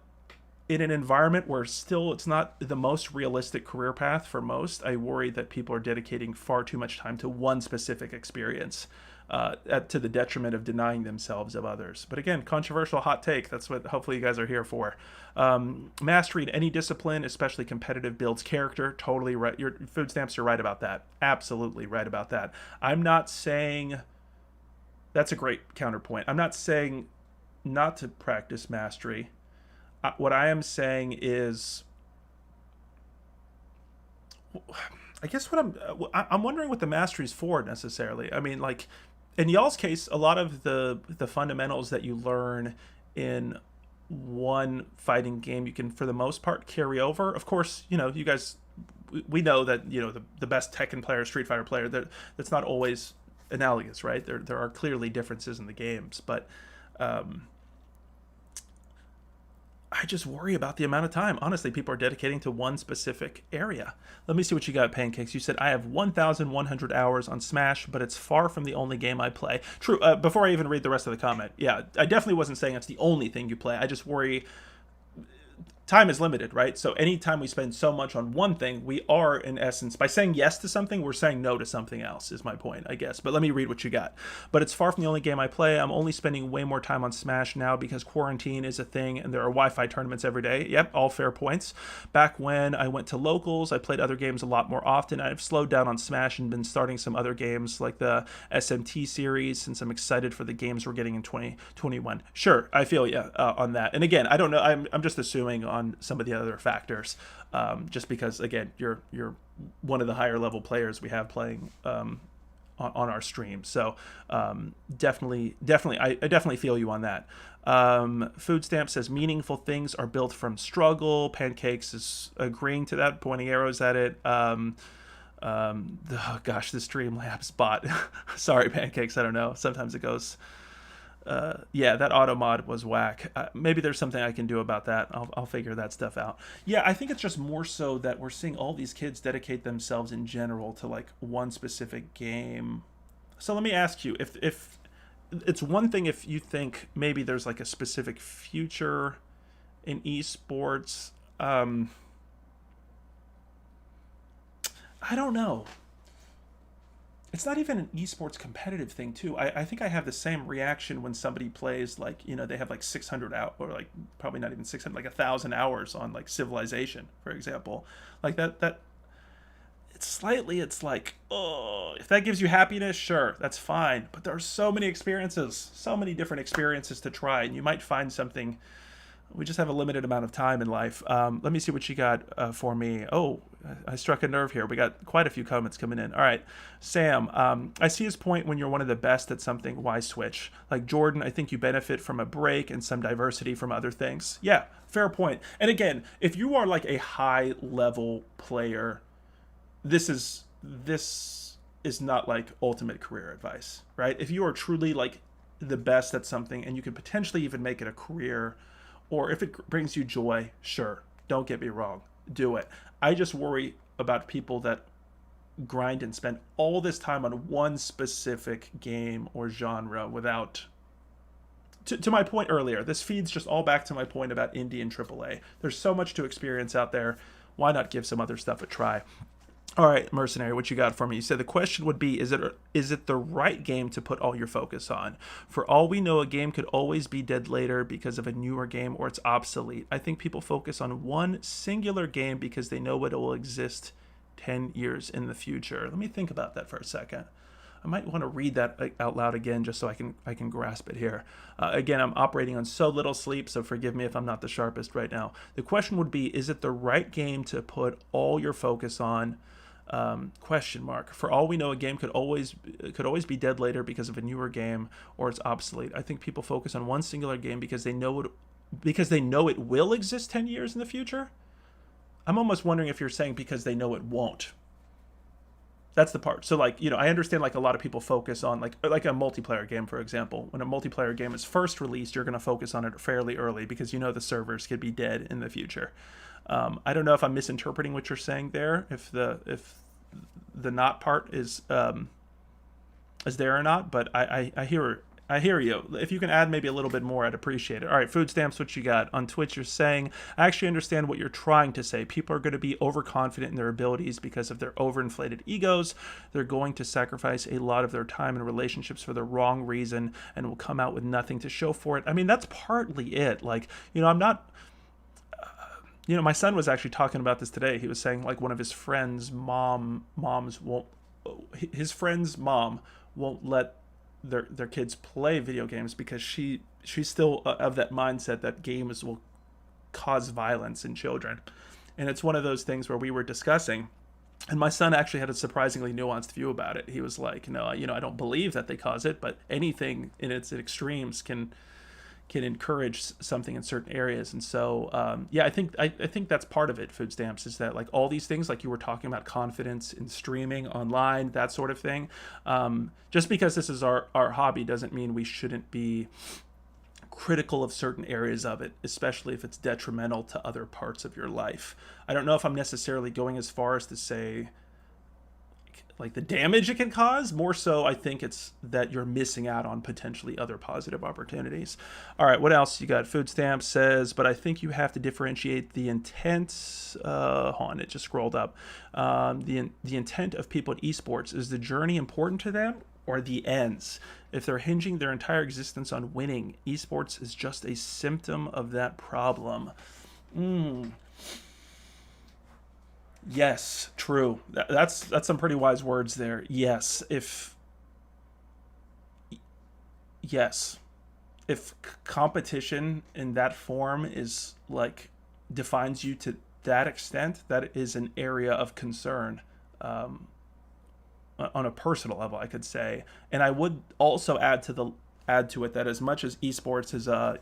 Speaker 1: in an environment where still it's not the most realistic career path for most, I worry that people are dedicating far too much time to one specific experience, to the detriment of denying themselves of others. But again, controversial hot take. That's what hopefully you guys are here for. Mastery in any discipline, especially competitive, builds character. Totally right. Your food stamps, you're right about that. Absolutely right about that. I'm not saying... That's a great counterpoint. I'm not saying not to practice mastery. What I am saying is, I guess I'm wondering what the mastery is for necessarily. I mean, like in y'all's case, a lot of the fundamentals that you learn in one fighting game, you can for the most part carry over. Of course, you guys, we know that the best Tekken player, Street Fighter player, that's not always analogous, right? There are clearly differences in the games, but I just worry about the amount of time, honestly, people are dedicating to one specific area. Let me see what you got, Pancakes. You said, I have 1,100 hours on Smash, but it's far from the only game I play. True. Before I even read the rest of the comment, yeah, I definitely wasn't saying it's the only thing you play. I just worry time is limited, right? So anytime we spend so much on one thing, we are, in essence, by saying yes to something, we're saying no to something else, is my point, I guess. But let me read what you got. But it's far from the only game I play. I'm only spending way more time on Smash now because quarantine is a thing and there are Wi-Fi tournaments every day. Yep, all fair points. Back when I went to locals, I played other games a lot more often. I've slowed down on Smash and been starting some other games like the SMT series since I'm excited for the games we're getting in 2021. Sure, I feel you on that. And again, I don't know. I'm just assuming on some of the other factors, just because again, you're one of the higher level players we have playing on our stream. So definitely, I definitely feel you on that. Food Stamp says meaningful things are built from struggle. Pancakes is agreeing to that, pointing arrows at it. Oh gosh, the Streamlabs bot. Sorry, Pancakes. I don't know. Sometimes it goes. Yeah, that auto mod was whack. Maybe there's something I can do about that. I'll figure that stuff out. Yeah, I think it's just more so that we're seeing all these kids dedicate themselves in general to like one specific game. So let me ask you, if it's one thing if you think maybe there's like a specific future in esports. I don't know. It's not even an esports competitive thing too. I think I have the same reaction when somebody plays like, they have like 600 out, or like probably not even 600, like 1,000 hours on like Civilization, for example. Like that it's like, oh, if that gives you happiness, sure, that's fine. But there are so many experiences, so many different experiences to try, and you might find something. We just have a limited amount of time in life. Let me see what you got for me. Oh, I struck a nerve here. We got quite a few comments coming in. All right, Sam, I see his point when you're one of the best at something. Why switch? Like Jordan, I think you benefit from a break and some diversity from other things. Yeah, fair point. And again, if you are like a high level player, this is not like ultimate career advice, right? If you are truly like the best at something and you could potentially even make it a career, or if it brings you joy, sure, don't get me wrong, do it. I just worry about people that grind and spend all this time on one specific game or genre without... To my point earlier, this feeds just all back to my point about indie and AAA. There's so much to experience out there. Why not give some other stuff a try? All right, Mercenary, what you got for me? You said the question would be, is it the right game to put all your focus on? For all we know, a game could always be dead later because of a newer game or it's obsolete. I think people focus on one singular game because they know it will exist 10 years in the future. Let me think about that for a second. I might want to read that out loud again just so I can grasp it here. Again, I'm operating on so little sleep, so forgive me if I'm not the sharpest right now. The question would be, is it the right game to put all your focus on? Question mark. For all we know, a game could always be dead later because of a newer game or it's obsolete. I think people focus on one singular game because they know it will exist 10 years in the future. I'm almost wondering if you're saying because they know it won't. That's the part. So like, I understand like a lot of people focus on like a multiplayer game, for example. When a multiplayer game is first released, you're going to focus on it fairly early because the servers could be dead in the future. I don't know if I'm misinterpreting what you're saying there, if the not part is there or not, but I hear you. If you can add maybe a little bit more, I'd appreciate it. All right, Food Stamps, what you got? On Twitch, you're saying, I actually understand what you're trying to say. People are going to be overconfident in their abilities because of their overinflated egos. They're going to sacrifice a lot of their time and relationships for the wrong reason and will come out with nothing to show for it. I mean, that's partly it. Like, I'm not... my son was actually talking about this today. He was saying like one of his friend's his friend's mom won't let their kids play video games because she's still of that mindset that games will cause violence in children. And it's one of those things where we were discussing, and my son actually had a surprisingly nuanced view about it. He was like, no, I don't believe that they cause it, but anything in its extremes can encourage something in certain areas. And so I think that's part of it. Food Stamps is that like all these things, like you were talking about, confidence in streaming online, that sort of thing, just because this is our hobby doesn't mean we shouldn't be critical of certain areas of it, especially if it's detrimental to other parts of your life. I don't know if I'm necessarily going as far as to say like the damage it can cause. More so, I think it's that you're missing out on potentially other positive opportunities. All right, what else you got? Food Stamps says, but I think you have to differentiate the intent. Hold on, it just scrolled up. The intent of people at esports, is the journey important to them or the ends? If they're hinging their entire existence on winning, esports is just a symptom of that problem. Yes, true. That's some pretty wise words there. Yes, if competition in that form is like defines you to that extent, that is an area of concern. Um, on a personal level, I could say, and I would also add to it that as much as esports is a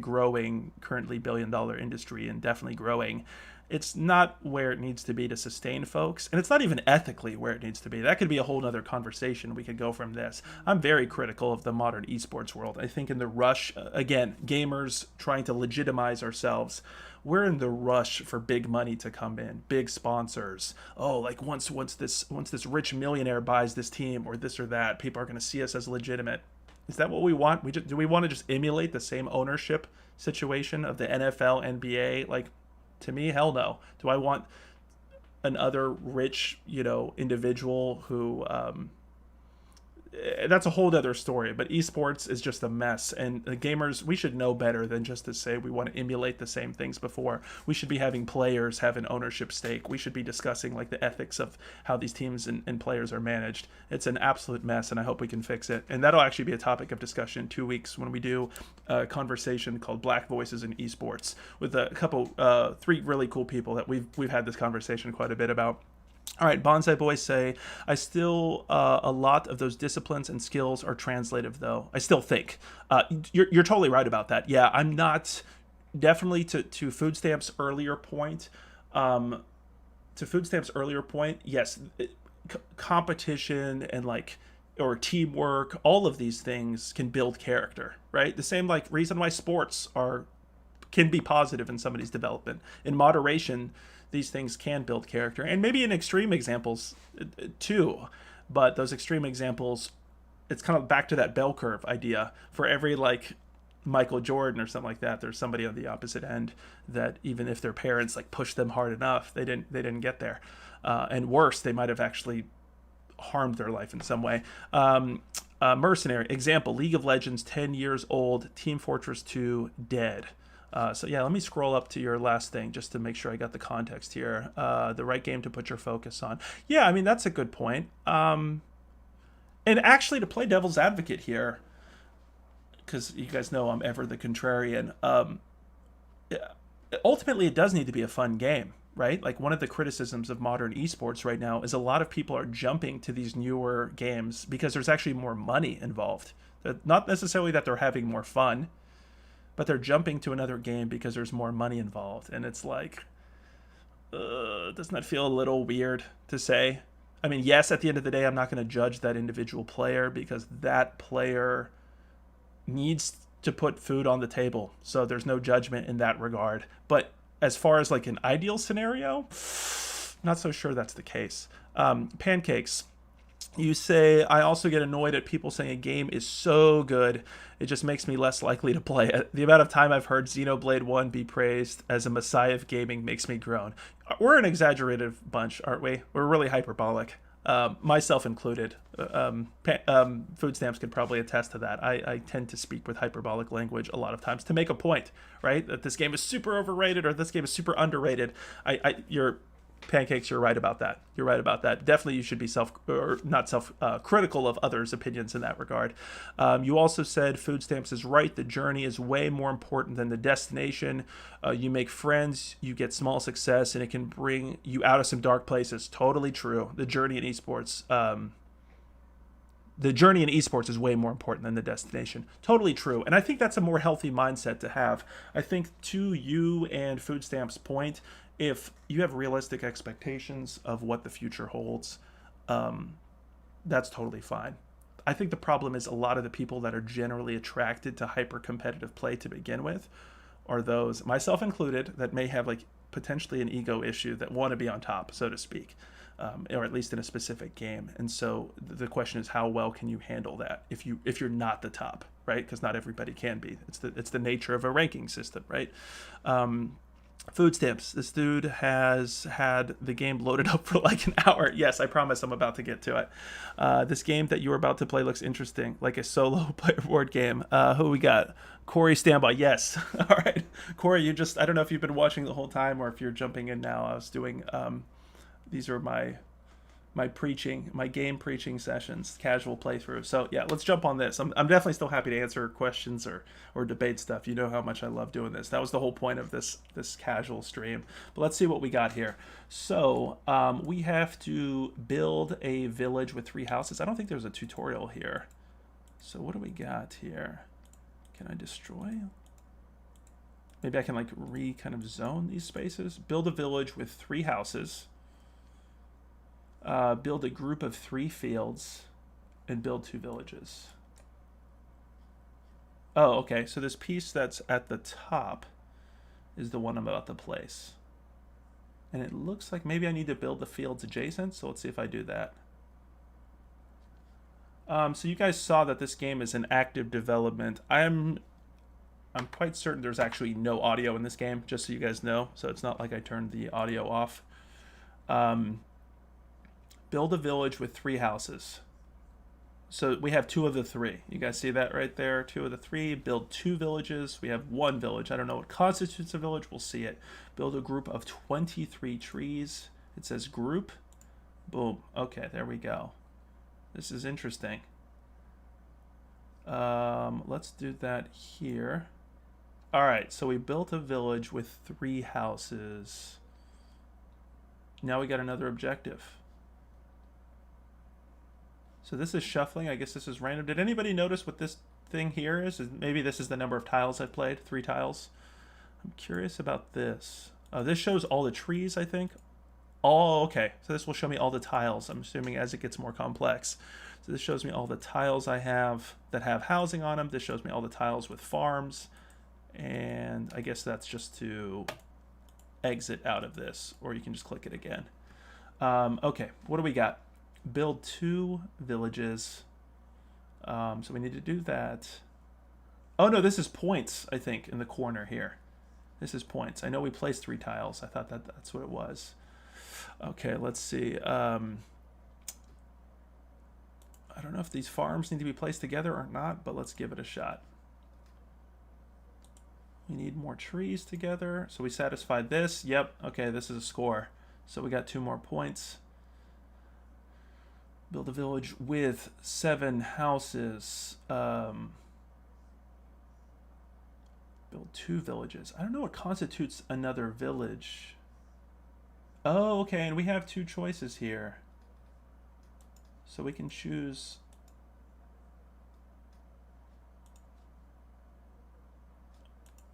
Speaker 1: growing, currently $1 billion industry and definitely growing, it's not where it needs to be to sustain folks, and it's not even ethically where it needs to be. That could be a whole other conversation. We could go from this. I'm very critical of the modern esports world. I think in the rush, again, gamers trying to legitimize ourselves, we're in the rush for big money to come in, big sponsors. Oh, like once this rich millionaire buys this team or this or that, people are going to see us as legitimate. Is that what we want? Do we want to just emulate the same ownership situation of the NFL, NBA? Like, to me, hell no. Do I want another rich, individual who that's a whole other story, but esports is just a mess, and the gamers, we should know better than just to say we want to emulate the same things before. We should be having players have an ownership stake. We should be discussing like the ethics of how these teams and players are managed. It's an absolute mess, and I hope we can fix it, and that'll actually be a topic of discussion in 2 weeks when we do a conversation called Black Voices in Esports with a couple 3 really cool people that we've had this conversation quite a bit about. All right, Bonsai Boys say, I still, a lot of those disciplines and skills are translative, though. I still think. You're totally right about that. Yeah, I'm not, definitely to Food Stamps' earlier point, yes, competition and or teamwork, all of these things can build character, right? The same reason why sports can be positive in somebody's development. In moderation, these things can build character, and maybe in extreme examples too. But those extreme examples, it's kind of back to that bell curve idea. For every Michael Jordan or something like that, there's somebody on the opposite end that even if their parents pushed them hard enough, they didn't get there. And worse, they might have actually harmed their life in some way. Mercenary example: League of Legends, 10 years old. Team Fortress 2 dead. So yeah, let me scroll up to your last thing just to make sure I got the context here. The right game to put your focus on. Yeah, I mean, that's a good point. And actually, to play devil's advocate here, because you guys know I'm ever the contrarian, ultimately it does need to be a fun game, right? Like, one of the criticisms of modern esports right now is a lot of people are jumping to these newer games because there's actually more money involved. Not necessarily that they're having more fun, but they're jumping to another game because there's more money involved. And it's doesn't that feel a little weird to say? I mean, yes, at the end of the day, I'm not going to judge that individual player because that player needs to put food on the table. So there's no judgment in that regard. But as far as an ideal scenario, not so sure that's the case. Pancakes. You say, I also get annoyed at people saying a game is so good, it just makes me less likely to play it. The amount of time I've heard Xenoblade 1 be praised as a messiah of gaming makes me groan. We're an exaggerated bunch, aren't we? We're really hyperbolic, myself included. Food Stamps could probably attest to that. I tend to speak with hyperbolic language a lot of times to make a point, right? That this game is super overrated or this game is super underrated. You're Pancakes, you're right about that. You're right about that. Definitely, you should be critical of others' opinions in that regard. You also said Food Stamps is right. The journey is way more important than the destination. You make friends, you get small success, and it can bring you out of some dark places. Totally true. The journey in esports is way more important than the destination. Totally true. And I think that's a more healthy mindset to have. I think to you and Food Stamps' point, if you have realistic expectations of what the future holds, that's totally fine. I think the problem is a lot of the people that are generally attracted to hyper-competitive play to begin with are those, myself included, that may have potentially an ego issue that want to be on top, so to speak. or at least in a specific game. And so the question is, how well can you handle that if you're not the top, right? Because not everybody can be. It's the nature of a ranking system, right? Food stamps. This dude has had the game loaded up for like an hour. Yes, I promise I'm about to get to it. This game that you were about to play looks interesting, like a solo player board game. Who we got? Corey, standby. Yes. All right. Corey, I don't know if you've been watching the whole time or if you're jumping in now. I was doing, these are my game preaching sessions, casual playthrough. So yeah, let's jump on this. I'm definitely still happy to answer questions or debate stuff. You know how much I love doing this. That was the whole point of this casual stream. But let's see what we got here. So we have to build a village with 3 houses. I don't think there's a tutorial here. So what do we got here? Can I destroy? Maybe I can like kind of zone these spaces. Build a village with 3 houses. Build a group of 3 fields, and build 2 villages. Oh, okay. So this piece that's at the top is the one I'm about to place. And it looks like maybe I need to build the fields adjacent, so let's see if I do that. So you guys saw that this game is in active development. I'm quite certain there's actually no audio in this game, just so you guys know. So it's not like I turned the audio off. Build a village with 3 houses. So we have 2 of the 3. You guys see that right there? 2 of the 3. Build 2 villages. We have 1 village. I don't know what constitutes a village. We'll see it. Build a group of 23 trees. It says group. Boom. Okay, there we go. This is interesting. Let's do that here. All right, so we built a village with 3 houses. Now we got another objective. So this is shuffling. I guess this is random. Did anybody notice what this thing here is? Maybe this is the number of tiles I've played. 3 tiles. I'm curious about this. This shows all the trees, I think. Oh, okay. So this will show me all the tiles, I'm assuming, as it gets more complex. So this shows me all the tiles I have that have housing on them. This shows me all the tiles with farms. And I guess that's just to exit out of this, or you can just click it again. Okay, what do we got? Build 2 villages. So we need to do that. Oh no, this is points, I think, in the corner here. This is points. I know we placed 3 tiles. I thought that's what it was. Okay, let's see. I don't know if these farms need to be placed together or not, but let's give it a shot. We need more trees together. So we satisfied this. Yep. Okay, this is a score. So we got 2 more points. Build a village with 7 houses. Build 2 villages. I don't know what constitutes another village. Oh, okay, and we have 2 choices here. So we can choose...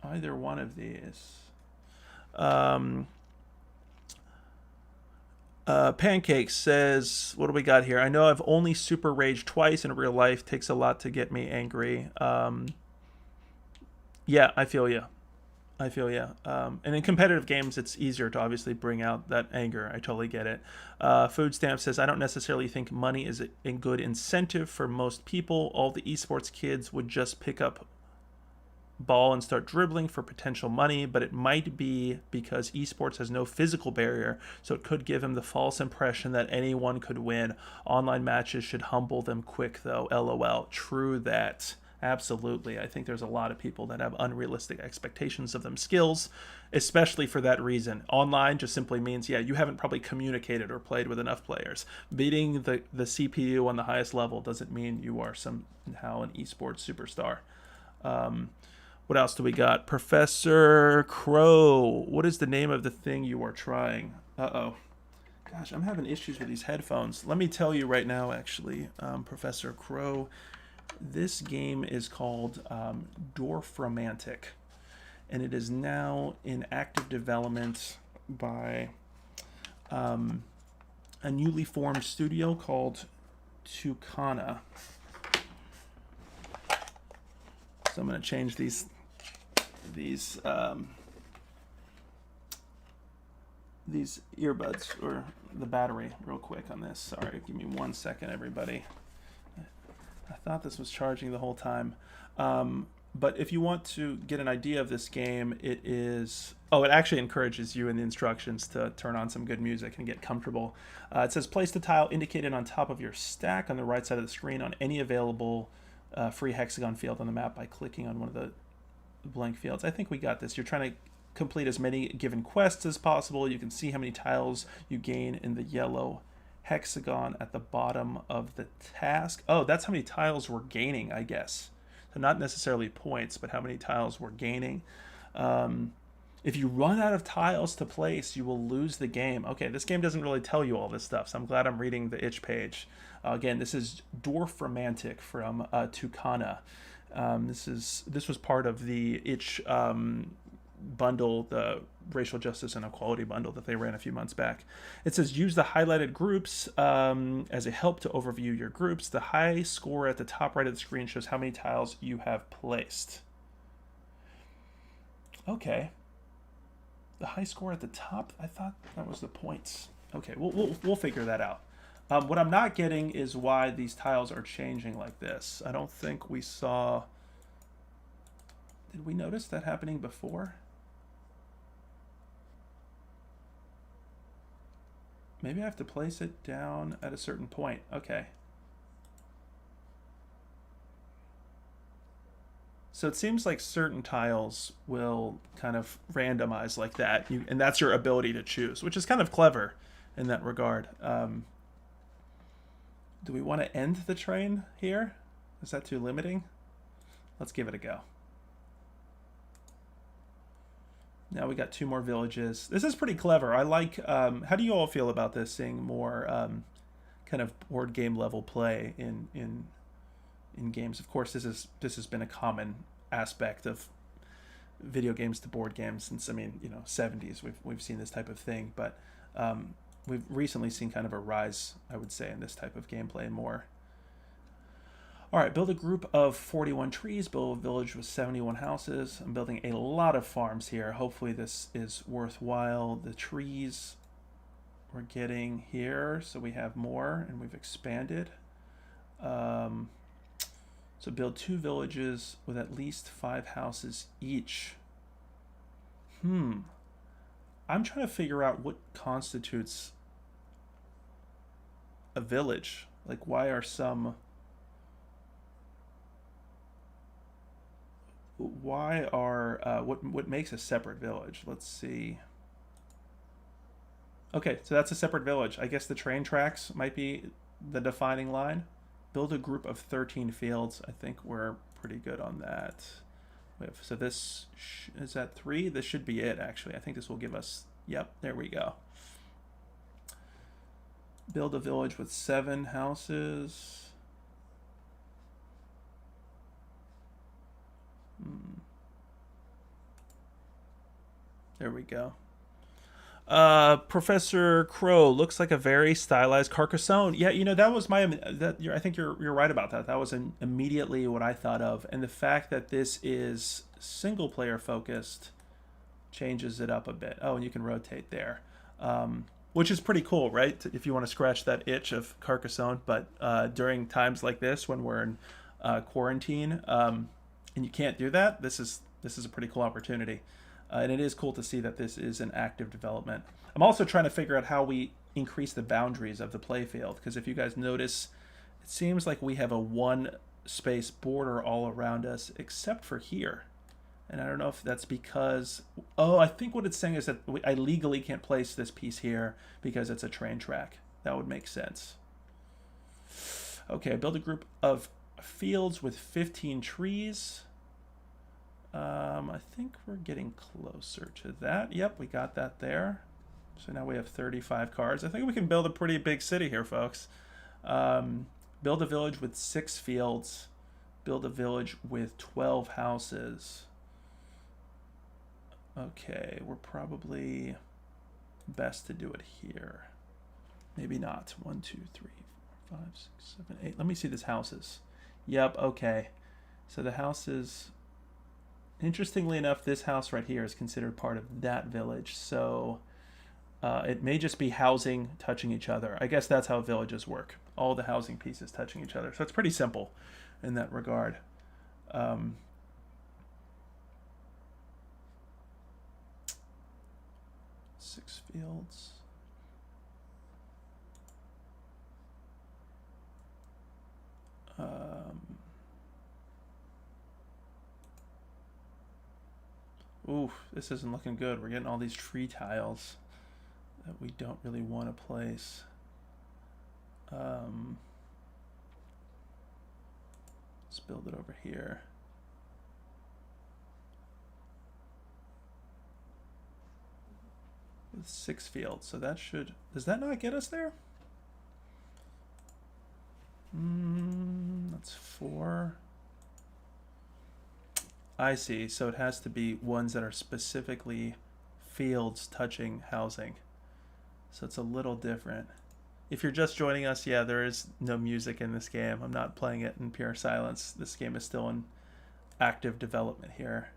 Speaker 1: either one of these. Pancake says, what do we got here? I know I've only super raged twice in real life. Takes a lot to get me angry. Yeah, I feel you. And in competitive games, it's easier to obviously bring out that anger. I totally get it. Food Stamp says, I don't necessarily think money is a good incentive for most people. All the esports kids would just pick up ball and start dribbling for potential money, but it might be because esports has no physical barrier, so it could give him the false impression that anyone could win. Online matches should humble them quick, though. LOL. True that. Absolutely. I think there's a lot of people that have unrealistic expectations of them skills, especially for that reason. Online just simply means, yeah, you haven't probably communicated or played with enough players. Beating the CPU on the highest level doesn't mean you are somehow an esports superstar. What else do we got? Professor Crow. What is the name of the thing you are trying? Uh-oh. Gosh, I'm having issues with these headphones. Let me tell you right now, actually, Professor Crow. This game is called Dorfromantik, and it is now in active development by a newly formed studio called Tucana. So I'm going to change these these earbuds or the battery real quick on this. Sorry, give me 1 second, everybody. I thought this was charging the whole time. But if you want to get an idea of this game, it is... Oh, it actually encourages you in the instructions to turn on some good music and get comfortable. It says place the tile indicated on top of your stack on the right side of the screen on any available free hexagon field on the map by clicking on one of the blank fields. I think we got this. You're trying to complete as many given quests as possible. You can see how many tiles you gain in the yellow hexagon at the bottom of the task. Oh, that's how many tiles we're gaining, I guess. So not necessarily points, but how many tiles we're gaining. If you run out of tiles to place, you will lose the game. Okay, this game doesn't really tell you all this stuff, so I'm glad I'm reading the itch page. Again, this is Dorfromantik from Tucana. This was part of the itch bundle, the racial justice and equality bundle that they ran a few months back. It says use the highlighted groups as a help to overview your groups. The high score at the top right of the screen shows how many tiles you have placed. Okay. The high score at the top, I thought that was the points. Okay, we'll figure that out. What I'm not getting is why these tiles are changing like this. I don't think we saw... Did we notice that happening before? Maybe I have to place it down at a certain point. Okay. So it seems like certain tiles will kind of randomize like that, and that's your ability to choose, which is kind of clever in that regard. Do we want to end the train here? Is that too limiting? Let's give it a go. Now we got 2 more villages. This is pretty clever. I like, how do you all feel about this, seeing more kind of board game level play in games? Of course, this has been a common aspect of video games to board games since, I mean, 70s. We've seen this type of thing, but we've recently seen kind of a rise, I would say, in this type of gameplay more. All right, build a group of 41 trees, build a village with 71 houses. I'm building a lot of farms here. Hopefully this is worthwhile. The trees we're getting here, so we have more, and we've expanded. So build 2 villages with at least 5 houses each. I'm trying to figure out what constitutes a village. Like, why are some... Why are... what makes a separate village? Let's see. Okay, so that's a separate village. I guess the train tracks might be the defining line. Build a group of 13 fields. I think we're pretty good on that. So this is that 3. This should be it, actually. I think this will give us... Yep, there we go. Build a village with 7 houses. There we go. Professor Crow looks like a very stylized Carcassonne. Yeah, that was my... I think you're right about that. That was immediately what I thought of. And the fact that this is single-player focused changes it up a bit. Oh, and you can rotate there. Which is pretty cool, right? If you want to scratch that itch of Carcassonne. But during times like this, when we're in quarantine, and you can't do that, this is a pretty cool opportunity. And it is cool to see that this is an active development. I'm also trying to figure out how we increase the boundaries of the playfield, because if you guys notice, it seems like we have a 1-space border all around us, except for here. And I don't know if that's because... Oh, I think what it's saying is that I legally can't place this piece here because it's a train track. That would make sense. Okay, build a group of fields with 15 trees. I think we're getting closer to that. Yep, we got that there. So now we have 35 cars. I think we can build a pretty big city here, folks. Build a village with 6 fields. Build a village with 12 houses. Okay, we're probably best to do it here. Maybe not. 1, 2, 3, 4, 5, 6, 7, 8. Let me see these houses. Yep, okay. So the houses... Interestingly enough, this house right here is considered part of that village. So It may just be housing touching each other. I guess that's how villages work. All the housing pieces touching each other. So it's pretty simple in that regard. Um, 6 fields. Ooh, this isn't looking good. We're getting all these tree tiles that we don't really want to place. Let's build it over here. With 6 fields, so that should... Does that not get us there? That's 4. I see, so it has to be ones that are specifically fields touching housing. So it's a little different. If you're just joining us, yeah, there is no music in this game. I'm not playing it in pure silence. This game is still in active development here.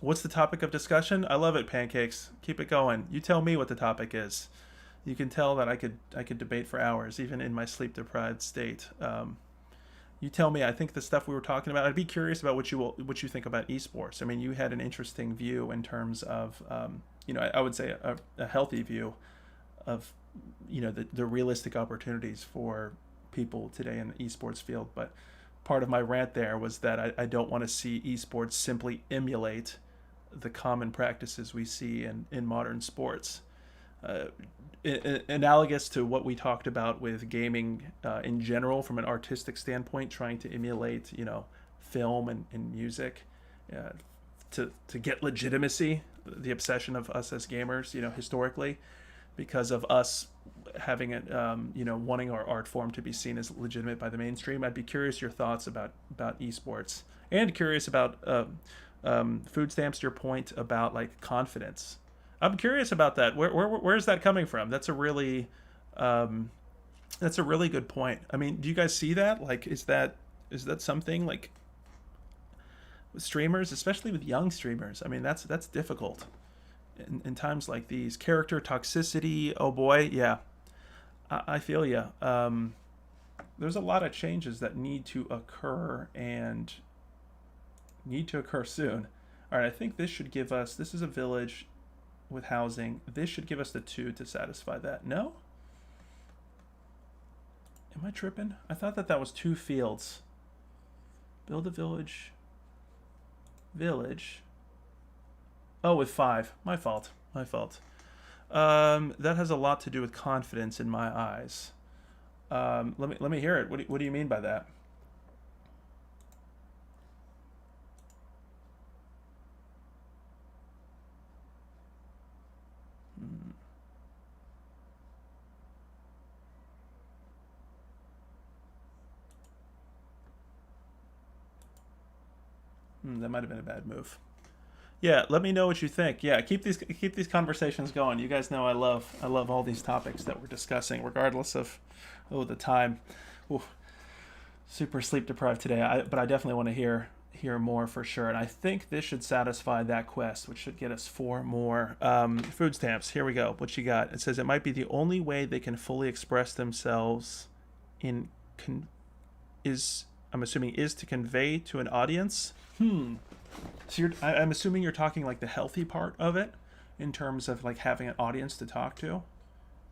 Speaker 1: What's the topic of discussion? I love it, Pancakes. Keep it going. You tell me what the topic is. You can tell that I could debate for hours, even in my sleep-deprived state. You tell me. I think the stuff we were talking about. I'd be curious about what you think about esports. I mean, you had an interesting view in terms of, I would say a healthy view of, the realistic opportunities for people today in the esports field. But part of my rant there was that I don't want to see esports simply emulate the common practices we see in modern sports. Analogous to what we talked about with gaming in general, from an artistic standpoint, trying to emulate, film and music to get legitimacy, the obsession of us as gamers, historically, because of us having it, wanting our art form to be seen as legitimate by the mainstream. I'd be curious your thoughts about esports, and curious about food stamps. To your point about like confidence. I'm curious about that. Where is that coming from? That's a really good point. I mean, do you guys see that? Like, is that something like with streamers, especially with young streamers? I mean, that's difficult in times like these. Character toxicity. Oh boy, yeah, I feel you. There's a lot of changes that need to occur and need to occur soon. All right, I think this should give us. This is a village with housing. This should give us the 2 to satisfy that. No? Am I tripping? I thought that was 2 fields. Build a village. Oh, with 5. My fault. That has a lot to do with confidence in my eyes. Let me hear it. What do you mean by that? That might have been a bad move. Yeah, let me know what you think. Yeah, keep these conversations going. You guys know I love all these topics that we're discussing, regardless of the time. Ooh, super sleep deprived today. But I definitely want to hear more for sure. And I think this should satisfy that quest, which should get us 4 more food stamps. Here we go. What you got? It says it might be the only way they can fully express themselves I'm assuming is to convey to an audience. So I'm assuming you're talking like the healthy part of it, in terms of like having an audience to talk to.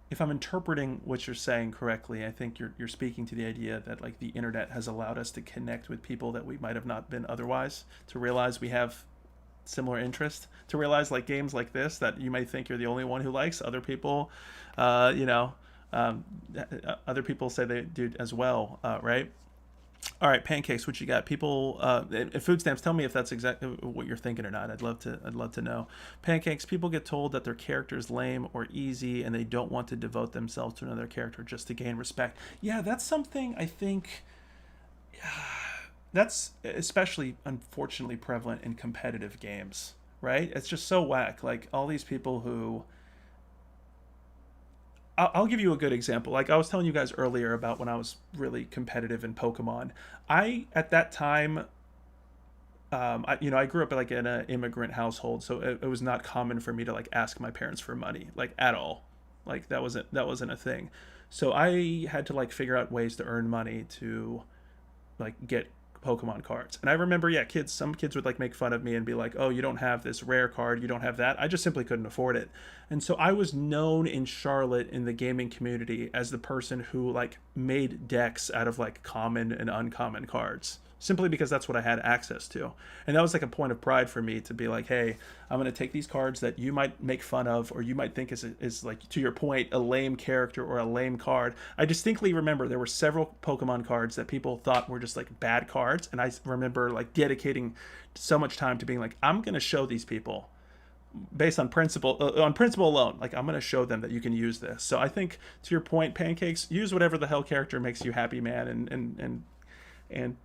Speaker 1: If I'm interpreting what you're saying correctly, I think you're speaking to the idea that like the internet has allowed us to connect with people that we might have not been otherwise, to realize we have similar interest, to realize like games like this that you might think you're the only one who likes, other people, other people say they do as well, right? All right, Pancakes, what you got? People, food stamps. Tell me if that's exactly what you're thinking or not. I'd love to know. Pancakes. People get told that their character is lame or easy, and they don't want to devote themselves to another character just to gain respect. Yeah, that's something I think. That's especially unfortunately prevalent in competitive games, right? It's just so whack. Like all these people who. I'll give you a good example. Like I was telling you guys earlier about when I was really competitive in Pokemon. At that time, I grew up like in an immigrant household, so it was not common for me to like ask my parents for money, like at all. Like that wasn't a thing. So I had to like figure out ways to earn money to like get Pokemon cards. And I remember, yeah, some kids would like make fun of me and be like, "Oh, you don't have this rare card, you don't have that." I just simply couldn't afford it. And so I was known in Charlotte in the gaming community as the person who like made decks out of like common and uncommon cards. Simply because that's what I had access to. And that was like a point of pride for me to be like, hey, I'm going to take these cards that you might make fun of or you might think is like, to your point, a lame character or a lame card. I distinctly remember there were several Pokemon cards that people thought were just like bad cards. And I remember like dedicating so much time to being like, I'm going to show these people based on principle alone, like I'm going to show them that you can use this. So I think, to your point, Pancakes, use whatever the hell character makes you happy, man. And and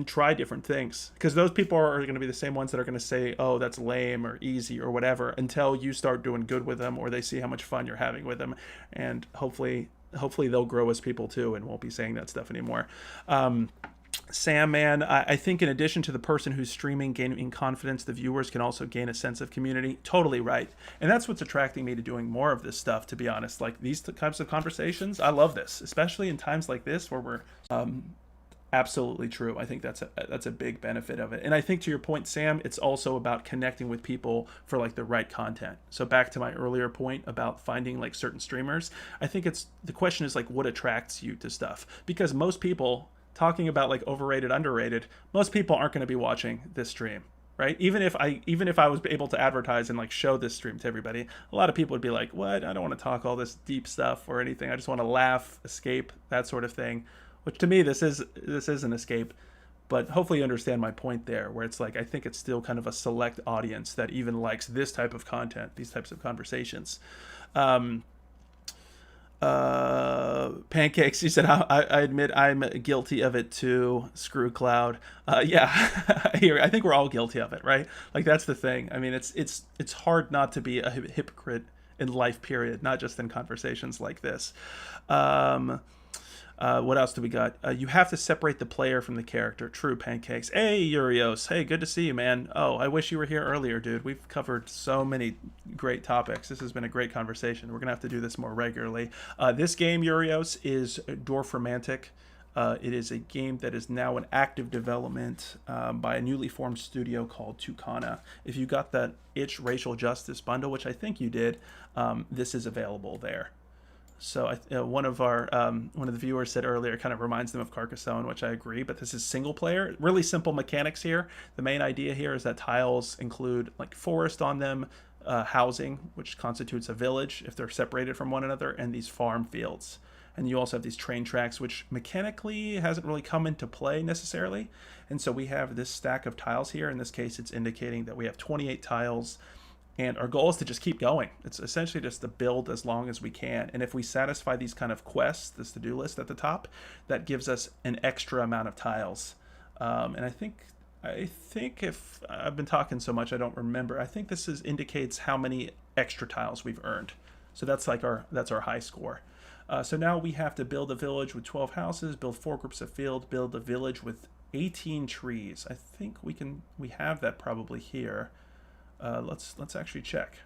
Speaker 1: try different things, because those people are going to be the same ones that are going to say, oh, that's lame or easy or whatever, until you start doing good with them or they see how much fun you're having with them. And hopefully they'll grow as people too and won't be saying that stuff anymore. Sam, man, I think in addition to the person who's streaming gaining confidence, the viewers can also gain a sense of community. Totally right. And that's what's attracting me to doing more of this stuff, to be honest. Like these types of conversations, I love this, especially in times like this where we're absolutely true. I think that's a big benefit of it. And I think, to your point, Sam, it's also about connecting with people for like the right content. So back to my earlier point about finding like certain streamers, I think it's the question is like what attracts you to stuff, because most people, talking about like overrated, underrated, most people aren't going to be watching this stream, right? Even if I was able to advertise and like show this stream to everybody, a lot of people would be like, what? I don't want to talk all this deep stuff or anything. I just want to laugh, escape, that sort of thing. Which to me, this is an escape. But hopefully you understand my point there, where it's like I think it's still kind of a select audience that even likes this type of content, these types of conversations. Um, Pancakes, you said, I admit I'm guilty of it too. Screw Cloud. Yeah, I think we're all guilty of it, right? Like that's the thing. I mean, it's hard not to be a hypocrite in life, period, not just in conversations like this. um what else do we got? You have to separate the player from the character. True, Pancakes. Hey, Urios. Hey, good to see you, man. Oh, I wish you were here earlier, dude. We've covered so many great topics. This has been a great conversation. We're going to have to do this more regularly. This game, Urios, is Dorfromantik. It is a game that is now in active development by a newly formed studio called Tucana. If you got that itch racial justice bundle, which I think you did, this is available there. So one of the viewers said earlier, it kind of reminds them of Carcassonne, which I agree. But this is single player, really simple mechanics here. The main idea here is that tiles include like forest on them, housing, which constitutes a village if they're separated from one another, and these farm fields. And you also have these train tracks, which mechanically hasn't really come into play necessarily. And so we have this stack of tiles here. In this case, it's indicating that we have 28 tiles. And our goal is to just keep going. It's essentially just to build as long as we can. And if we satisfy these kind of quests, this to-do list at the top, that gives us an extra amount of tiles. And I think if I've been talking so much, I don't remember. I think this indicates how many extra tiles we've earned. So that's our high score. So now we have to build a village with 12 houses, build 4 groups of field, build a village with 18 trees. I think we have that probably here. Let's actually check.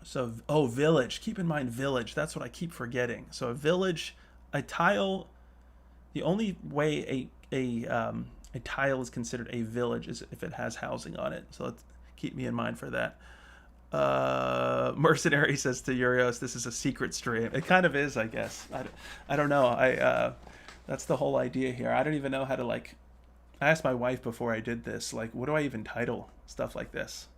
Speaker 1: So, oh, village. Keep in mind village. That's what I keep forgetting. So a village, a tile. The only way a tile is considered a village is if it has housing on it. So let's keep me in mind for that. Mercenary says to Urios, this is a secret stream. It kind of is, I guess. I don't know. That's the whole idea here. I don't even know how to like. I asked my wife before I did this, like, what do I even title stuff like this?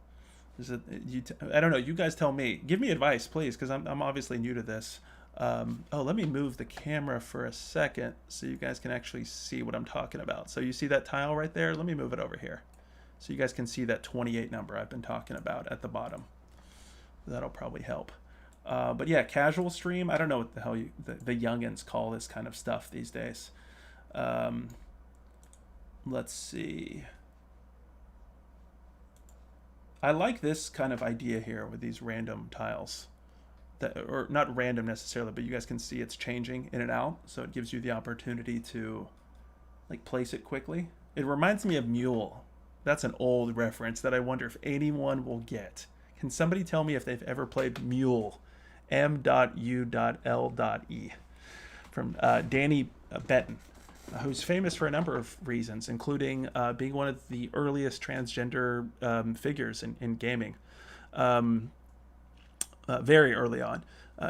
Speaker 1: I don't know. You guys tell me. Give me advice, please, because I'm obviously new to this. Let me move the camera for a second so you guys can actually see what I'm talking about. So you see that tile right there? Let me move it over here so you guys can see that 28 number I've been talking about at the bottom. That'll probably help. But yeah, casual stream. I don't know what the hell the youngins call this kind of stuff these days. Let's see. I like this kind of idea here with these random tiles. Or not random necessarily, but you guys can see it's changing in and out. So it gives you the opportunity to like place it quickly. It reminds me of Mule. That's an old reference that I wonder if anyone will get. Can somebody tell me if they've ever played Mule? M.U.L.E. from Danny Benton, who's famous for a number of reasons, including being one of the earliest transgender figures in gaming, very early on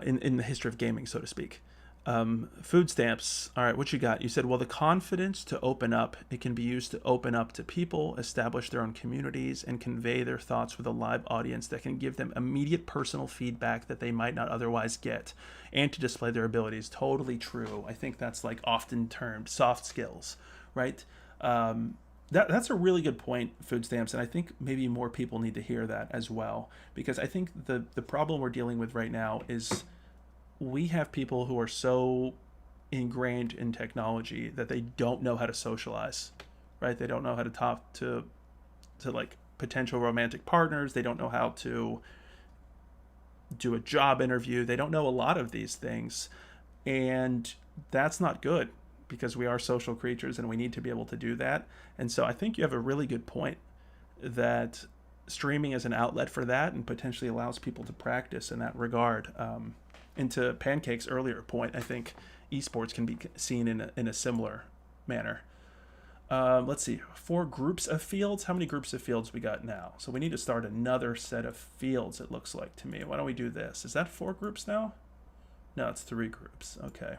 Speaker 1: in the history of gaming, so to speak. Food stamps. All right, what you got? You said, well, the confidence to open up, it can be used to open up to people, establish their own communities, and convey their thoughts with a live audience that can give them immediate personal feedback that they might not otherwise get, and to display their abilities. Totally true. I think that's like often termed soft skills, right? That's a really good point, food stamps, and I think maybe more people need to hear that as well, because I think the problem we're dealing with right now is we have people who are so ingrained in technology that they don't know how to socialize, right? They don't know how to talk to like potential romantic partners. They don't know how to do a job interview. They don't know a lot of these things, and that's not good because we are social creatures and we need to be able to do that. And so I think you have a really good point that streaming is an outlet for that and potentially allows people to practice in that regard. Into Pancake's earlier point, I think esports can be seen in a similar manner. Let's see, 4 groups of fields. How many groups of fields we got now? So we need to start another set of fields, it looks like to me. Why don't we do this? Is that 4 groups now? No, it's 3 groups. Okay.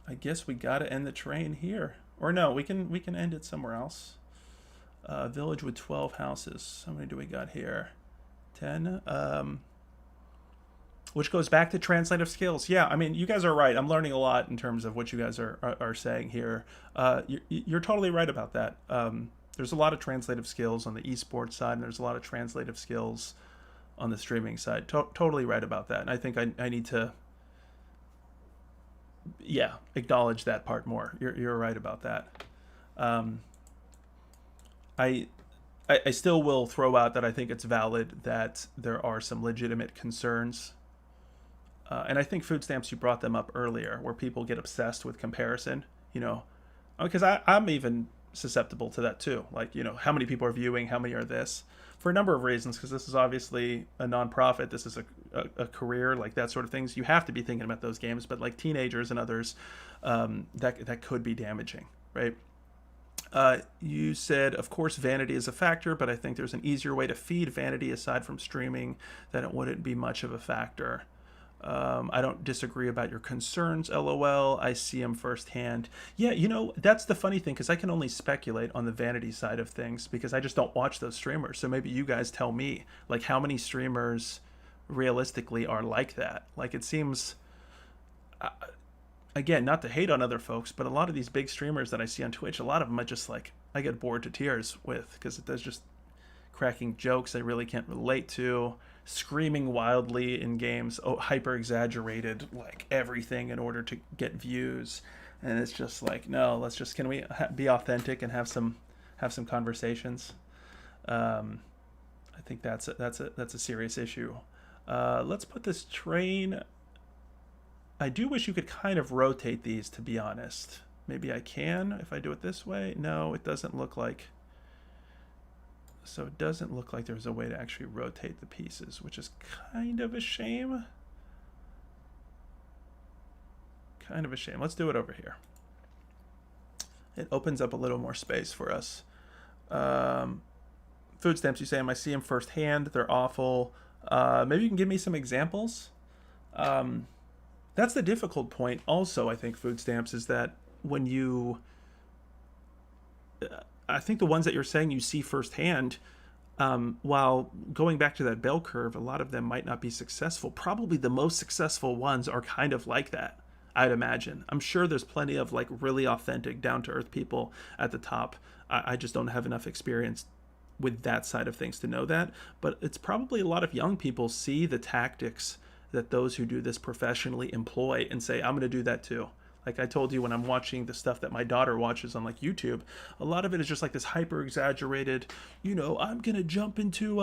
Speaker 1: I guess we gotta end the train here. Or no, we can end it somewhere else. Village with 12 houses. How many do we got here? 10. Which goes back to translative skills. Yeah, I mean, you guys are right. I'm learning a lot in terms of what you guys are saying here. You're totally right about that. There's a lot of translative skills on the esports side, and there's a lot of translative skills on the streaming side. Totally right about that. And I think I need to, yeah, acknowledge that part more. You're right about that. I still will throw out that I think it's valid that there are some legitimate concerns. And I think food stamps, you brought them up earlier, where people get obsessed with comparison, because I'm even susceptible to that too. Like, how many people are viewing, how many are this, for a number of reasons, because this is obviously a nonprofit, this is a career, like that sort of things. You have to be thinking about those games, but like teenagers and others, that could be damaging, right? You said, of course, vanity is a factor, but I think there's an easier way to feed vanity aside from streaming that it wouldn't be much of a factor. I don't disagree about your concerns, LOL. I see them firsthand. Yeah, that's the funny thing, because I can only speculate on the vanity side of things because I just don't watch those streamers. So maybe you guys tell me, like, how many streamers realistically are like that? Like, it seems, again, not to hate on other folks, but a lot of these big streamers that I see on Twitch, a lot of them I just like, I get bored to tears with, because there's just cracking jokes I really can't relate to, screaming wildly in games, hyper exaggerated, like everything in order to get views, and it's just like, no, can we be authentic and have some conversations? I think that's a serious issue. Let's put this train. I do wish you could kind of rotate these, to be honest. Maybe I can if I do it this way. No, it doesn't look like. So it doesn't look like there's a way to actually rotate the pieces, which is kind of a shame. Kind of a shame. Let's do it over here. It opens up a little more space for us. Food stamps, you say, I see them firsthand. They're awful. Maybe you can give me some examples. That's the difficult point also, I think, food stamps, is that when you... I think the ones that you're saying you see firsthand, while going back to that bell curve, a lot of them might not be successful. Probably the most successful ones are kind of like that, I'd imagine. I'm sure there's plenty of like really authentic, down-to-earth people at the top. I just don't have enough experience with that side of things to know that. But it's probably a lot of young people see the tactics that those who do this professionally employ and say, I'm going to do that too. Like I told you, when I'm watching the stuff that my daughter watches on like YouTube, a lot of it is just like this hyper exaggerated, I'm going to jump into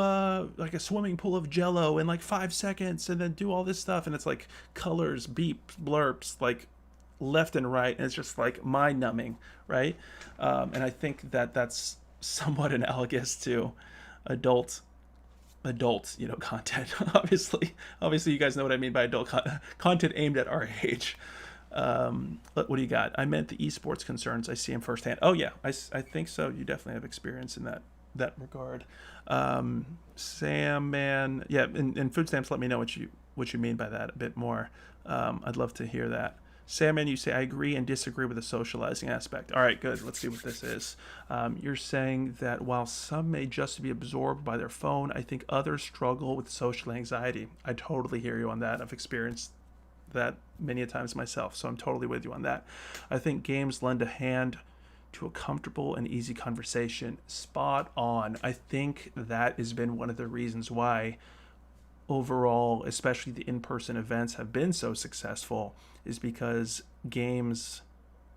Speaker 1: like a swimming pool of Jello in like 5 seconds and then do all this stuff. And it's like colors, beeps, blurps, like left and right, and it's just like mind numbing, right? And I think that that's somewhat analogous to adult content. Obviously you guys know what I mean by content aimed at our age. But what do you got? I meant the esports concerns. I see them firsthand. Oh yeah, I think so. You definitely have experience in that regard. Sam, man, yeah, and food stamps. Let me know what you mean by that a bit more. I'd love to hear that. Sam, man, you say I agree and disagree with the socializing aspect. All right, good. Let's see what this is. You're saying that while some may just be absorbed by their phone, I think others struggle with social anxiety. I totally hear you on that. I've experienced that many a times myself, so I'm totally with you on that. I think games lend a hand to a comfortable and easy conversation. Spot on. I think that has been one of the reasons why overall, especially the in-person events have been so successful, is because games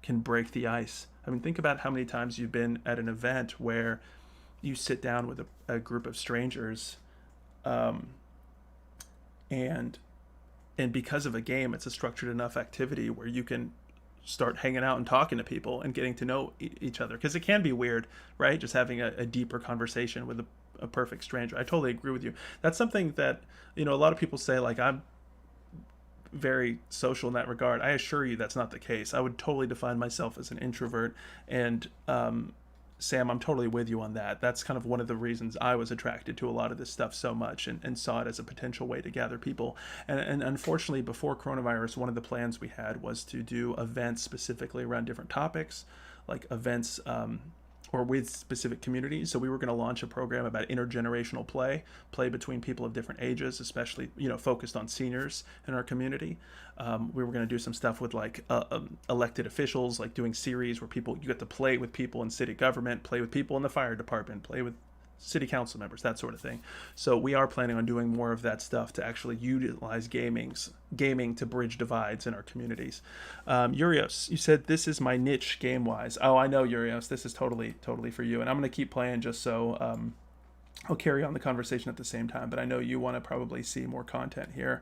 Speaker 1: can break the ice. I mean, think about how many times you've been at an event where you sit down with a group of strangers, um, and because of a game, it's a structured enough activity where you can start hanging out and talking to people and getting to know each other, because it can be weird, right, just having a deeper conversation with a perfect stranger. I totally agree with you. That's something that, a lot of people say, like, I'm very social in that regard. I assure you that's not the case. I would totally define myself as an introvert, and Sam, I'm totally with you on that. That's kind of one of the reasons I was attracted to a lot of this stuff so much, and saw it as a potential way to gather people. And unfortunately, before coronavirus, one of the plans we had was to do events specifically around different topics, like events or with specific communities. So we were going to launch a program about intergenerational play between people of different ages, especially focused on seniors in our community. We were going to do some stuff with like elected officials, like doing series where you get to play with people in city government, play with people in the fire department, play with city council members, that sort of thing. So we are planning on doing more of that stuff to actually utilize gaming to bridge divides in our communities. Urios, you said this is my niche game wise. Oh, I know, Urios, this is totally for you, and I'm going to keep playing just so I'll carry on the conversation at the same time, but I know you want to probably see more content here.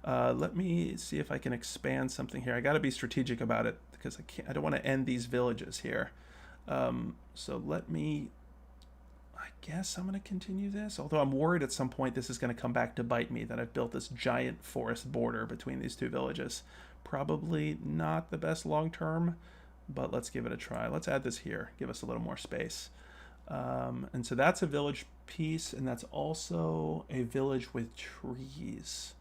Speaker 1: Let me see if I can expand something here. I got to be strategic about it because I don't want to end these villages here. So let me, I guess I'm going to continue this, although I'm worried at some point this is going to come back to bite me, that I've built this giant forest border between these two villages. Probably not the best long term, but let's give it a try. Let's add this here, give us a little more space. And so that's a village piece, and that's also a village with trees.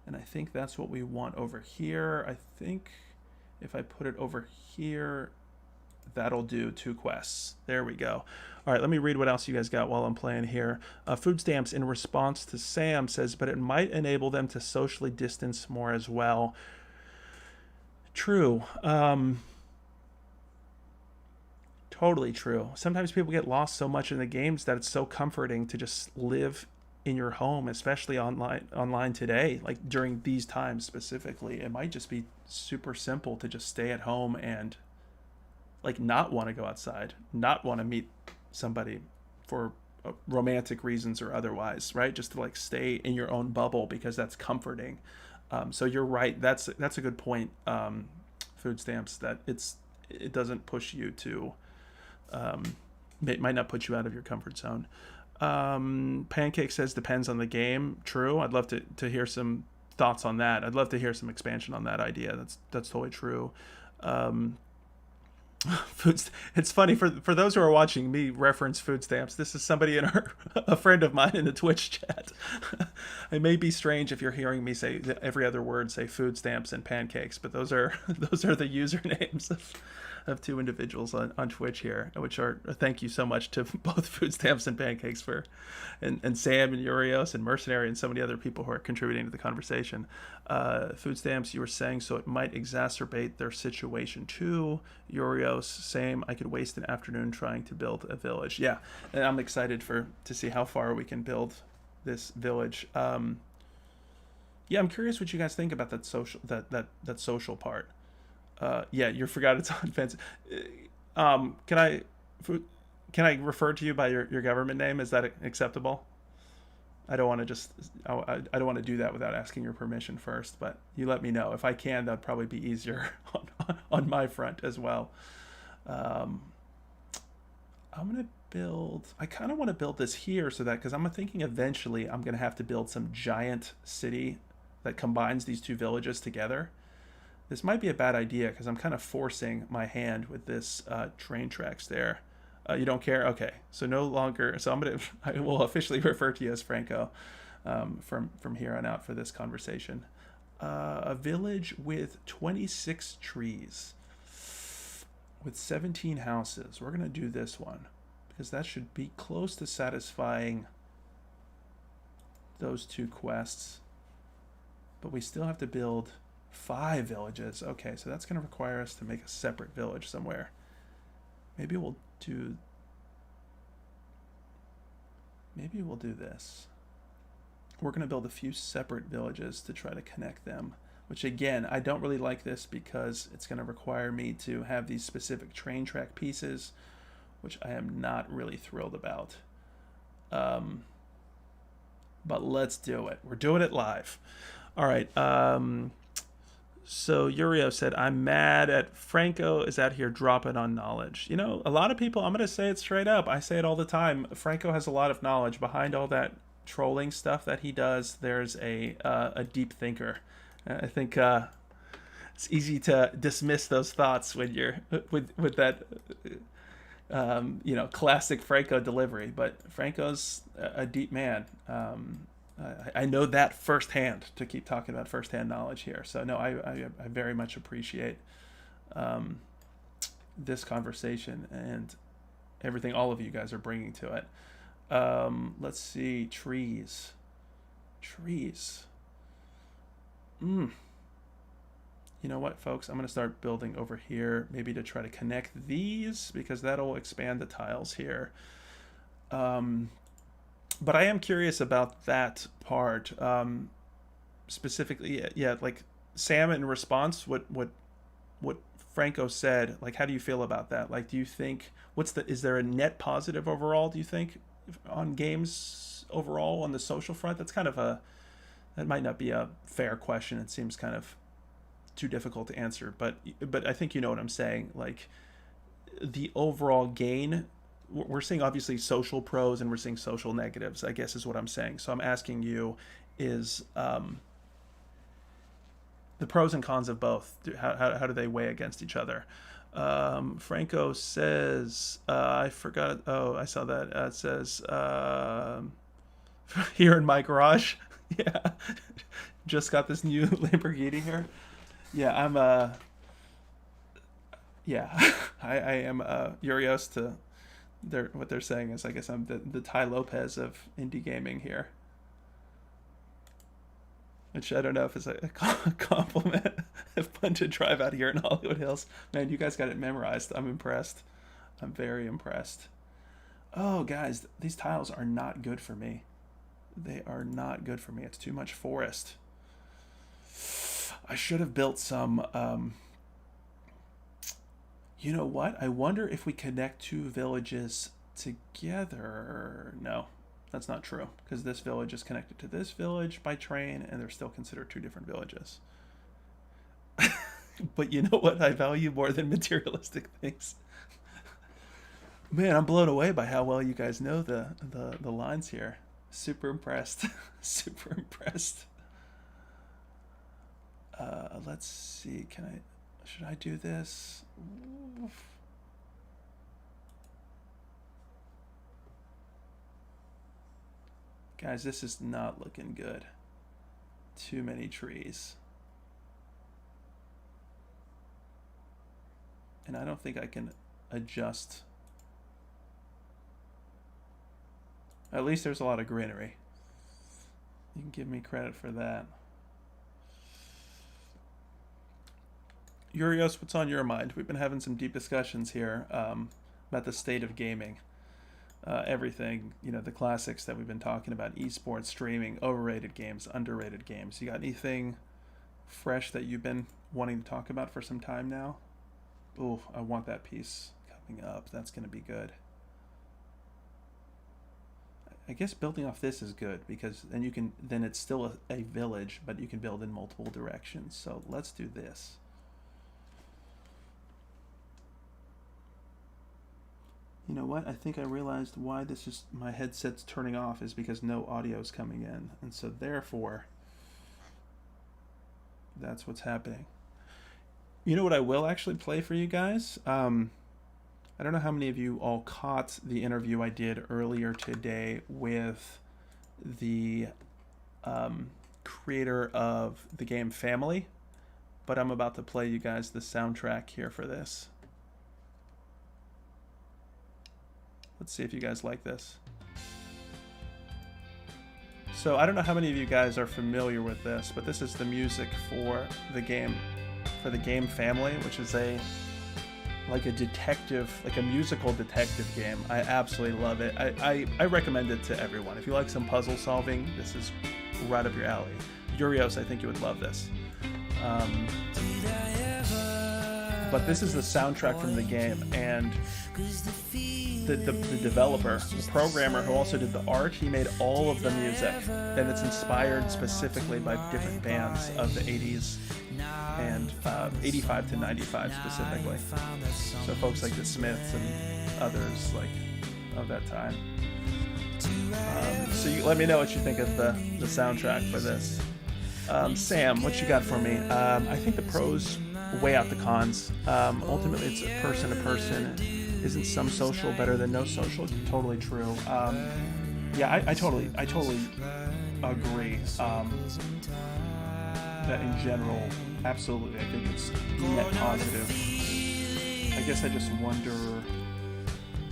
Speaker 1: And I think that's what we want over here. I think if I put it over here, that'll do 2 quests. There we go. All right, let me read what else you guys got while I'm playing here. Food stamps, in response to Sam, says, but it might enable them to socially distance more as well. True. Totally true. Sometimes people get lost so much in the games that it's so comforting to just live in your home, especially online today, like during these times specifically. It might just be super simple to just stay at home and like not want to go outside, not want to meet somebody for romantic reasons or otherwise, right? Just to like stay in your own bubble because that's comforting. So you're right. That's a good point. Food stamps, that it doesn't push you to, it might not put you out of your comfort zone. Pancake says depends on the game. True. I'd love to hear some thoughts on that. I'd love to hear some expansion on that idea. That's totally true. It's funny for those who are watching me reference food stamps. This is somebody a friend of mine in the Twitch chat. It may be strange if you're hearing me say every other word, say food stamps and pancakes, but those are the usernames of 2 individuals on Twitch here, which are, thank you so much to both food stamps and pancakes and Sam and Urios and Mercenary and so many other people who are contributing to the conversation. Food stamps, you were saying, so it might exacerbate their situation too. Urios, same. I could waste an afternoon trying to build a village. Yeah, and I'm excited to see how far we can build this village. Yeah, I'm curious what you guys think about that social part. Yeah, you forgot it's on fence. Can I refer to you by your government name? Is that acceptable? I don't want to just I don't want to do that without asking your permission first. But you let me know if I can. That'd probably be easier on my front as well. Um, I'm gonna build. I kind of want to build this here so that because I'm thinking eventually I'm gonna have to build some giant city that combines these two villages together. This might be a bad idea because I'm kind of forcing my hand with this train tracks there. You don't care? Okay. So no longer. So I will officially refer to you as Franco from here on out for this conversation. A village with 26 trees, with 17 houses. We're gonna do this one because that should be close to satisfying those two quests. But we still have to build 5 villages. Okay, so that's going to require us to make a separate village somewhere. Maybe we'll do this. We're going to build a few separate villages to try to connect them, which again, I don't really like this because it's going to require me to have these specific train track pieces, which I am not really thrilled about. But let's do it. We're doing it live. All right. So Yurio said, I'm mad at Franco is out here dropping on knowledge. You know, a lot of people, I'm going to say it straight up. I say it all the time. Franco has a lot of knowledge. Behind all that trolling stuff that he does, there's a deep thinker. I think it's easy to dismiss those thoughts when you're with that classic Franco delivery. But Franco's a deep man. I know that firsthand, to keep talking about firsthand knowledge here. So no, I very much appreciate this conversation and everything all of you guys are bringing to it. Let's see, trees. You know what, folks? I'm going to start building over here, maybe to try to connect these, because that'll expand the tiles here. But I am curious about that part. Specifically, yeah, like Sam, in response, what Franco said, like, how do you feel about that? Like, do you think, is there a net positive overall, do you think, on games overall on the social front? That might not be a fair question. It seems kind of too difficult to answer, but I think you know what I'm saying. Like, the overall gain, we're seeing obviously social pros and we're seeing social negatives, I guess is what I'm saying. So I'm asking you, is the pros and cons of both, how do they weigh against each other? Franco says, I forgot, oh, I saw that. It says, here in my garage. Yeah. Just got this new Lamborghini here. Yeah, I am Urios to what they're saying is, I guess I'm the Ty Lopez of indie gaming here. Which I don't know if it's a compliment. Fun to drive out here in Hollywood Hills. Man, you guys got it memorized. I'm impressed. I'm very impressed. Oh, guys, these tiles are not good for me. They are not good for me. It's too much forest. I should have built some... you know what? I wonder if we connect 2 villages together. No, that's not true, because this village is connected to this village by train, and they're still considered 2 different villages. But you know what I value more than materialistic things? Man, I'm blown away by how well you guys know the lines here. Super impressed. Super impressed. Let's see. Should I do this? Oof. Guys, this is not looking good. Too many trees. And I don't think I can adjust. At least there's a lot of greenery. You can give me credit for that. Urios, what's on your mind? We've been having some deep discussions here about the state of gaming. Everything, the classics that we've been talking about, esports, streaming, overrated games, underrated games. You got anything fresh that you've been wanting to talk about for some time now? Oh, I want that piece coming up. That's going to be good. I guess building off this is good because then you can, then it's still a village, but you can build in multiple directions. So let's do this. You know what? I think I realized why this is, my headset's turning off is because no audio is coming in. And so therefore, that's what's happening. You know what I will actually play for you guys? I don't know how many of you all caught the interview I did earlier today with the creator of the game Family, but I'm about to play you guys the soundtrack here for this. Let's see if you guys like this. So I don't know how many of you guys are familiar with this, but this is the music for the game Family, which is like a detective, like a musical detective game. I absolutely love it. I recommend it to everyone. If you like some puzzle solving, this is right up your alley. Yurios, I think you would love this. But this is the soundtrack from the game, and the developer, the programmer who also did the art, he made all of the music, and it's inspired specifically by different bands of the 80s and 85 to 95 specifically. So folks like the Smiths and others like of that time. So you let me know what you think of the soundtrack for this. Sam, what you got for me? I think the pros weigh out the cons. Ultimately, it's a person to person. Isn't some social better than no social? Totally true. Yeah, I totally agree. That in general, absolutely, I think it's net positive. I guess I just wonder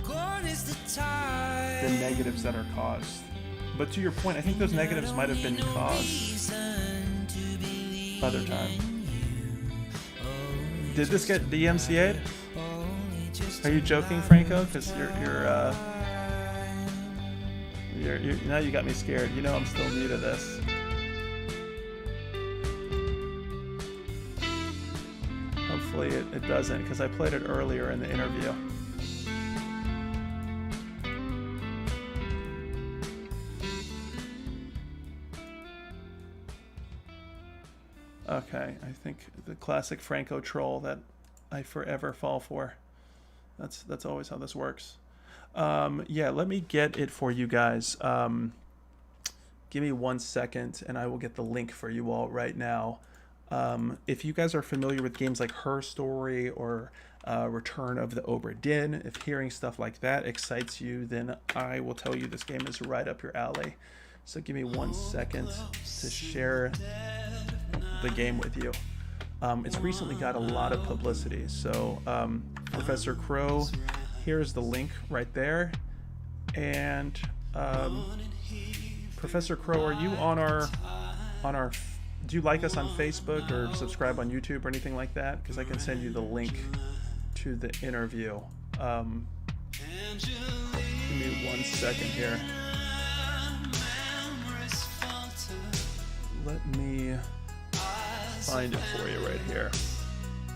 Speaker 1: the negatives that are caused. But to your point, I think those negatives might have been caused other time. Did this get DMCA'd? Are you joking, Franco? Because you're now you got me scared. You know I'm still new to this. Hopefully it doesn't, because I played it earlier in the interview. Okay, I think the classic Franco troll that I forever fall for. That's always how this works. Yeah, let me get it for you guys. Give me 1 second and I will get the link for you all right now. If you guys are familiar with games like Her Story or Return of the Obra Dinn, if hearing stuff like that excites you, then I will tell you this game is right up your alley. So give me 1 second to share the game with you. It's recently got a lot of publicity. So Professor Crow, here's the link right there. And Professor Crow, are you on our do you like us on Facebook or subscribe on YouTube or anything like that? Because I can send you the link to the interview. Give me 1 second here. Let me find it for you right here.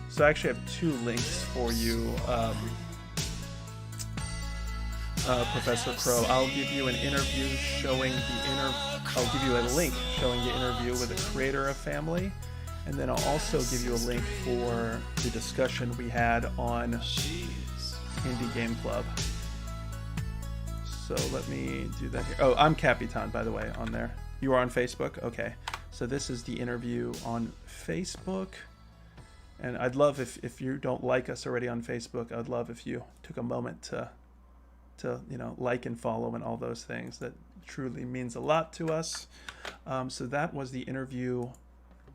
Speaker 1: So I actually have 2 links for you, Professor Crow. I'll give you an interview showing I'll give you a link showing the interview with the creator of Family, and then I'll also give you a link for the discussion we had on Indie Game Club. So let me do that here. Oh, I'm Capitan, by the way, on there. You are on Facebook? Okay. So this is the interview on Facebook. And I'd love if you don't like us already on Facebook, I'd love if you took a moment to like and follow and all those things. That truly means a lot to us. So that was the interview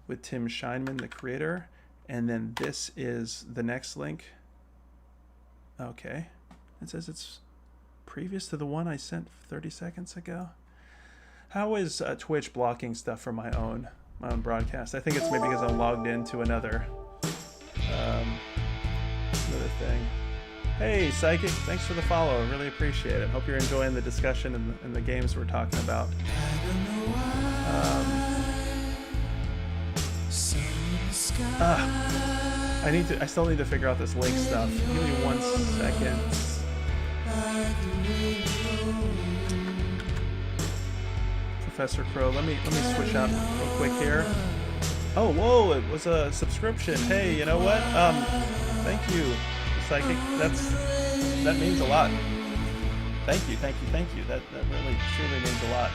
Speaker 1: with Tim Scheinman, the creator. And then this is the next link. Okay. It says it's previous to the one I sent 30 seconds ago. How is Twitch blocking stuff from my own broadcast? I think it's maybe because I'm logged into another thing. Hey, Psychic, thanks for the follow. I really appreciate it. Hope you're enjoying the discussion and the games we're talking about. I still need to figure out this link stuff. Give me 1 second. Professor Crow. Let me switch out real quick here. Oh, whoa! It was a subscription. Hey, you know what? Thank you, Psychic. That means a lot. Thank you. That really truly means a lot.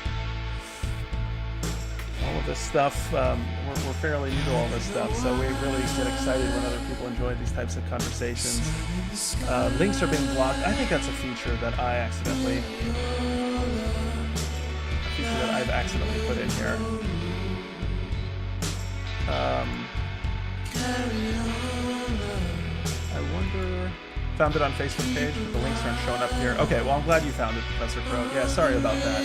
Speaker 1: All of this stuff, we're fairly new to all this stuff, so we really get excited when other people enjoy these types of conversations. Links are being blocked. I think that's a feature that I've accidentally put in here. I wonder. Found it on Facebook page, but the links aren't showing up here. Okay, well, I'm glad you found it, Professor Crow. Yeah, sorry about that.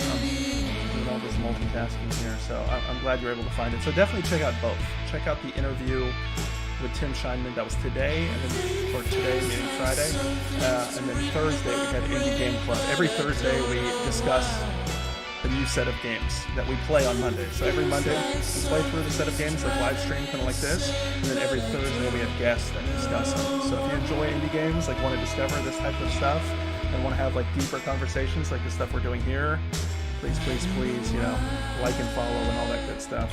Speaker 1: Doing all this multitasking here, so I'm glad you're able to find it. So definitely check out both. Check out the interview with Tim Scheinman. That was today, or today, meaning Friday. And then Thursday, we had Indie Game Club. Every Thursday, we discuss a new set of games that we play on Monday. So every Monday, we play through the set of games, like live stream, kind of like this. And then every Thursday, we have guests that discuss them. So if you enjoy indie games, like want to discover this type of stuff, and want to have like deeper conversations like the stuff we're doing here, please, like and follow and all that good stuff.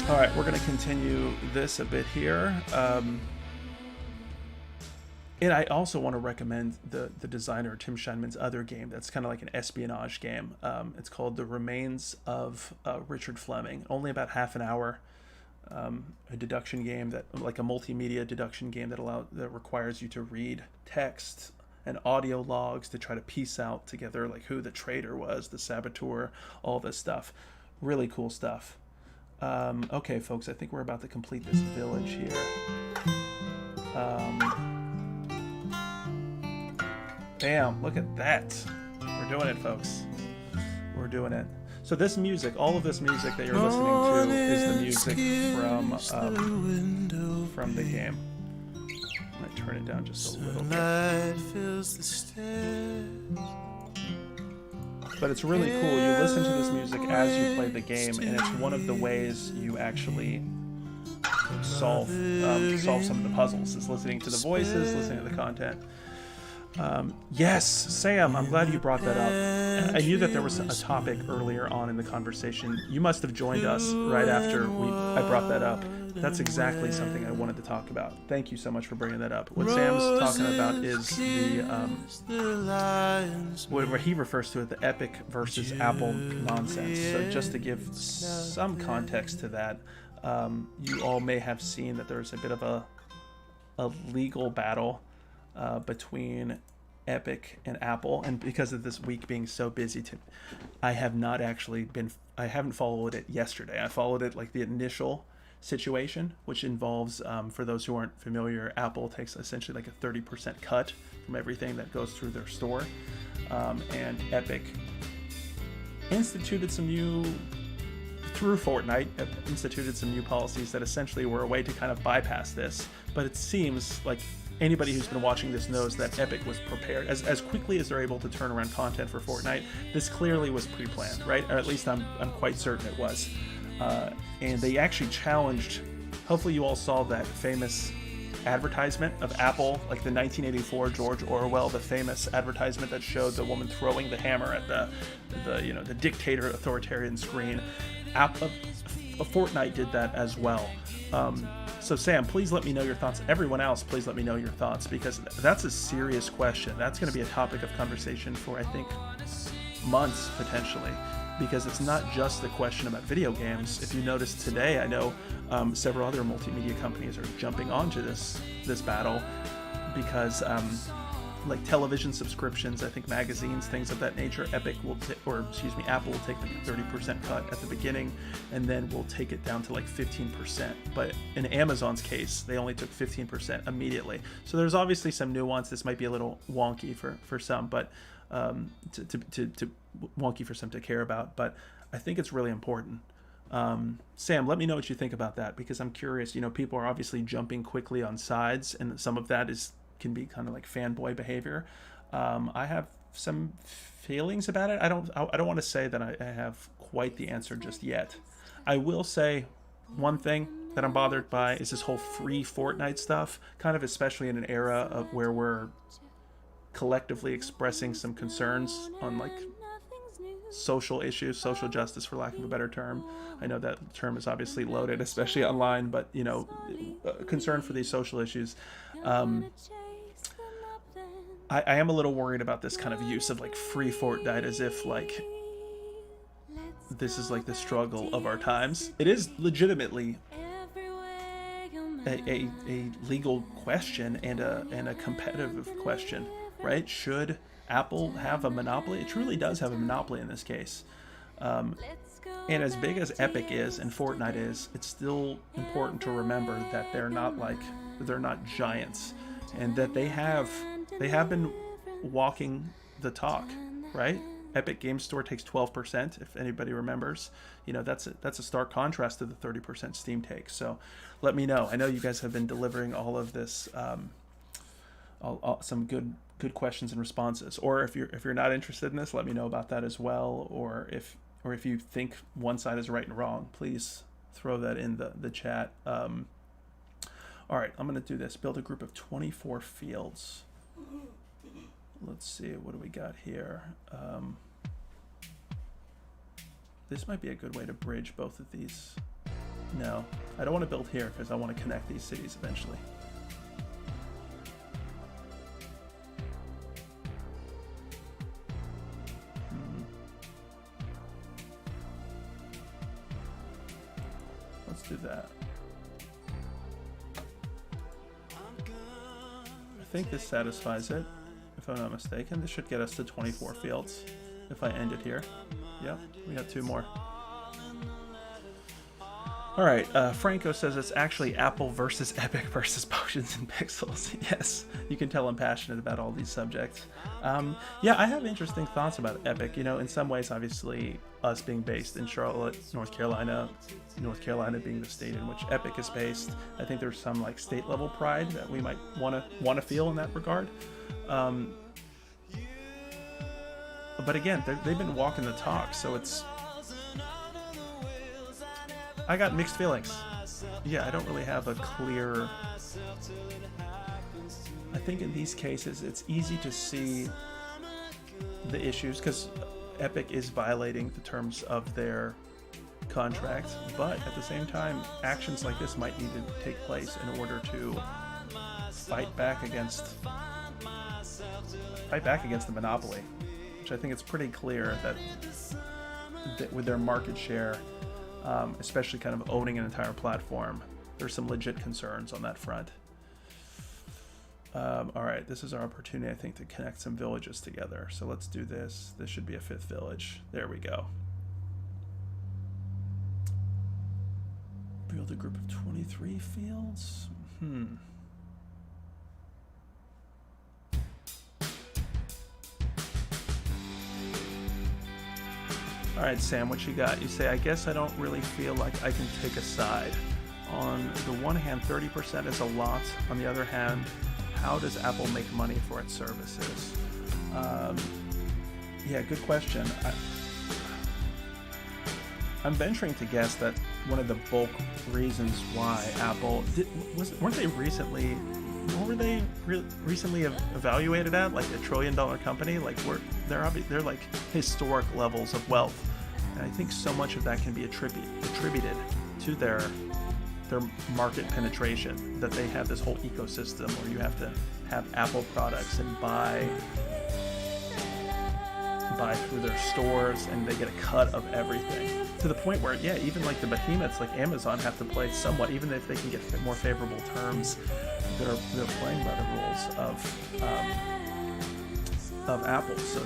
Speaker 1: All right, we're going to continue this a bit here. And I also want to recommend the designer Tim Scheinman's other game that's kind of like an espionage game. It's called The Remains of Richard Fleming. Only about half an hour. A deduction game like a multimedia deduction game that requires you to read text and audio logs to try to piece out together like who the traitor was, the saboteur, all this stuff. Really cool stuff. Okay, folks, I think we're about to complete this village here. Bam, look at that. We're doing it, folks. We're doing it. So this music, all of this music that you're listening to is the music from the game. I'm going to turn it down just a little bit. But it's really cool. You listen to this music as you play the game, and it's one of the ways you actually solve some of the puzzles, is listening to the voices, listening to the content. Yes, Sam, I'm glad you brought that up. I knew that there was a topic earlier on in the conversation. You must have joined us right after I brought that up. That's exactly something I wanted to talk about. Thank you so much for bringing that up. What Sam's talking about is where he refers to it, the Epic versus Apple nonsense. So just to give some context to that, you all may have seen that there's a bit of a legal battle between Epic and Apple, and because of this week being so busy, I haven't followed it yesterday. I followed it like the initial situation, which involves, for those who aren't familiar, Apple takes essentially like a 30% cut from everything that goes through their store, and Epic instituted some new policies that essentially were a way to kind of bypass this. But it seems like anybody who's been watching this knows that Epic was prepared. As quickly as they're able to turn around content for Fortnite, this clearly was pre-planned, right? Or at least I'm quite certain it was. And they actually challenged, hopefully you all saw that famous advertisement of Apple, like the 1984 George Orwell, the famous advertisement that showed the woman throwing the hammer at the dictator authoritarian screen. Fortnite did that as well. So Sam, please let me know your thoughts. Everyone else, please let me know your thoughts, because that's a serious question. That's going to be a topic of conversation for, I think, months potentially, because it's not just the question about video games. If you notice today, I know several other multimedia companies are jumping onto this battle because like television subscriptions, I think magazines, things of that nature, Apple will take like a 30% cut at the beginning, and then we'll take it down to like 15%. But in Amazon's case, they only took 15% immediately. So there's obviously some nuance. This might be a little wonky for some, but wonky for some to care about. But I think it's really important. Sam, let me know what you think about that, because I'm curious. People are obviously jumping quickly on sides, and some of that can be kind of like fanboy behavior. I have some feelings about it. I don't want to say that I have quite the answer just yet. I will say one thing that I'm bothered by is this whole free Fortnite stuff, kind of especially in an era of where we're collectively expressing some concerns on like social issues, social justice, for lack of a better term. I know that term is obviously loaded, especially online, but concern for these social issues. Um, I am a little worried about this kind of use of like free Fortnite as if like this is like the struggle of our times. It is legitimately a legal question and a competitive question, right? Should Apple have a monopoly? It truly does have a monopoly in this case. And as big as Epic is and Fortnite is, it's still important to remember that they're not giants, and that they have been walking the talk, right? Epic Game Store takes 12%, if anybody remembers. That's a stark contrast to the 30% Steam takes. So let me know. I know you guys have been delivering all of this, some good questions and responses. Or if you're not interested in this, let me know about that as well. Or if you think one side is right and wrong, please throw that in the chat. All right, I'm going to do this. Build a group of 24 fields. Let's see, what do we got here? This might be a good way to bridge both of these. No, I don't want to build here because I want to connect these cities eventually. Let's do that. I think this satisfies it, if I'm not mistaken. This should get us to 24 fields if I end it here. Yep, we got 2 more. All right, Franco says it's actually Apple versus Epic versus Potions and Pixels. Yes, you can tell I'm passionate about all these subjects. Yeah, I have interesting thoughts about Epic. In some ways, obviously, us being based in Charlotte, North Carolina being the state in which Epic is based, I think there's some like state level pride that we might want to feel in that regard. But again, they've been walking the talk, so I got mixed feelings. Yeah, I don't really have a clear... I think in these cases, it's easy to see the issues because Epic is violating the terms of their contract, but at the same time, actions like this might need to take place in order to fight back against the monopoly, which I think it's pretty clear that with their market share, especially kind of owning an entire platform, there's some legit concerns on that front. All right, this is our opportunity, I think, to connect some villages together. So let's do this. This should be a 5th village. There we go. Build a group of 23 fields. All right, Sam, what you got? You say, I guess I don't really feel like I can take a side. On the one hand, 30% is a lot. On the other hand, how does Apple make money for its services? Yeah, good question. I'm venturing to guess that one of the bulk reasons why Apple weren't they recently evaluated at like $1 trillion company? Like they're like historic levels of wealth, and I think so much of that can be attributed to their market penetration, that they have this whole ecosystem where you have to have Apple products and buy through their stores, and they get a cut of everything, to the point where, yeah, even like the behemoths like Amazon have to play somewhat, even if they can get more favorable terms, they're playing by the rules of Apple. So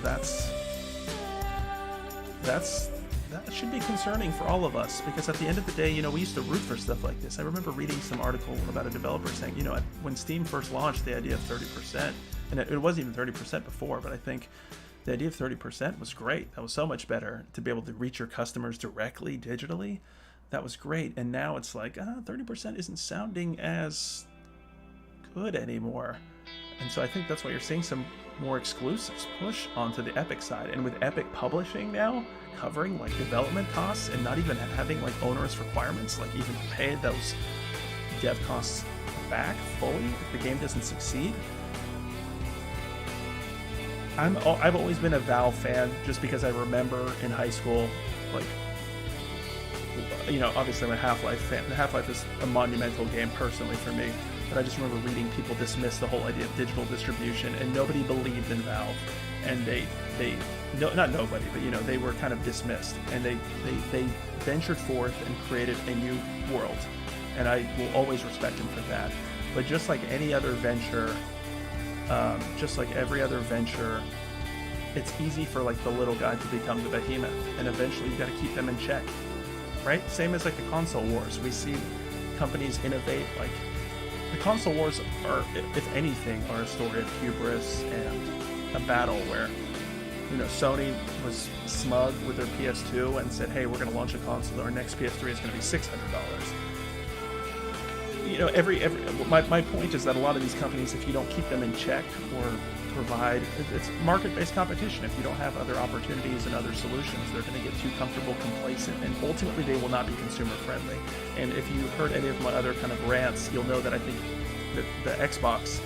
Speaker 1: that should be concerning for all of us, because at the end of the day, we used to root for stuff like this. I remember reading some article about a developer saying, when Steam first launched, the idea of 30%, and it wasn't even 30% before, but I think the idea of 30% was great. That was so much better to be able to reach your customers directly, digitally. That was great. And now it's like, 30% isn't sounding as good anymore. And so I think that's why you're seeing some more exclusives push onto the Epic side. And with Epic Publishing now covering like development costs and not even having like onerous requirements, like even pay those dev costs back fully if the game doesn't succeed. I've always been a Valve fan just because I remember in high school, like, obviously I'm a Half-Life fan. Half-Life is a monumental game personally for me, but I just remember reading people dismiss the whole idea of digital distribution, and nobody believed in Valve, and they no, not nobody, but they were kind of dismissed, and they ventured forth and created a new world, and I will always respect them for that. But just like any other venture, just like every other venture, it's easy for like the little guy to become the behemoth, and eventually you got to keep them in check, right? Same as like the console wars. We see companies innovate. Like the console wars are, if anything, are a story of hubris and a battle where Sony was smug with their PS2 and said, hey, we're going to launch a console. Our next PS3 is going to be $600. My point is that a lot of these companies, if you don't keep them in check or provide, it's market-based competition. If you don't have other opportunities and other solutions, they're going to get too comfortable, complacent, and ultimately they will not be consumer friendly. And if you heard any of my other kind of rants, you'll know that I think that the Xbox,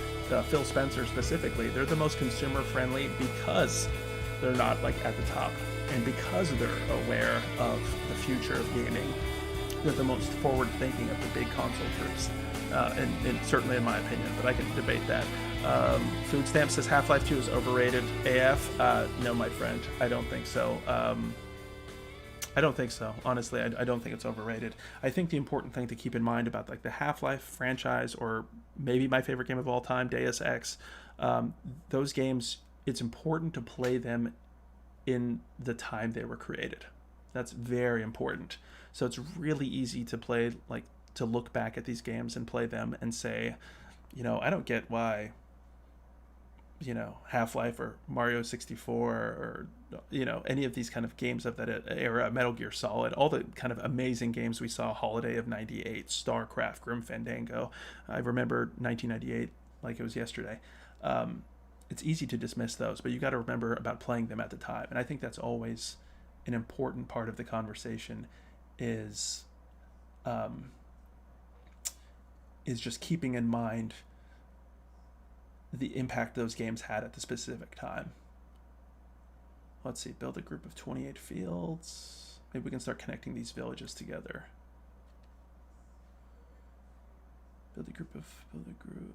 Speaker 1: Phil Spencer specifically, they're the most consumer friendly because they're not like at the top, and because they're aware of the future of gaming. They're the most forward-thinking of the big console groups, and certainly in my opinion, but I can debate that. Food Stamp says Half-Life 2 is overrated. AF? No, my friend, I don't think so. I don't think so. Honestly, I don't think it's overrated. I think the important thing to keep in mind about like the Half-Life franchise, or maybe my favorite game of all time, Deus Ex, those games, it's important to play them in the time they were created. That's very important. So it's really easy to play, like, to look back at these games and play them and say, I don't get why, Half-Life or Mario 64 or, any of these kind of games of that era, Metal Gear Solid, all the kind of amazing games we saw, Holiday of 98, StarCraft, Grim Fandango. I remember 1998 like it was yesterday. It's easy to dismiss those, but you got to remember about playing them at the time. And I think that's always an important part of the conversation is just keeping in mind the impact those games had at the specific time. Let's see, build a group of 28 fields. Maybe we can start connecting these villages together. Build a group.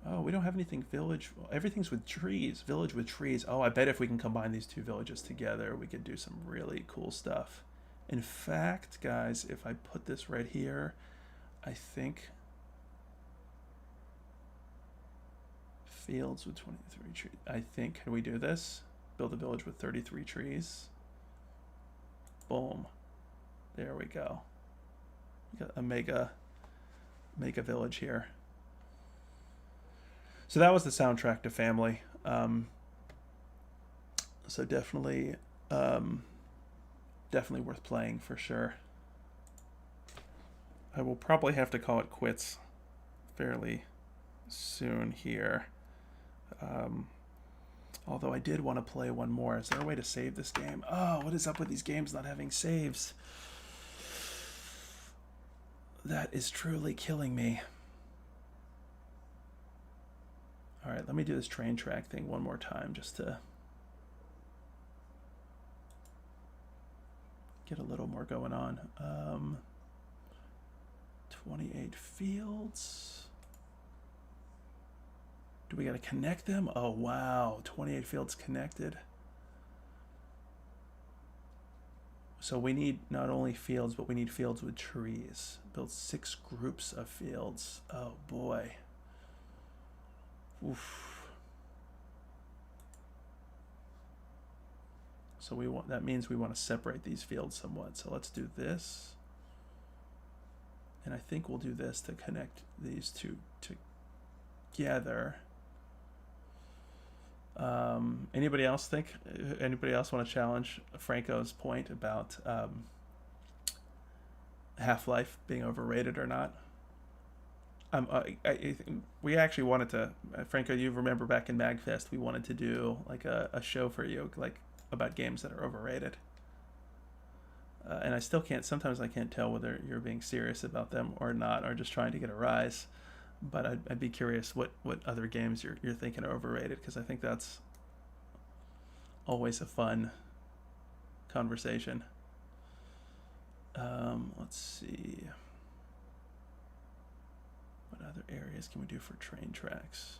Speaker 1: Oh, we don't have anything village. Everything's with trees. Village with trees. Oh, I bet if we can combine these two villages together, we could do some really cool stuff. In fact, guys, if I put this right here, I think fields with 23 trees. I think, can we do this? Build a village with 33 trees. Boom. There we go. We got a mega village here. So that was the soundtrack to Family. So definitely worth playing for sure. I will probably have to call it quits fairly soon here. Although I did want to play one more. Is there a way to save this game? Oh, what is up with these games not having saves? That is truly killing me. All right, let me do this train track thing one more time just to get a little more going on. 28 fields. Do we got to connect them? Oh, wow. 28 fields connected. So we need not only fields, but we need fields with trees. Build 6 groups of fields. Oh, boy. Oof. So that means we want to separate these fields somewhat. So let's do this. And I think we'll do this to connect these two together. Anybody else want to challenge Franco's point about Half-Life being overrated or not? We actually wanted to, Franco, you remember back in MagFest, we wanted to do like a show for you, like about games that are overrated. And I still can't, sometimes I can't tell whether you're being serious about them or not, or just trying to get a rise. But I'd be curious what other games you're thinking are overrated, because I think that's always a fun conversation. Let's see. What other areas can we do for train tracks?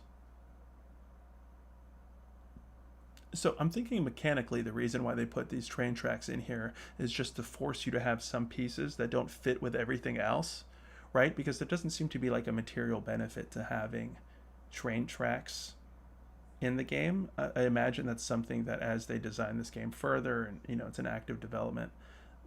Speaker 1: So I'm thinking mechanically the reason why they put these train tracks in here is just to force you to have some pieces that don't fit with everything else, right? Because there doesn't seem to be like a material benefit to having train tracks in the game. I imagine that's something that as they design this game further, and it's an active development,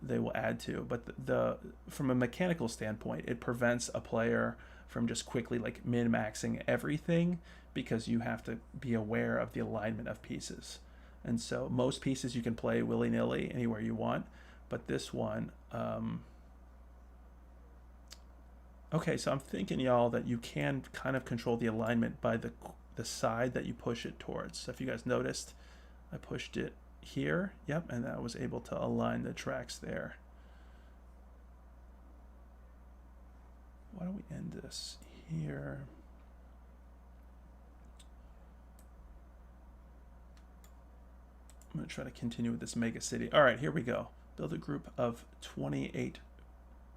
Speaker 1: they will add to. But the from a mechanical standpoint, it prevents a player from just quickly like min-maxing everything, because you have to be aware of the alignment of pieces. And so most pieces you can play willy-nilly anywhere you want, but this one, okay, so I'm thinking, y'all, that you can kind of control the alignment by the side that you push it towards. So if you guys noticed, I pushed it here, yep, and I was able to align the tracks there. Why don't we end this here? I'm going to try to continue with this mega city. All right, here we go. Build a group of 28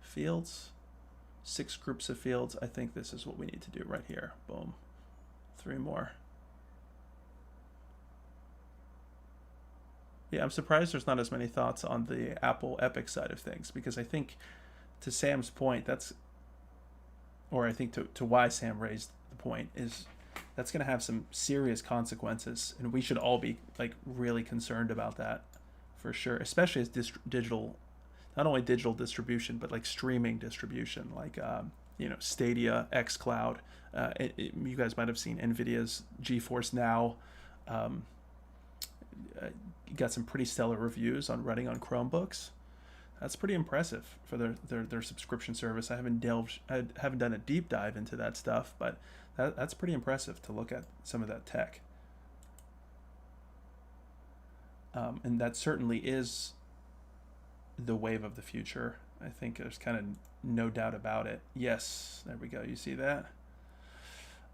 Speaker 1: fields, 6 groups of fields. I think this is what we need to do right here. Boom. 3 more. Yeah, I'm surprised there's not as many thoughts on the Apple Epic side of things, because I think, to Sam's point, I think to why Sam raised the point, is that's going to have some serious consequences, and we should all be like really concerned about that for sure, especially as digital, not only digital distribution, but like streaming distribution, like Stadia, xCloud. You guys might have seen NVIDIA's GeForce Now. Got some pretty stellar reviews on running on Chromebooks. That's pretty impressive for their subscription service. I haven't done a deep dive into that stuff, but that's pretty impressive to look at some of that tech. And that certainly is the wave of the future. I think there's kind of no doubt about it. Yes, there we go. You see that?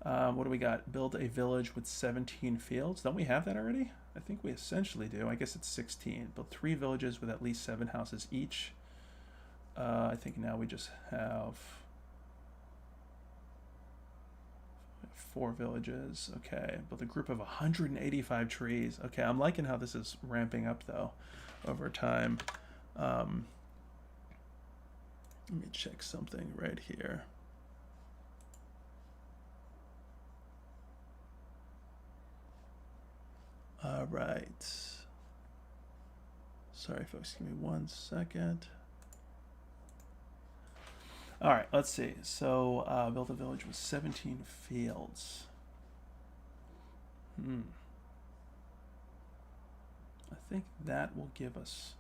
Speaker 1: What do we got? Build a village with 17 fields. Don't we have that already? I think we essentially do. I guess it's 16. Build 3 villages with at least 7 houses each. I think now we just have 4 villages. Okay. Build a group of 185 trees. Okay, I'm liking how this is ramping up though over time. Let me check something right here. All right. Sorry, folks. Give me 1 second. All right. Let's see. So, build a village with 17 fields. I think that will give us.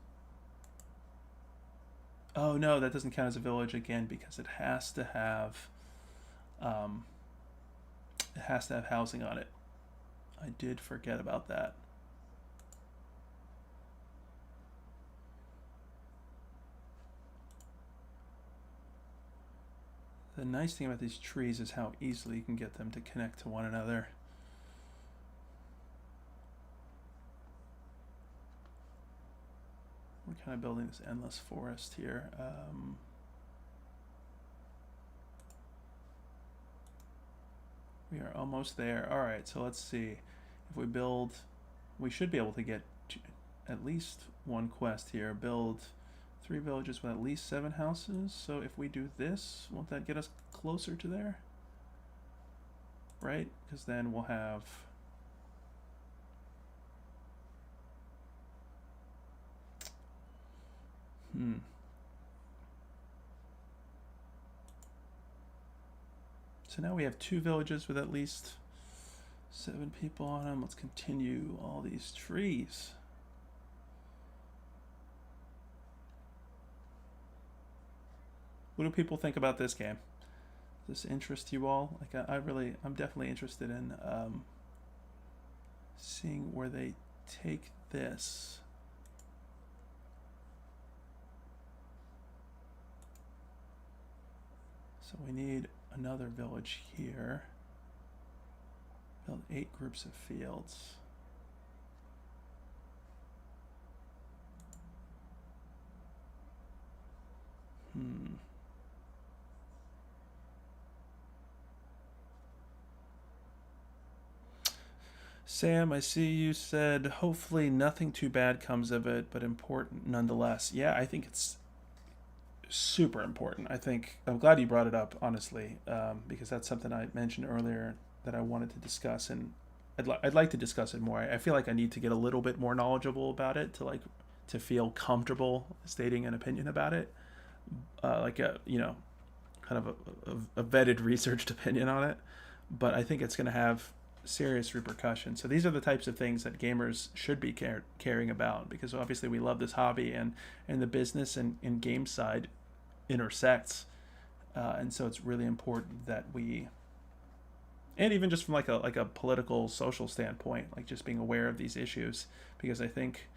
Speaker 1: Oh no, that doesn't count as a village again, because it has to have. It has to have housing on it. I did forget about that. The nice thing about these trees is how easily you can get them to connect to one another. We're kind of building this endless forest here. We are almost there. All right, so let's see. If we build, we should be able to get at least 1 quest here. Build 3 villages with at least 7 houses. So if we do this, won't that get us closer to there? Right? Because then we'll have. So now we have 2 villages with at least 7 people on them. Let's continue all these trees. What do people think about this game? Does this interest you all? Like, I'm definitely interested in seeing where they take this. So we need another village here. Build 8 groups of fields. Sam, I see you said hopefully nothing too bad comes of it, but important nonetheless. Yeah, I think it's super important. I think I'm glad you brought it up, honestly, because that's something I mentioned earlier that I wanted to discuss, and I'd like to discuss it more. I feel like I need to get a little bit more knowledgeable about it to feel comfortable stating an opinion about it, like a kind of a vetted, researched opinion on it. But I think it's going to have serious repercussions. So these are the types of things that gamers should be caring about, because obviously we love this hobby, and the business and game side intersects, and so it's really important that we, and even just from like a political social standpoint, like just being aware of these issues, because I think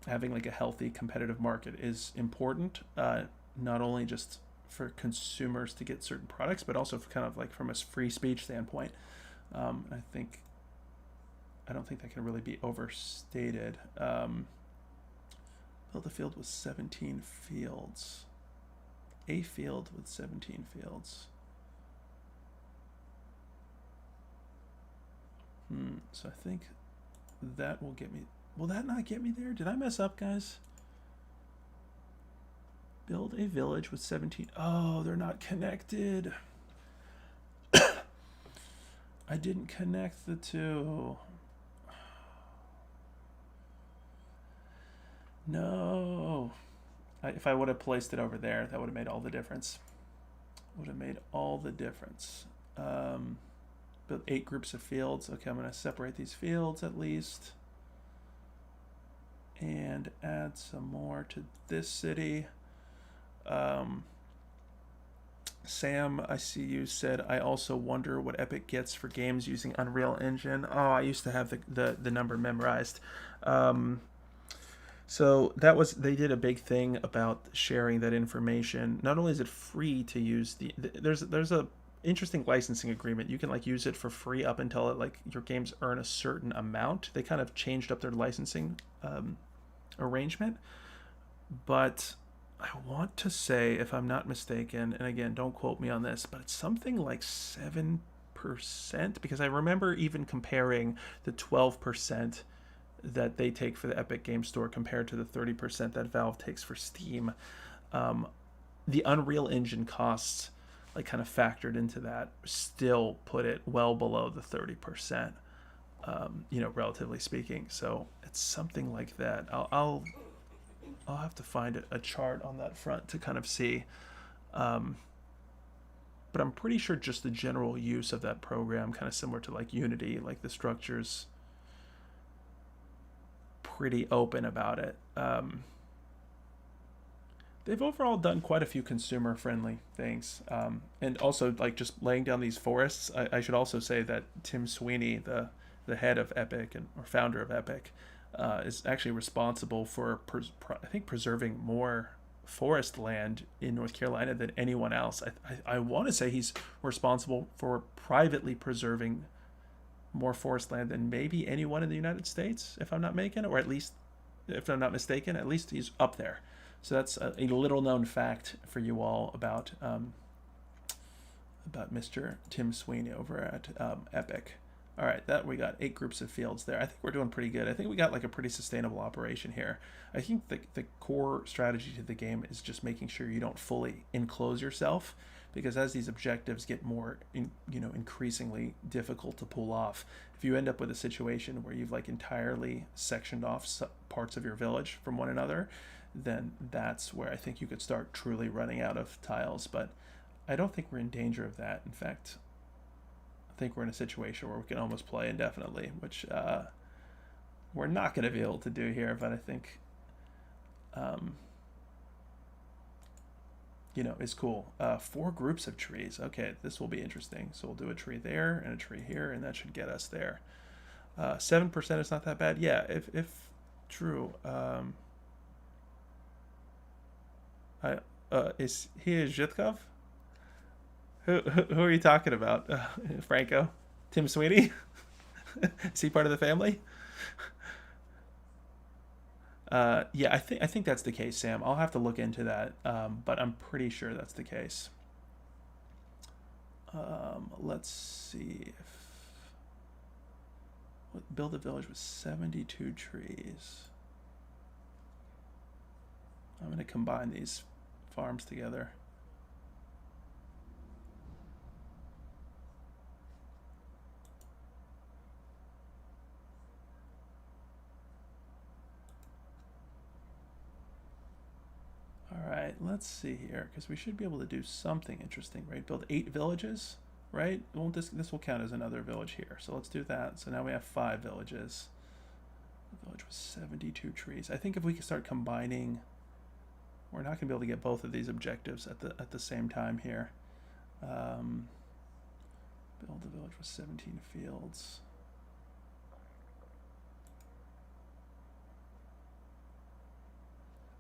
Speaker 1: having like a healthy competitive market is important, not only just for consumers to get certain products, but also for kind of like from a free speech standpoint. I think I don't think that can really be overstated. Build a field with 17 fields. A field with 17 fields. So I think that will get me. Will that not get me there? Did I mess up, guys? Build a village with 17. Oh, they're not connected. I didn't connect the two. No. If I would have placed it over there, that would have made all the difference. Would have made all the difference. Build 8 groups of fields. Okay, I'm going to separate these fields at least. And add some more to this city. Sam, I see you said, I also wonder what Epic gets for games using Unreal Engine. Oh, I used to have the number memorized. So that was, they did a big thing about sharing that information. Not only is it free to use there's a interesting licensing agreement. You can like use it for free up until like your games earn a certain amount. They kind of changed up their licensing arrangement, but I want to say, if I'm not mistaken, and again, don't quote me on this, but it's something like 7%, because I remember even comparing the 12% that they take for the Epic Game Store compared to the 30% that Valve takes for Steam. The Unreal Engine costs, like kind of factored into that, still put it well below the 30%, relatively speaking. So it's something like that. I'll have to find a chart on that front to kind of see. But I'm pretty sure just the general use of that program, kind of similar to like Unity, like the structure's pretty open about it. They've overall done quite a few consumer friendly things. And also like just laying down these forests. I should also say that Tim Sweeney, the head of Epic or founder of Epic, is actually responsible for I think preserving more forest land in North Carolina than anyone else. I want to say he's responsible for privately preserving more forest land than maybe anyone in the United States, if I'm not making, or at least, if I'm not mistaken, at least he's up there. So that's a little known fact for you all about Mr. Tim Sweeney over at Epic. All right, that we got 8 groups of fields there. I think we're doing pretty good. I think we got like a pretty sustainable operation here. I think the core strategy to the game is just making sure you don't fully enclose yourself, because as these objectives get more, increasingly difficult to pull off, if you end up with a situation where you've like entirely sectioned off parts of your village from one another, then that's where I think you could start truly running out of tiles. But I don't think we're in danger of that. In fact, I think we're in a situation where we can almost play indefinitely, which we're not going to be able to do here. But I think, is cool. 4 groups of trees. Okay, this will be interesting. So we'll do a tree there and a tree here, and that should get us there. 7% is not that bad. Yeah, if true. Is he a Zhitkov? Who are you talking about? Franco? Tim Sweeney? Is he part of the family? Yeah, I think that's the case, Sam. I'll have to look into that, but I'm pretty sure that's the case. Let's see if Build a village with 72 trees. I'm going to combine these farms together. Alright, let's see here, because we should be able to do something interesting, right? Build 8 villages, right? Well, this will count as another village here, so let's do that. So now we have 5 villages. The village with 72 trees. I think if we can start combining, we're not going to be able to get both of these objectives at the same time here. Build a village with 17 fields.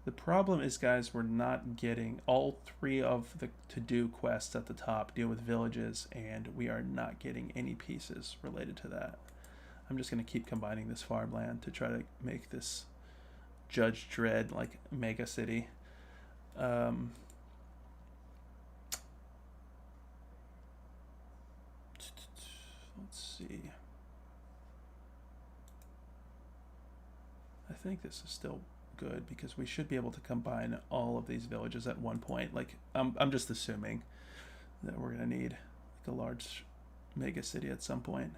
Speaker 1: The problem is, guys, we're not getting all 3 of the to-do quests at the top deal with villages, and we are not getting any pieces related to that. I'm just going to keep combining this farmland to try to make this Judge Dredd like mega city. Let's see. I think this is still good because we should be able to combine all of these villages at one point. Like, I'm just assuming that we're going to need like a large mega city at some point.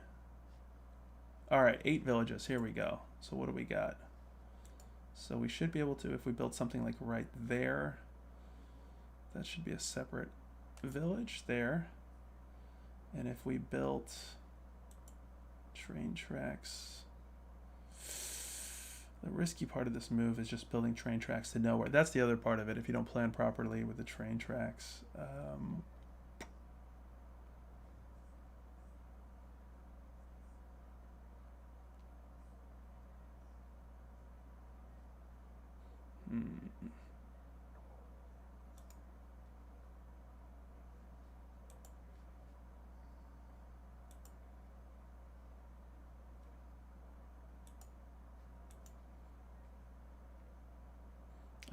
Speaker 1: All right, 8 villages. Here we go. So what do we got? So we should be able to, if we build something like right there, that should be a separate village there. And if we built train tracks, the risky part of this move is just building train tracks to nowhere. That's the other part of it if you don't plan properly with the train tracks.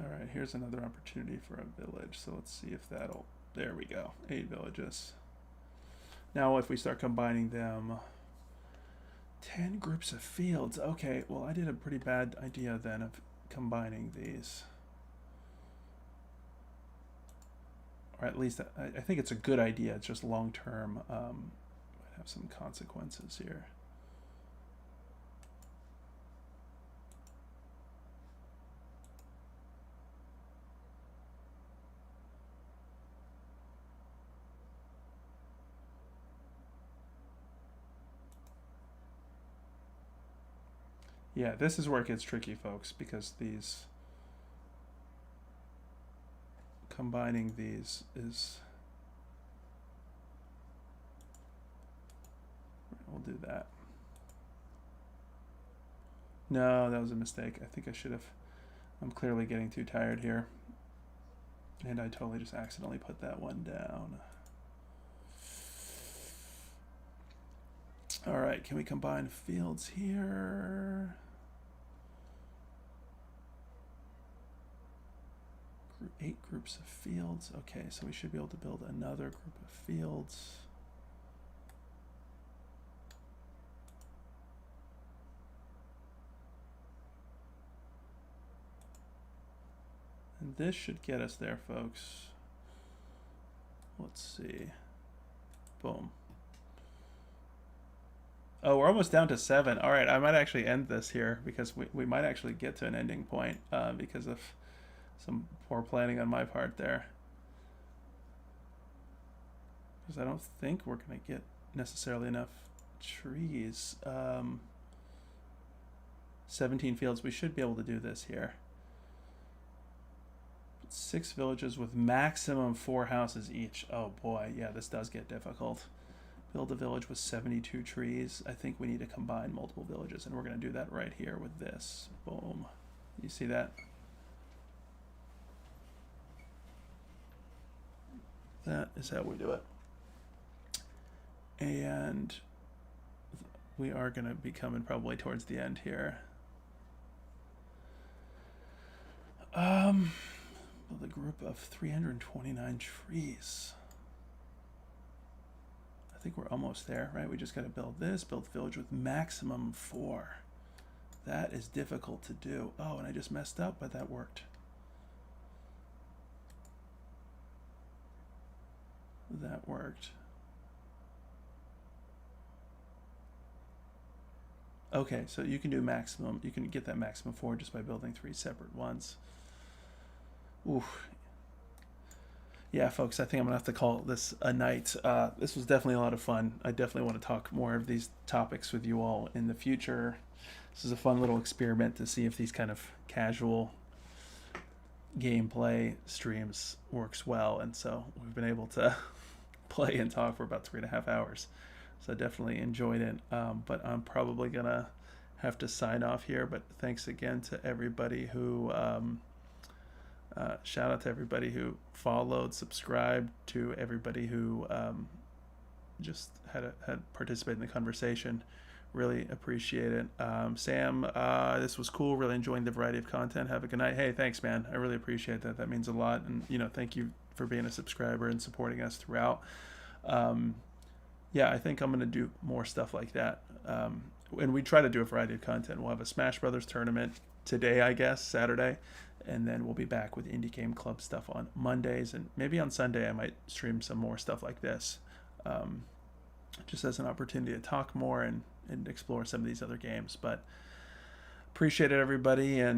Speaker 1: Alright, here's another opportunity for a village. So let's see if that'll... There we go. 8 villages. Now if we start combining them... 10 groups of fields. Okay, well I did a pretty bad idea then of combining these. Or at least I think it's a good idea. It's just long term. Might have some consequences here. Yeah, this is where it gets tricky, folks, because these... combining these is... We'll do that. No, that was a mistake. I think I should have... I'm clearly getting too tired here. And I totally just accidentally put that one down. Alright, can we combine fields here? 8 groups of fields. Okay, so we should be able to build another group of fields. And this should get us there, folks. Let's see. Boom. Oh, we're almost down to 7. All right, I might actually end this here because we might actually get to an ending point because of some poor planning on my part there. Because I don't think we're going to get necessarily enough trees. 17 fields. We should be able to do this here. 6 villages with maximum 4 houses each. Oh boy, yeah, this does get difficult. Build a village with 72 trees. I think we need to combine multiple villages, and we're going to do that right here with this. Boom. You see that? That is how we do it. And we are going to be coming probably towards the end here. Build a group of 329 trees. I think we're almost there, right? We just got to build this, build village with maximum 4. That is difficult to do. Oh, and I just messed up, but that worked. That worked. Okay, so you can do maximum. You can get that maximum 4 just by building 3 separate ones. Oof. Yeah, folks, I think I'm going to have to call this a night. This was definitely a lot of fun. I definitely want to talk more of these topics with you all in the future. This is a fun little experiment to see if these kind of casual gameplay streams works well. And so we've been able to play and talk for about 3.5 hours. So I definitely enjoyed it. But I'm probably going to have to sign off here. But thanks again to everybody who... shout out to everybody who followed, subscribed, to everybody who just had participated in the conversation. Really appreciate it. Sam, this was cool. Really enjoying the variety of content. Have a good night. Hey, thanks, man. I really appreciate that. That means a lot. And, thank you for being a subscriber and supporting us throughout. Yeah, I think I'm going to do more stuff like that. And we try to do a variety of content. We'll have a Smash Brothers tournament today, I guess, Saturday. And then we'll be back with Indie Game Club stuff on Mondays. And maybe on Sunday I might stream some more stuff like this. Just as an opportunity to talk more and explore some of these other games. But appreciate it, everybody. And